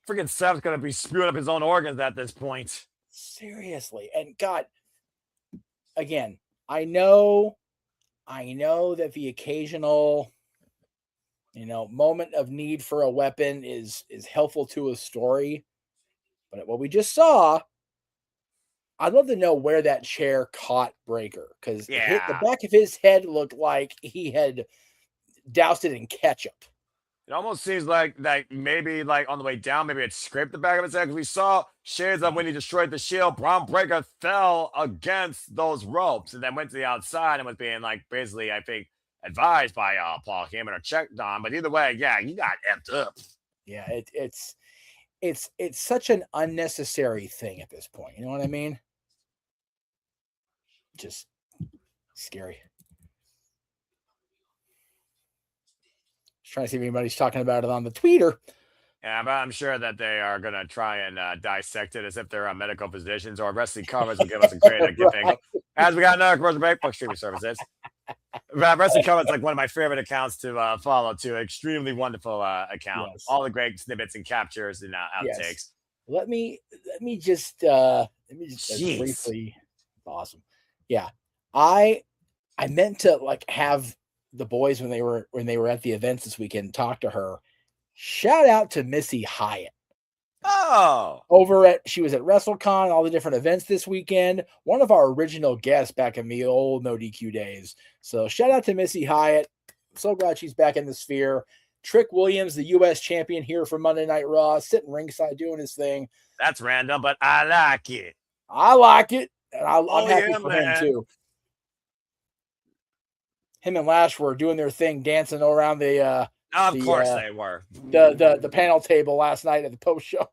Freaking Seth's going to be spewing up his own organs at this point. Seriously. And God, again, I know that the occasional, moment of need for a weapon is helpful to a story, but what we just saw, I'd love to know where that chair caught Breaker, because the back of his head looked like he had doused it in ketchup. It almost seems like maybe like on the way down, maybe it scraped the back of his head, because we saw shades of when he destroyed the shield, Braun Breaker fell against those ropes and then went to the outside and was being like basically, I think, advised by Paul Heyman or checked on. But either way, yeah, you got effed up. Yeah, it's such an unnecessary thing at this point. You know what I mean? Just scary. Just trying to see if anybody's talking about it on the tweeter. Yeah, but I'm sure that they are going to try and dissect it as if they're medical physicians, or wrestling covers will give us a great thing. As we got another commercial break, for streaming services. Wrestling covers like one of my favorite accounts to follow, too. Extremely wonderful account. Yes. All the great snippets and captures and outtakes. Yes. Let me just briefly. Awesome. Yeah, I meant to like have the boys when they were at the events this weekend talk to her. Shout out to Missy Hyatt. Oh, she was at WrestleCon, all the different events this weekend. One of our original guests back in the old No DQ days. So shout out to Missy Hyatt. So glad she's back in the sphere. Trick Williams, the U.S. champion here for Monday Night Raw, sitting ringside doing his thing. That's random, but I like it. I like it, and I'm happy for him too. Him and Lash were doing their thing, dancing around the. Of course they were. The panel table last night at the post show.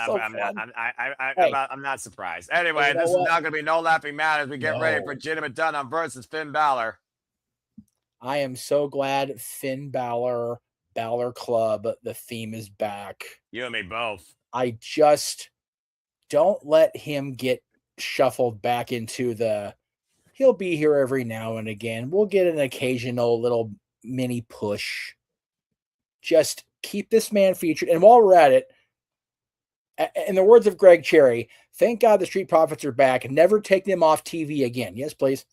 So I'm not surprised. Anyway, this is not going to be no laughing matter as we get ready for Jenny McDonough versus Finn Balor. I am so glad Finn Balor Club, the theme is back. You and me both. I just don't let him get shuffled back into he'll be here every now and again. We'll get an occasional little mini push. Just keep this man featured. And while we're at it, in the words of Greg Cherry, thank God the Street Profits are back. Never take them off TV again. Yes, please.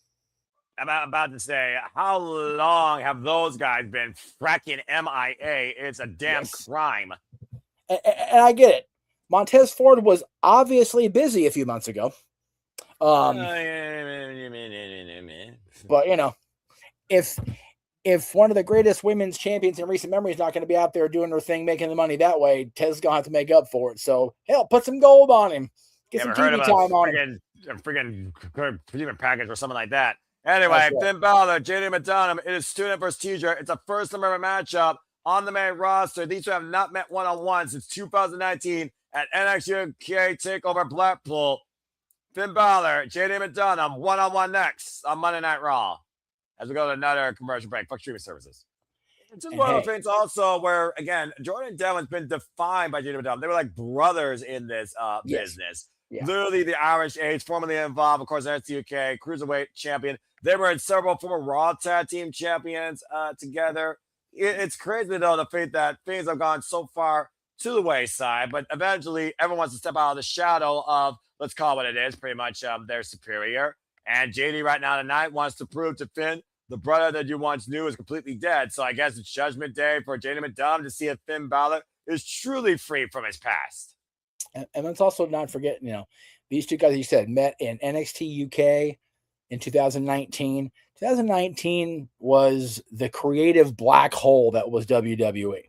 I'm about to say, how long have those guys been fracking MIA? It's a damn crime. And I get it. Montez Ford was obviously busy a few months ago. But, if one of the greatest women's champions in recent memory is not going to be out there doing her thing, making the money that way, Tez's going to have to make up for it. So, hell, put some gold on him. Get some TV time on him. A freaking package or something like that. Anyway, right. Finn Balor, JD McDonough, it is student versus teacher. It's a first ever matchup on the main roster. These two have not met one-on-one since 2019 at NXT UK TakeOver Blackpool. Finn Balor, JD McDonough, one-on-one next on Monday Night Raw. As we go to another commercial break. Fuck streaming services. It's just one of the things also where, again, Jordan and Devlin's been defined by JD McDonough. They were like brothers in this business. Yeah. Literally the Irish age, formerly involved, of course, NXT UK, Cruiserweight champion. They were in several former Raw Tag Team champions together. It's crazy, though, the fact that things have gone so far to the wayside, but eventually everyone wants to step out of the shadow of, let's call it what it is, pretty much their superior. And JD right now tonight wants to prove to Finn, the brother that you once knew is completely dead. So I guess it's Judgment Day for JD McDonough to see if Finn Balor is truly free from his past. And let's also not forget, these two guys you said met in NXT UK in 2019. 2019 was the creative black hole that was WWE,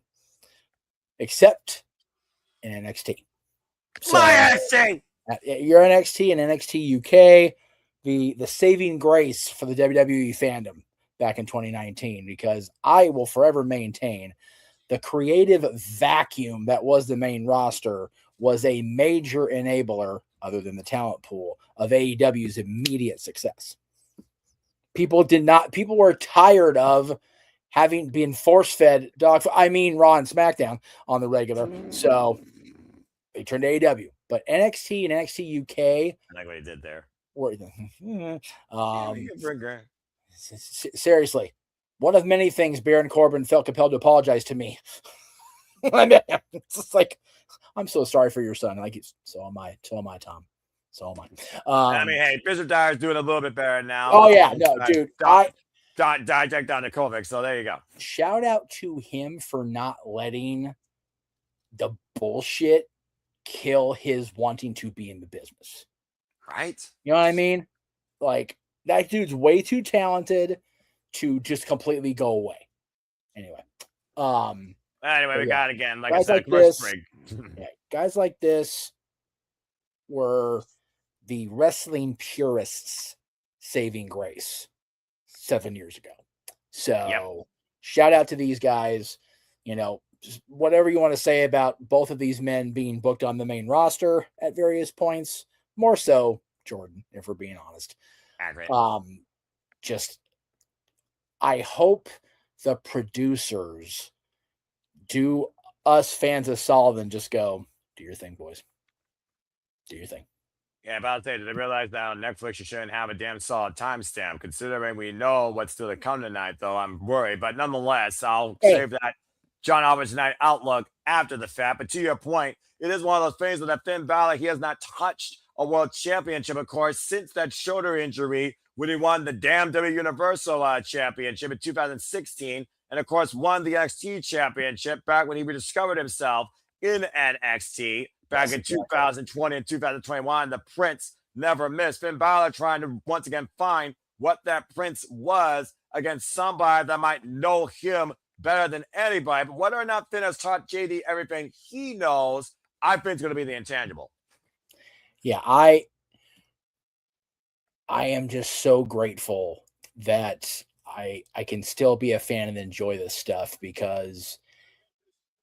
except in NXT. So, my NXT! Your NXT and NXT UK, the saving grace for the WWE fandom back in 2019, because I will forever maintain the creative vacuum that was the main roster was a major enabler, other than the talent pool, of AEW's immediate success. People were tired of having been force-fed Raw and SmackDown on the regular. So they turned to AEW. But NXT and NXT UK, I like what he did there. Seriously, one of many things Baron Corbin felt compelled to apologize to me. It's just like, I'm so sorry for your son. Like, so am I, Tom. So am I. I mean, hey, Bishop Dyer's doing a little bit better now. Oh yeah, no, dude. Diject down to Kovic, so there you go. Shout out to him for not letting the bullshit kill his wanting to be in the business. Right? You know what I mean? Like, that dude's way too talented to just completely go away. Anyway. We got again, like I guys said, like this, yeah, guys like this were the wrestling purists' saving grace 7 years ago. So shout out to these guys. You know, just whatever you want to say about both of these men being booked on the main roster at various points, more so Jordan, if we're being honest. Accurate. Just I hope the producers do us fans a solid and just go, do your thing, boys. Do your thing. Yeah, about to say, did they realize now Netflix, you shouldn't have a damn solid timestamp? Considering we know what's still to come tonight, though, I'm worried. But nonetheless, I'll save that John Alvarez Night outlook after the fact. But to your point, it is one of those things that Finn Balor, he has not touched a world championship, of course, since that shoulder injury when he won the damn W Universal Championship in 2016. And, of course, won the NXT Championship back when he rediscovered himself in NXT. Back in 2020 and 2021, the Prince never missed. Finn Balor trying to once again find what that Prince was against somebody that might know him better than anybody. But whether or not Finn has taught JD everything he knows, I think it's going to be the intangible. Yeah, I am just so grateful that I can still be a fan and enjoy this stuff, because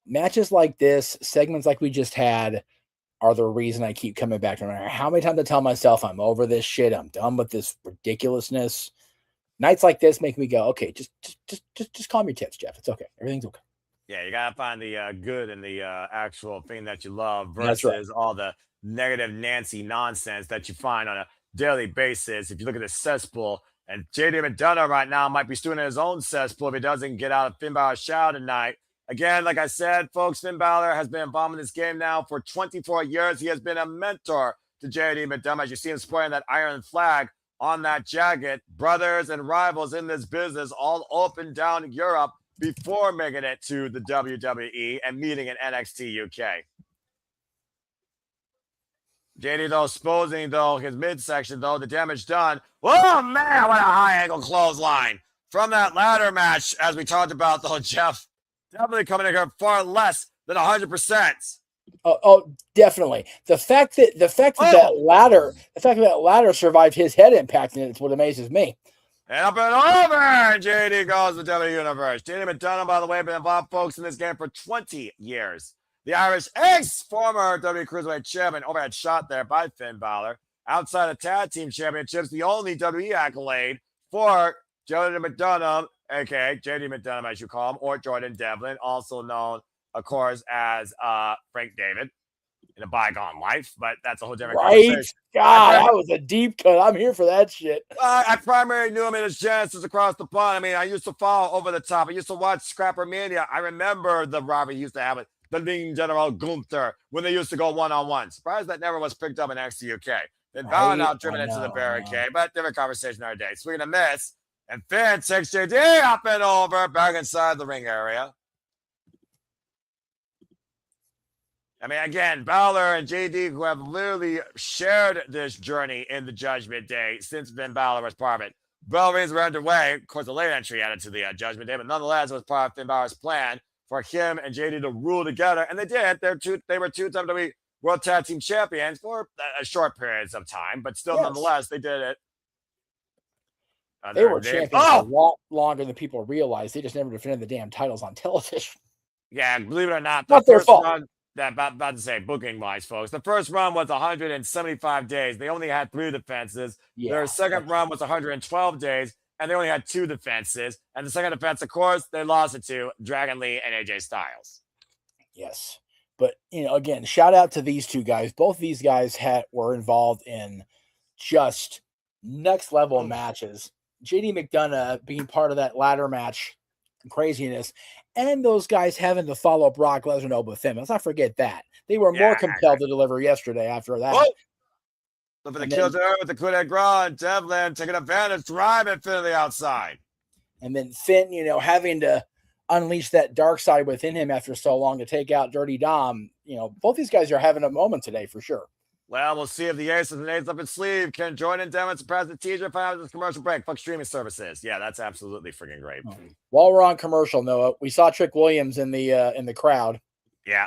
matches like this, segments like we just had, are the reason I keep coming back. No matter how many times I tell myself I'm over this shit, I'm done with this ridiculousness. Nights like this make me go, okay, just calm your tits, Jeff. It's okay. Everything's okay. Yeah, you gotta find the good in the actual thing that you love versus all the negative Nancy nonsense that you find on a daily basis. If you look at the cesspool, and JD McDonough right now might be stewing in his own cesspool if he doesn't get out of Finn Balor's shower tonight. Again, like I said, folks, Finn Balor has been involved in this game now for 24 years. He has been a mentor to JD McDonough. As you see him sporting that iron flag on that jacket. Brothers and rivals in this business all up and down Europe before making it to the WWE and meeting in NXT UK. JD, though, exposing, though, his midsection, though, the damage done. Oh, man, what a high-angle clothesline. From that ladder match, as we talked about, though, Jeff, definitely coming in here far less than 100%. Oh, definitely. The fact that that ladder survived his head impact, and it's what amazes me. And up and over, and JD goes to the W Universe. JD McDonough, by the way, been involved, folks, in this game for 20 years. The Irish Ace, former WWE Cruiserweight Champion, overhead shot there by Finn Balor. Outside of Tag Team Championships, the only WWE accolade for JD McDonough, a.k.a. JD McDonough, as you call him, or Jordan Devlin, also known, of course, as Frank David in a bygone life, but that's a whole different conversation. God, that was a deep cut. I'm here for that shit. I primarily knew him in his genesis across the pond. I mean, I used to follow Over the Top. I used to watch Scrapper Mania. I remember the rivalry he used to have with the leading General Gunther when they used to go one-on-one. Surprised that never was picked up in NXT UK. Then Balor now driven into the barricade, but different conversation our day. Speaking of miss, and Finn takes JD up and over, back inside the ring area. I mean, again, Balor and JD, who have literally shared this journey in the Judgment Day since Finn Balor was part of it. Bell rings were underway. Of course, a late entry added to the Judgment Day, but nonetheless, it was part of Finn Balor's plan for him and JD to rule together, and they did. They were two WWE World Tag Team Champions for a short periods of time, but still, nonetheless, they did it. They were champions a lot longer than people realize. They just never defended the damn titles on television. Yeah, believe it or not, not their fault. About to say, booking-wise, folks. The first run was 175 days. They only had 3 defenses. Their second run was 112 days, and they only had 2 defenses. And the second defense, of course, they lost it to Dragon Lee and AJ Styles. Yes. But, again, shout out to these two guys. Both of these guys were involved in just next-level matches. JD McDonough being part of that ladder match craziness, and those guys having to follow Brock Lesnar over with him. Let's not forget that. They were more compelled to deliver yesterday after that. Look for the kill to her with the coup de grace, and Devlin taking advantage, driving Finn to the outside. And then Finn, having to unleash that dark side within him after so long to take out Dirty Dom. Both these guys are having a moment today for sure. Well, we'll see if the ace and eights up its sleeve can join in Devlin, surprise the teaser, find out this commercial break. Fuck streaming services. Yeah, that's absolutely freaking great. While we're on commercial, Noah, we saw Trick Williams in the crowd. Yeah.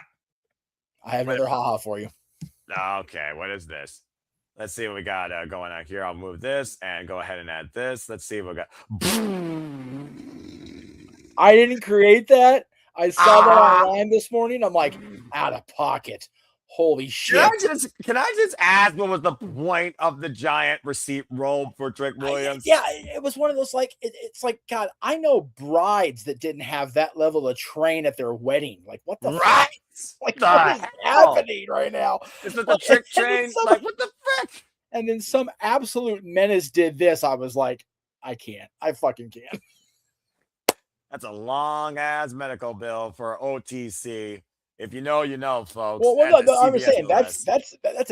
I have another haha for you. Okay, what is this? Let's see what we got going on here. I'll move this and go ahead and add this. Let's see what we got. I didn't create that. I saw that online this morning. I'm like, out of pocket. Holy shit. Can I just ask what was the point of the giant receipt roll for Trick Williams? It was one of those, like, it's like, God, I know brides that didn't have that level of train at their wedding. Like, what the fuck? Like, what is happening right now? Is it the trick train? Like, what the frick? And then some absolute menace did this. I was like, I can't. I fucking can't. That's a long ass medical bill for OTC. If you know, you know, folks. Well, no, I was saying that's a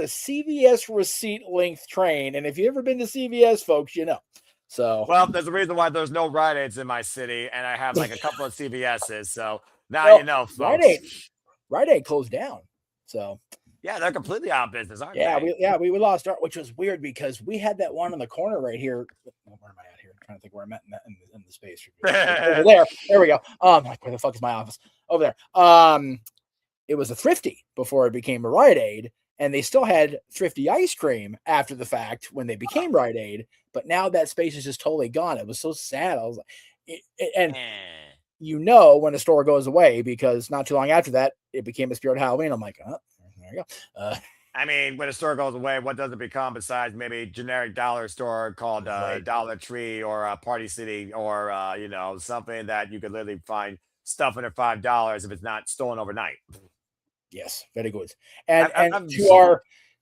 CVS receipt length train, and if you've ever been to CVS, folks, you know. So well, there's a reason why there's no Rite Aids in my city, and I have like a couple of CVS's. So now you know, folks. Rite Aid closed down. So yeah, they're completely out of business, aren't they? We lost our, which was weird because we had that one in the corner right here. Where am I at here? I'm trying to think where I'm at in the space. Over there. There we go. Like, where the fuck is my office? Over there. It was a Thrifty before it became a Rite Aid, and they still had Thrifty ice cream after the fact when they became Rite Aid. But now that space is just totally gone. It was so sad. I was like, when a store goes away, because not too long after that, it became a Spirit Halloween. I'm like, oh, there you go. I mean, when a store goes away, what does it become besides maybe generic dollar store called Dollar Tree or Party City or, something that you could literally find stuff under $5 if it's not stolen overnight. Yes, very good. And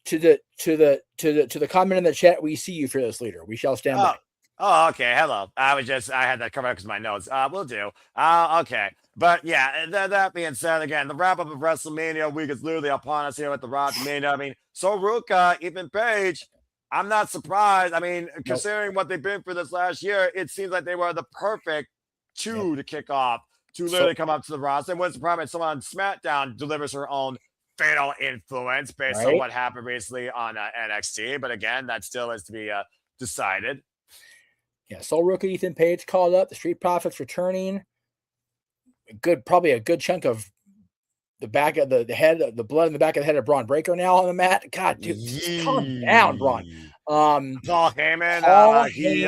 to the comment in the chat, we see you, fearless leader. We shall stand by. Oh, okay. Hello. I had that covered up because my notes. Will do. Okay. But yeah, that being said, again, the wrap up of WrestleMania week is literally upon us here at the RAW After Mania. I mean, so Ruka, Ethan Page, I'm not surprised. I mean, considering what they've been for this last year, it seems like they were the perfect two to kick off. To literally come up to the roster. And what's the problem? Someone on SmackDown delivers her own fatal influence based on what happened recently on NXT. But again, that still is to be decided. Yeah, Soul Rookie Ethan Page called up. The Street Profits returning. Probably a good chunk of the back of the head, the blood in the back of the head of Braun Breaker now on the mat. God, dude, calm down, Braun. Paul Heyman, he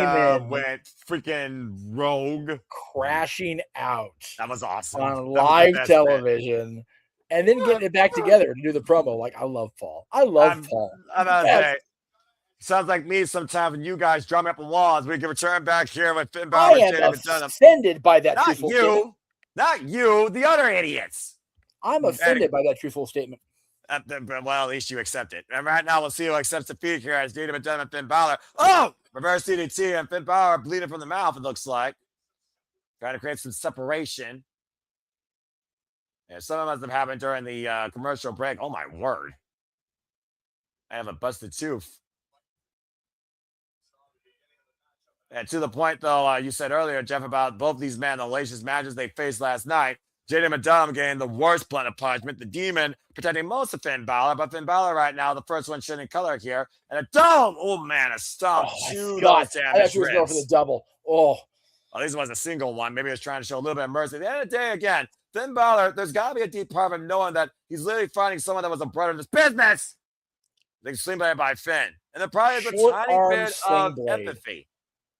went freaking rogue, crashing out. That was awesome on live television, and then getting it back together to do the promo. Like, I love Paul. Paul. I'm about to say, sounds like me sometimes when you guys drum up the walls. We can return back here with Finn Balor. I am offended by that. Not you, the other idiots. I'm offended by that truthful statement. Well, at least you accept it. And right now, we'll see who accepts defeat here as Data McDonough and Finn Balor. Oh! Reverse DDT and Finn Balor bleeding from the mouth, it looks like. Trying to create some separation. Yeah, some of us have happened during the commercial break. Oh, my word. I have a busted tooth. And to the point, though, you said earlier, Jeff, about both these men, the latest matches they faced last night. JD McDonough getting the worst blunt of punishment. The Demon protecting most of Finn Balor, but Finn Balor right now, the first one shedding color here. And a dome. Oh, man, a stomp. Oh, God. I thought you were going for the double. Oh. Well, this was a single one. Maybe he was trying to show a little bit of mercy. At the end of the day, again, Finn Balor, there's got to be a deep part of him knowing that he's literally finding someone that was a brother in this business. They can sling blade by Finn. And there probably is a tiny bit of empathy.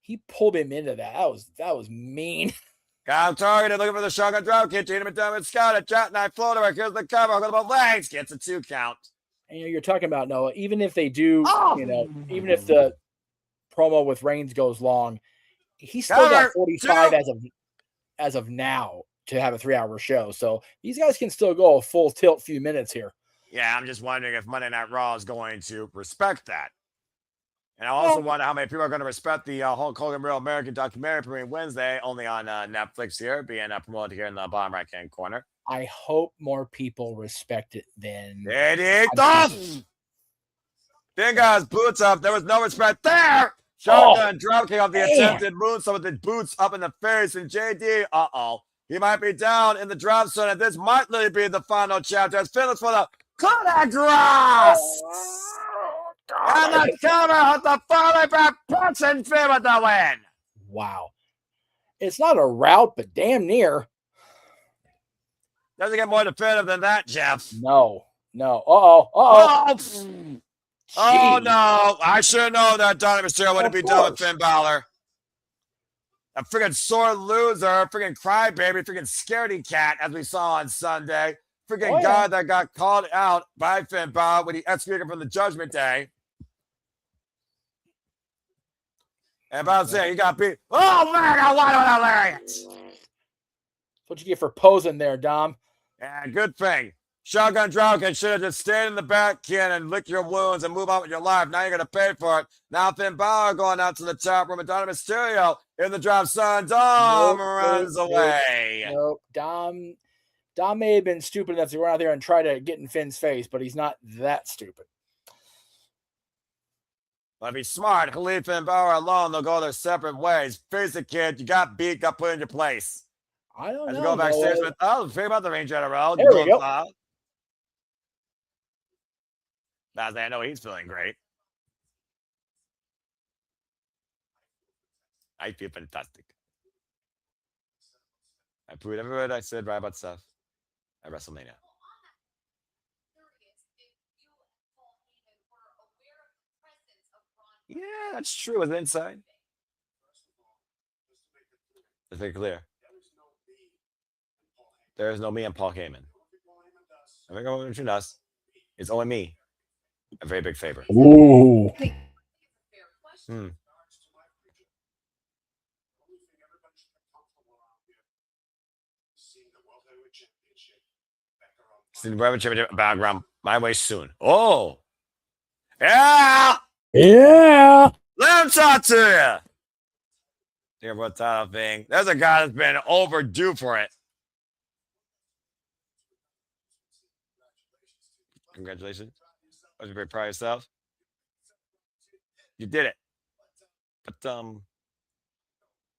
He pulled him into that. That was mean. Got targeted, looking for the shotgun drop kick. Gina McDermott Scott, a jackknife floater. Here's the cover. Hook about legs. Gets a 2 count. And you're talking about, Noah, even if they do, even if the promo with Reigns goes long, he's still got 45 as of now to have a 3-hour show. So these guys can still go a full tilt few minutes here. Yeah, I'm just wondering if Monday Night Raw is going to respect that. And I also wonder how many people are going to respect the Hulk Hogan Real American documentary premiering Wednesday, only on Netflix here, being promoted here in the bottom right-hand corner. I hope more people respect it than... Finn got his boots up. There was no respect there. Shotgun drop kick off the attempted moonsault with the boots up in the face. And JD, he might be down in the drop zone. And this might literally be the final chapter. As Finn looks for the coup de grace. And the counter with the falling back punch and Finn with the win. Wow. It's not a rout, but damn near. Doesn't get more definitive than that, Jeff. No. Oh, no. I should have known that Donovan Mysterio wouldn't be done with Finn Balor. A freaking sore loser, freaking crybaby, freaking scaredy cat, as we saw on Sunday. Freaking guy that got called out by Finn Balor when he executed from the Judgment Day. And about to say, he got beat. Oh, man, I want it hilarious. What you get for posing there, Dom? Yeah, good thing. Shotgun Dragon should have just stayed in the back, kid, and lick your wounds and move on with your life. Now you're going to pay for it. Now Finn Balor going out to the top room, and Donovan Mysterio in the drop zone. Dom runs away. Nope. Dom may have been stupid enough to run out there and try to get in Finn's face, but he's not that stupid. But if he's smart, he'll leave Finn Balor alone. They'll go their separate ways. Face it, kid. You got beat, got put in your place. I don't know. Let's go backstage with, think about the ring general. There we go. I know he's feeling great. I feel fantastic. I proved every word I said right about stuff at WrestleMania. Yeah, that's true. Was it inside? Let's make it clear. There is no me and Paul Heyman. I think I'm between us. It's only me. A very big favor. Ooh. See the World Championship background my way soon. Oh. Yeah. Yeah. Let him talk to you. Dear World title thing. There's a guy that's been overdue for it. Congratulations. I was very proud of yourself. You did it. But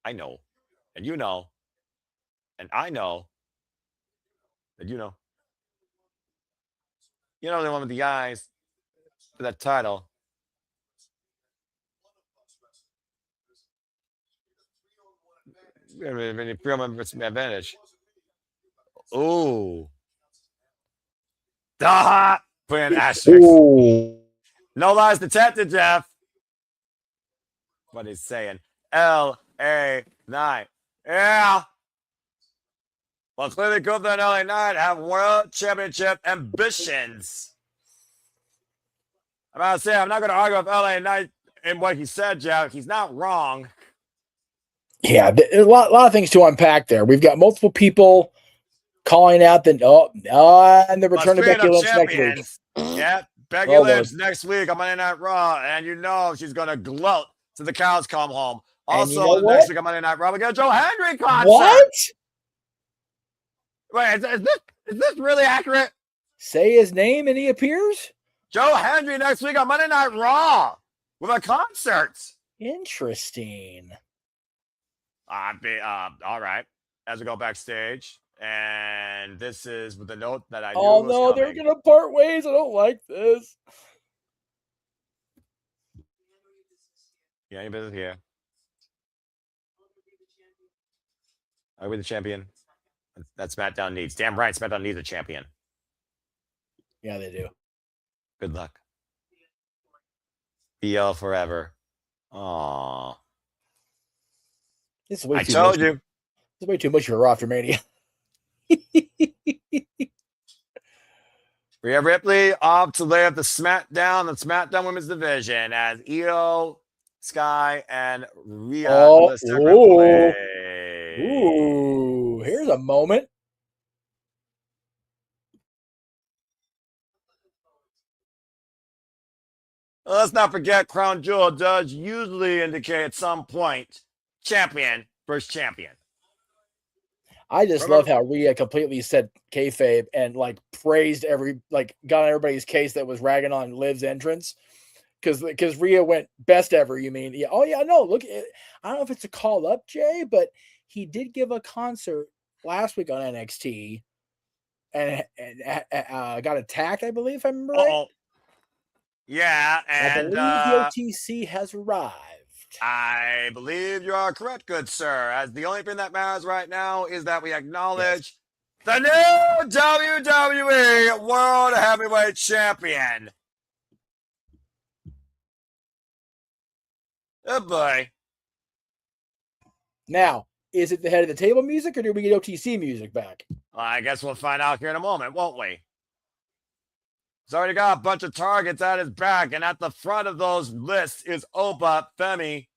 I know. And you know. And I know. And you know. You know the one with the eyes for that title. Advantage. Ooh. Duh. Put in asterisk. Ooh. No lies detected, Jeff. What he's saying. LA Knight. Yeah. Well, clearly Gunther and LA Knight have world championship ambitions. I'm about to say, I'm not going to argue with LA Knight in what he said, Jeff. He's not wrong. Yeah, a lot of things to unpack there. We've got multiple people calling out and the return of Becky Lynch next week. Yeah, Becky Lynch next week on Monday Night Raw, and you know she's going to gloat till the cows come home. Also, next week on Monday Night Raw, we got a Joe Hendry concert. What? Wait, is this really accurate? Say his name and he appears? Joe Hendry next week on Monday Night Raw with a concert. Interesting. All right. As we go backstage, and this is with the note that I knew Oh was no, coming. they're gonna part ways. I don't like this. Yeah, any business here. Are we the champion? That SmackDown needs. Damn right, SmackDown needs a champion. Yeah, they do. Good luck. BL forever. Aww. This is way I too told much. you. This is way too much for Raw After Mania. Rhea Ripley off to lay up the SmackDown Women's Division as Io, Sky, and Rhea. Ooh, here's a moment. Let's not forget, Crown Jewel does usually indicate at some point champion versus champion. I just love how Rhea completely said kayfabe and praised got on everybody's case that was ragging on Liv's entrance. because Rhea went best ever. You mean? Yeah. Oh yeah. No. Look, I don't know if it's a call up, Jay, but he did give a concert last week on NXT, and got attacked. I believe, if I remember right. Yeah, I and believe the OTC has arrived. I believe you are correct, good sir. As the only thing that matters right now is that we acknowledge the new WWE World Heavyweight Champion. Oh boy. Now, is it the head of the table music, or do we get OTC music back? Well, I guess we'll find out here in a moment, won't we? He's already got a bunch of targets at his back, and at the front of those lists is Oba Femi.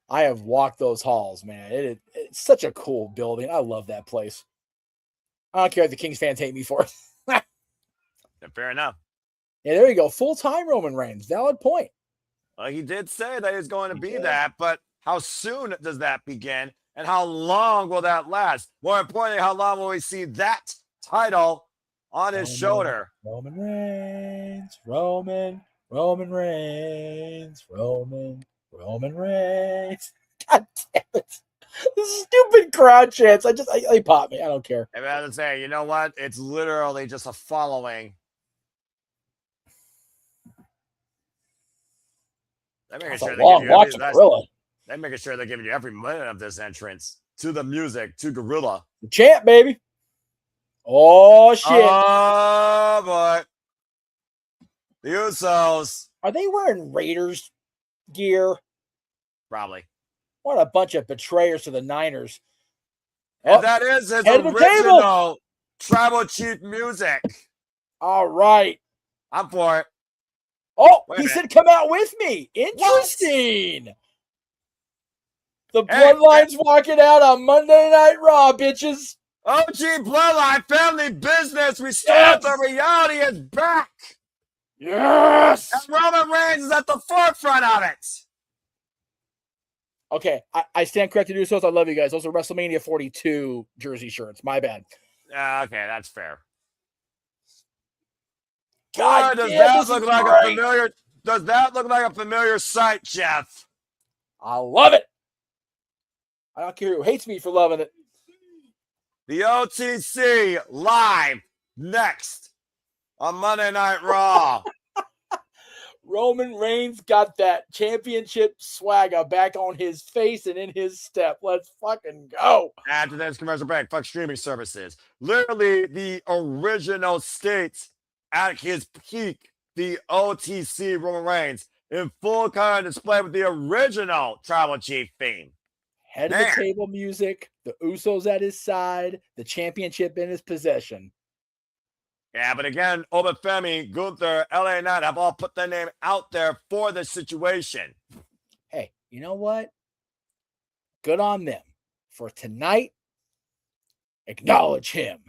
I have walked those halls, man. It's such a cool building. I love that place. I don't care if the Kings fans hate me for it. Yeah, fair enough. Yeah, there you go. Full-time Roman Reigns. Valid point. Well, he did say that he's going to be that, but how soon does that begin? And how long will that last? More importantly, how long will we see that title on his shoulder? Roman Reigns. Roman Reigns. Roman Reigns. God damn it. The stupid crowd chants. They pop me. I don't care. I was to say, you know what? It's literally just a following. They're making sure they're giving you every minute of this entrance to the music, to Gorilla. The champ, baby. Oh, shit. Oh, boy. The Usos. Are they wearing Raiders gear? Probably. What a bunch of betrayers to the Niners. And that is his original Tribal Chief music. All right. I'm for it. Oh, he said, come out with me. Interesting. The Bloodline's walking out on Monday Night Raw, bitches. OG Bloodline family business. Restore the reality is back. Yes. And Roman Reigns is at the forefront of it. Okay, I stand corrected, Usos. I love you guys. Those are WrestleMania 42 jersey shirts. My bad. Okay, that's fair. God, does that look like a familiar? Does that look like a familiar sight, Jeff? I love it. I don't care who hates me for loving it. The OTC live next on Monday Night Raw. Roman Reigns got that championship swagger back on his face and in his step. Let's fucking go. After this commercial break, fuck streaming services. Literally the original state at his peak, the OTC Roman Reigns in full color display with the original Tribal Chief theme. Head of the table music, the Usos at his side, the championship in his possession. Yeah, but again, Obafemi, Gunther, LA Knight have all put their name out there for this situation. Hey, you know what? Good on them. For tonight, acknowledge him.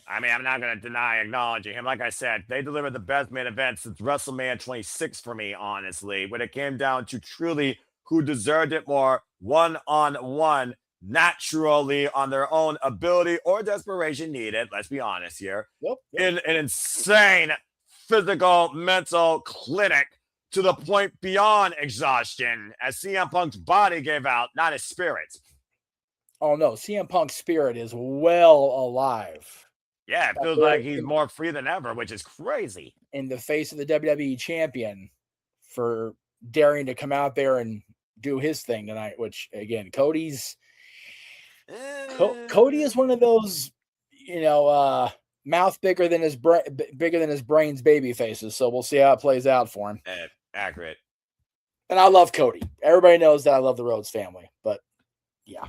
I mean, I'm not going to deny acknowledging him. Like I said, they delivered the best main event since WrestleMania 26 for me, honestly, when it came down to truly who deserved it more one-on-one, naturally on their own ability or desperation needed, let's be honest here, in an insane physical, mental clinic to the point beyond exhaustion as CM Punk's body gave out, not his spirit. Oh, no. CM Punk's spirit is well alive. Yeah, it feels like he's more free than ever, which is crazy. In the face of the WWE champion for daring to come out there and do his thing tonight, which, again, Cody is one of those, mouth bigger than his brain's baby faces. So we'll see how it plays out for him. Accurate. And I love Cody. Everybody knows that I love the Rhodes family, but yeah.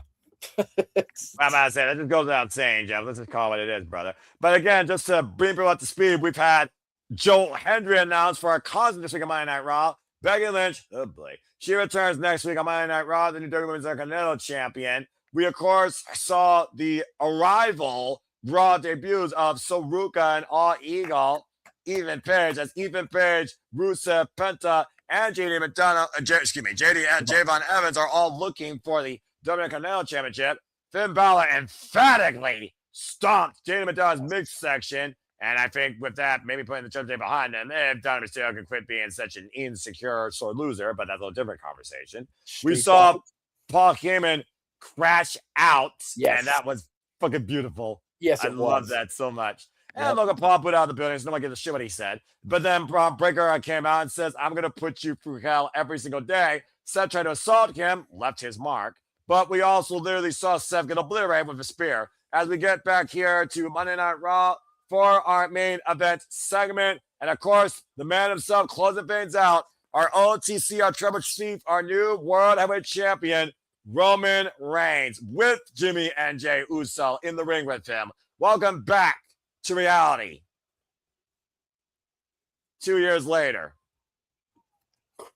I'm about to say that just goes without saying, Jeff. Let's just call it what it is, brother. But again, just to bring people up to speed, we've had Joel Hendry announced for our cousin this week on Monday Night Raw. Becky Lynch, oh boy, she returns next week on Monday Night Raw, the new WWE Women's Intercontinental Champion. We, of course, saw the arrival Raw debuts of Saruka and All Eagle, Ethan Page, as Ethan Page, Rusev, Penta, and JD and Javon Evans are all looking for the WWE Intercontinental Championship. Finn Balor emphatically stomped Dana Madonna's mixed section. And I think with that, maybe putting the Judgment Day behind them, if Donna Mysterio can quit being such an insecure sore loser, but that's a different conversation. We saw Paul Heyman crash out, and that was fucking beautiful. Yes, I love that so much. And Logan Paul put out of the building, so no one gives a shit what he said. But then Braun Breaker came out and says, I'm going to put you through hell every single day. Seth tried to assault him, left his mark. But we also literally saw Seth get obliterated with a spear. As we get back here to Monday Night Raw for our main event segment. And of course, the man himself closing things out, our OTC, our Tribal Chief, our new World Heavyweight Champion, Roman Reigns, with Jimmy and Jey Uso in the ring with him. Welcome back to reality. 2 years later.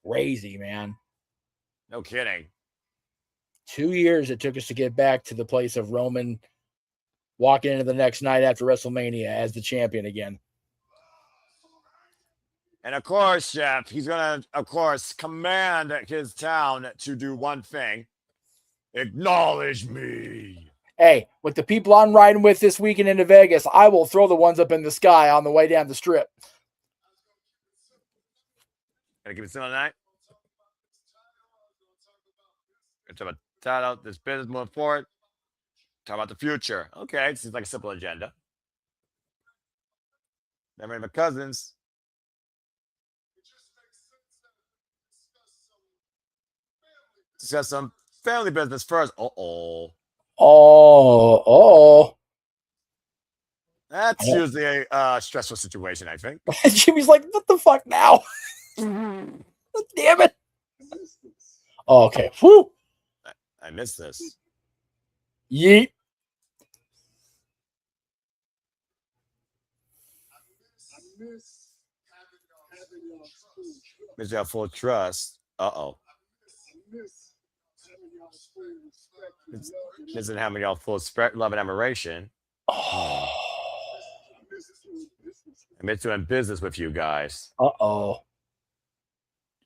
Crazy, man. No kidding. 2 years it took us to get back to the place of Roman walking into the next night after WrestleMania as the champion again. And of course, Jeff, he's going to, of course, command his town to do one thing. Acknowledge me. Hey, with the people I'm riding with this weekend into Vegas, I will throw the ones up in the sky on the way down the strip. Gonna keep it simple tonight. Gonna talk about title, this business moving forward. Talk about the future. Okay, it seems like a simple agenda. Then my cousins. Discuss some family business first. That's usually a stressful situation, I think. Jimmy's like, what the fuck now? Damn it. Oh, okay. Whew. I missed this. Yeet. Miss y'all full trust. Missing having y'all full love and admiration. Oh. I miss doing business with you guys.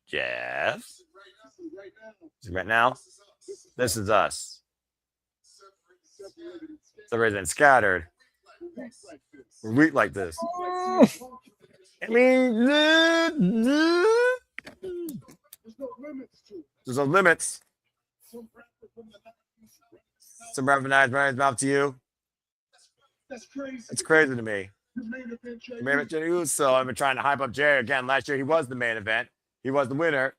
Jeff? Right now? This is us. Separated and scattered. We're weak like this. I mean, there's no limits. Some recognized Mary's mouth to you. It's crazy to me. Main event Jey Uso. I've been trying to hype up Jey again. Last year he was the main event. He was the winner.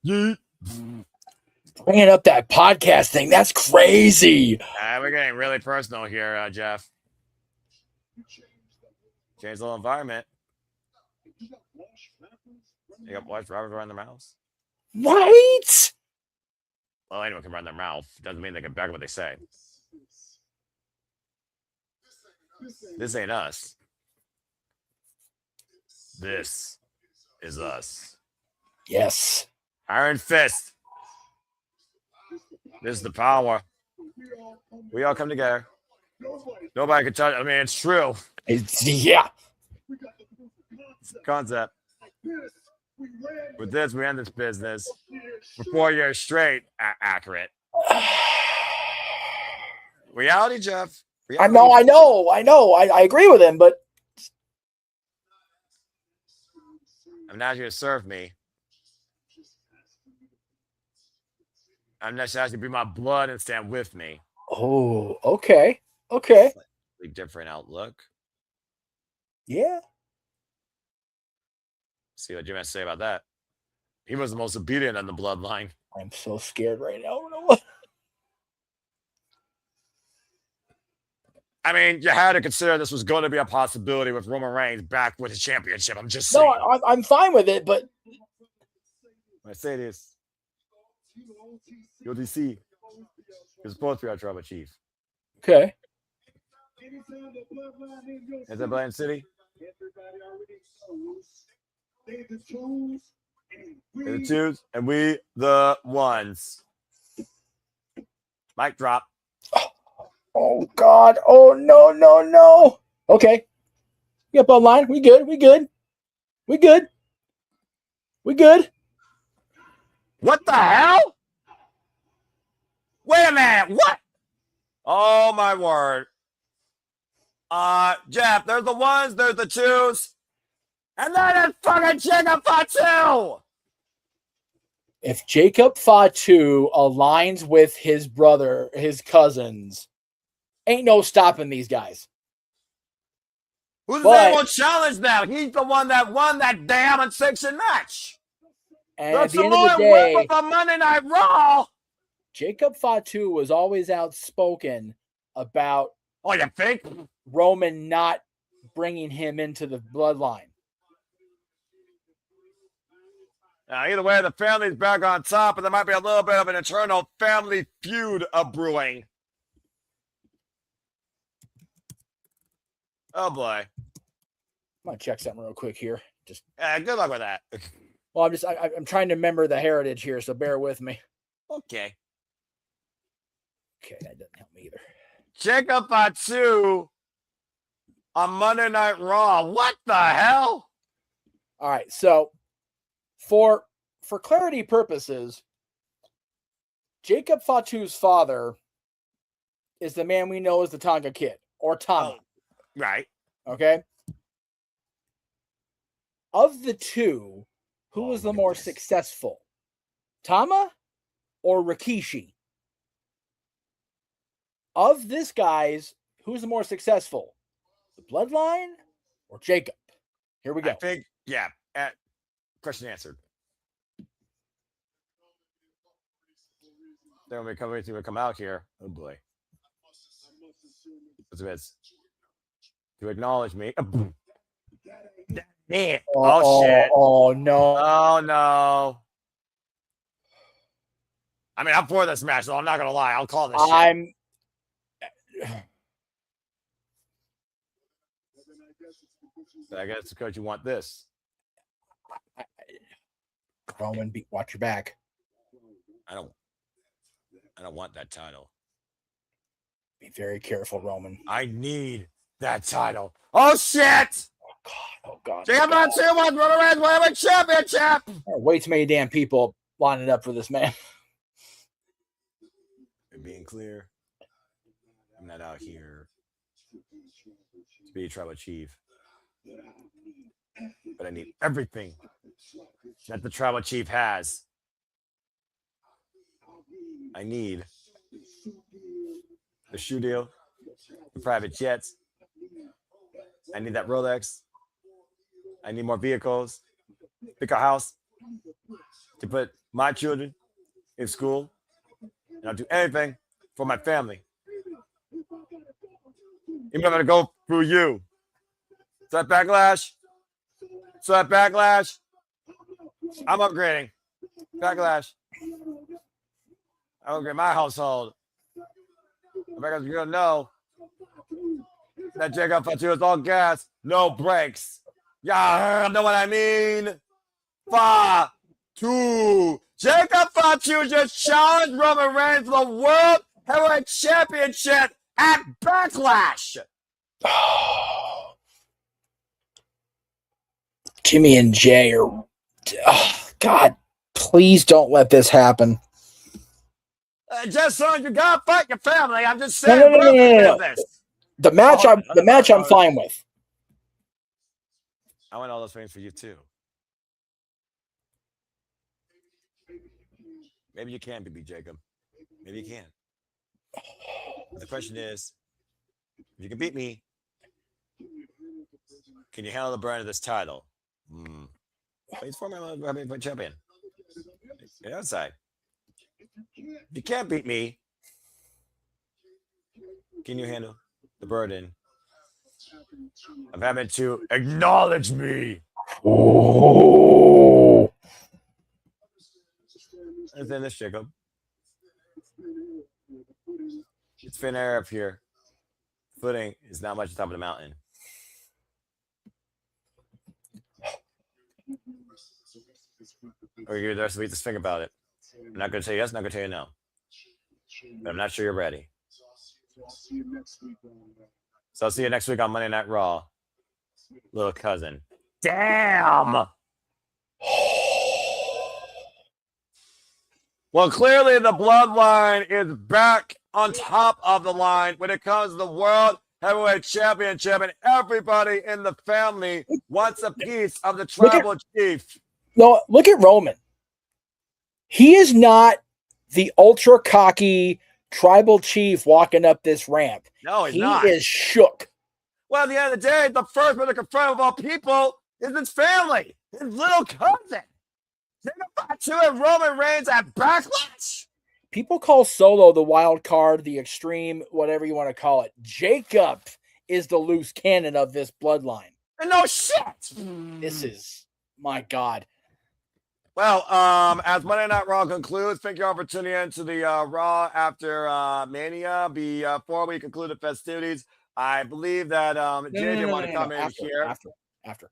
Yeet. Bringing up that podcast thing. That's crazy. We're getting really personal here, Jeff. Change the whole environment. You got watch rappers run their mouths. Right? Well, anyone can run their mouth. Doesn't mean they can back what they say. This ain't us. This is us. Yes. Iron Fist. This is the power. We all come together. Nobody can touch. I mean, it's true. Yeah. It's a concept. With this, we end this business for 4 years straight. Accurate. Reality, Jeff. Reality. I know. I agree with him, but I'm not here to serve me. I'm not asking you to be my blood and stand with me. Oh, okay. Okay. Slightly different outlook. Yeah. See what Jim has to say about that. He was the most obedient on the bloodline. I'm so scared right now. I don't know what. I mean, you had to consider this was going to be a possibility with Roman Reigns back with his championship. I'm just saying. No, I'm fine with it, but when I say this, UDC is supposed to be our tribal chief. okay. Is that Blind City? They're the twos, They're the twos, and we the ones. Mic drop. Oh God! Oh no! Okay. We up online. We good. What the hell? Wait a minute. What? Oh my word! Jeff, there's the ones, there's the twos, and then it's fucking Jacob Fatu. If Jacob Fatu aligns with his brother, his cousins, ain't no stopping these guys. Who's the name will challenge them? He's the one that won that damn unsanctioned match. And That's at the end of the Samoan day, Whip on Monday Night Raw. Jacob Fatu was always outspoken about You think? Roman not bringing him into the bloodline. Either way, the family's back on top, and there might be a little bit of an internal family feud brewing. Oh boy! I'm gonna check something real quick here. Just good luck with that. well, I'm trying to remember the heritage here, so bear with me. Okay. Okay, that doesn't help me either. Jacob Fatu on Monday Night Raw. What the hell? All right, so for clarity purposes, Jacob Fatu's father is the man we know as the Tonga Kid or Tama. Right. Okay. Of the two, who was the more successful, Tama or Rikishi? Of this guys, who's the more successful, the Bloodline or Jacob? Here we go. I think, yeah. Question answered. Then when we come out here, oh boy. What's this? To acknowledge me. Damn. Oh, shit. Oh, no. Oh, no. I mean, I'm for this match, so I'm not going to lie. I'll call this shit. I guess because you want this. Roman, watch your back. I don't want that title. Be very careful, Roman. I need that title. Oh, shit. Oh, God. Jacob Fatu won Roman Reigns World Championship. Way too many damn people lining up for this man. Being clear, I'm not out here to be a tribal chief, but I need everything that the tribal chief has. I need the shoe deal, the private jets. I need that Rolex. I need more vehicles, bigger house to put my children in school. And I'll do anything for my family. Even if I'm gonna go through you. So that backlash. I'm upgrading. Backlash. I upgrade my household. Because you're gonna know that Jacob Fatu is all gas, no brakes. Yeah, know what I mean? Fatu. Jacob Fatu just challenged Roman Reigns for the World Heavyweight Championship at Backlash. Jimmy and Jay are... Oh, God, please don't let this happen. Just so you gotta fight your family. I'm just saying. No. The match I'm fine with. I want all those things for you too. Maybe you can beat Jacob. Maybe you can. But the question is, if you can beat me, can you handle the burn of this title? He's former heavyweight champion. Get outside. If you can't beat me, can you handle the burden of having to acknowledge me? Oh. Understand this, Jacob. It's thin air up here. Footing is not much on top of the mountain. Or you're the rest of the week to think about it. I'm not going to tell you yes, I'm not going to tell you no. But I'm not sure you're ready. So I'll see you next week on Monday Night Raw. Little cousin. Damn! Well, clearly the bloodline is back on top of the line when it comes to the World Heavyweight Championship, and everybody in the family wants a piece of the tribal chief. No, look at Roman. He is not the ultra cocky tribal chief walking up this ramp. No, he's he not. He is shook. Well, at the end of the day, the first one to confront of all people is his family, his little cousin. Two and Roman Reigns at Backlash. People call Solo the wild card, the extreme, whatever you want to call it. Jacob is the loose cannon of this bloodline. And no shit. This is, my God. Well, as Monday Night Raw concludes, thank you all for tuning in to the Raw After Mania. Before we conclude the festivities, I believe that JJ wanted to come in here. After.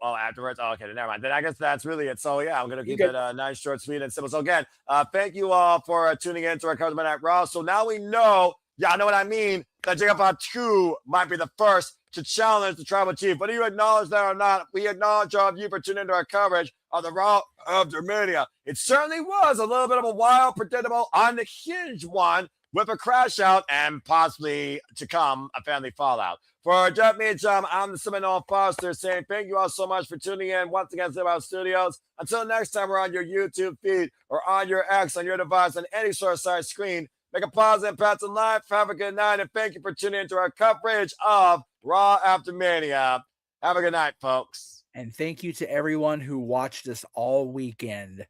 Oh, afterwards? Oh, okay, never mind. Then I guess that's really it. So, yeah, I'm going to keep it nice, short, sweet, and simple. So, again, thank you all for tuning in to our coverage of Monday Night Raw. So, now we know, y'all know what I mean, that Jacob Fatu might be the first to challenge the tribal chief. Whether you acknowledge that or not, we acknowledge all of you for tuning into our coverage of the Raw After Mania. It certainly was a little bit of a wild, predictable, unhinged one with a crash out and possibly to come a family fallout. For Jeff Muther, I'm the Seminole Foster saying thank you all so much for tuning in once again to our studios. Until next time, we're on your YouTube feed or on your X, on your device, on any sort of side screen. Make a positive impact in life. Have a good night, and thank you for tuning into our coverage of Raw After Mania. Have a good night, folks. And thank you to everyone who watched us all weekend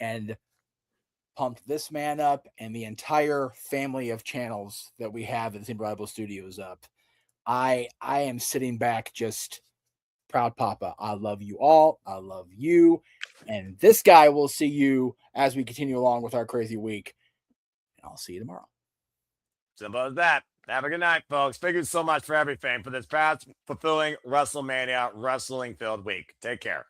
and pumped this man up and the entire family of channels that we have at the Bible Studios up. I am sitting back just proud papa. I love you all. I love you. And this guy will see you as we continue along with our crazy week. And I'll see you tomorrow. Simple as that. Have a good night, folks. Thank you so much for everything for this past fulfilling WrestleMania wrestling-filled week. Take care.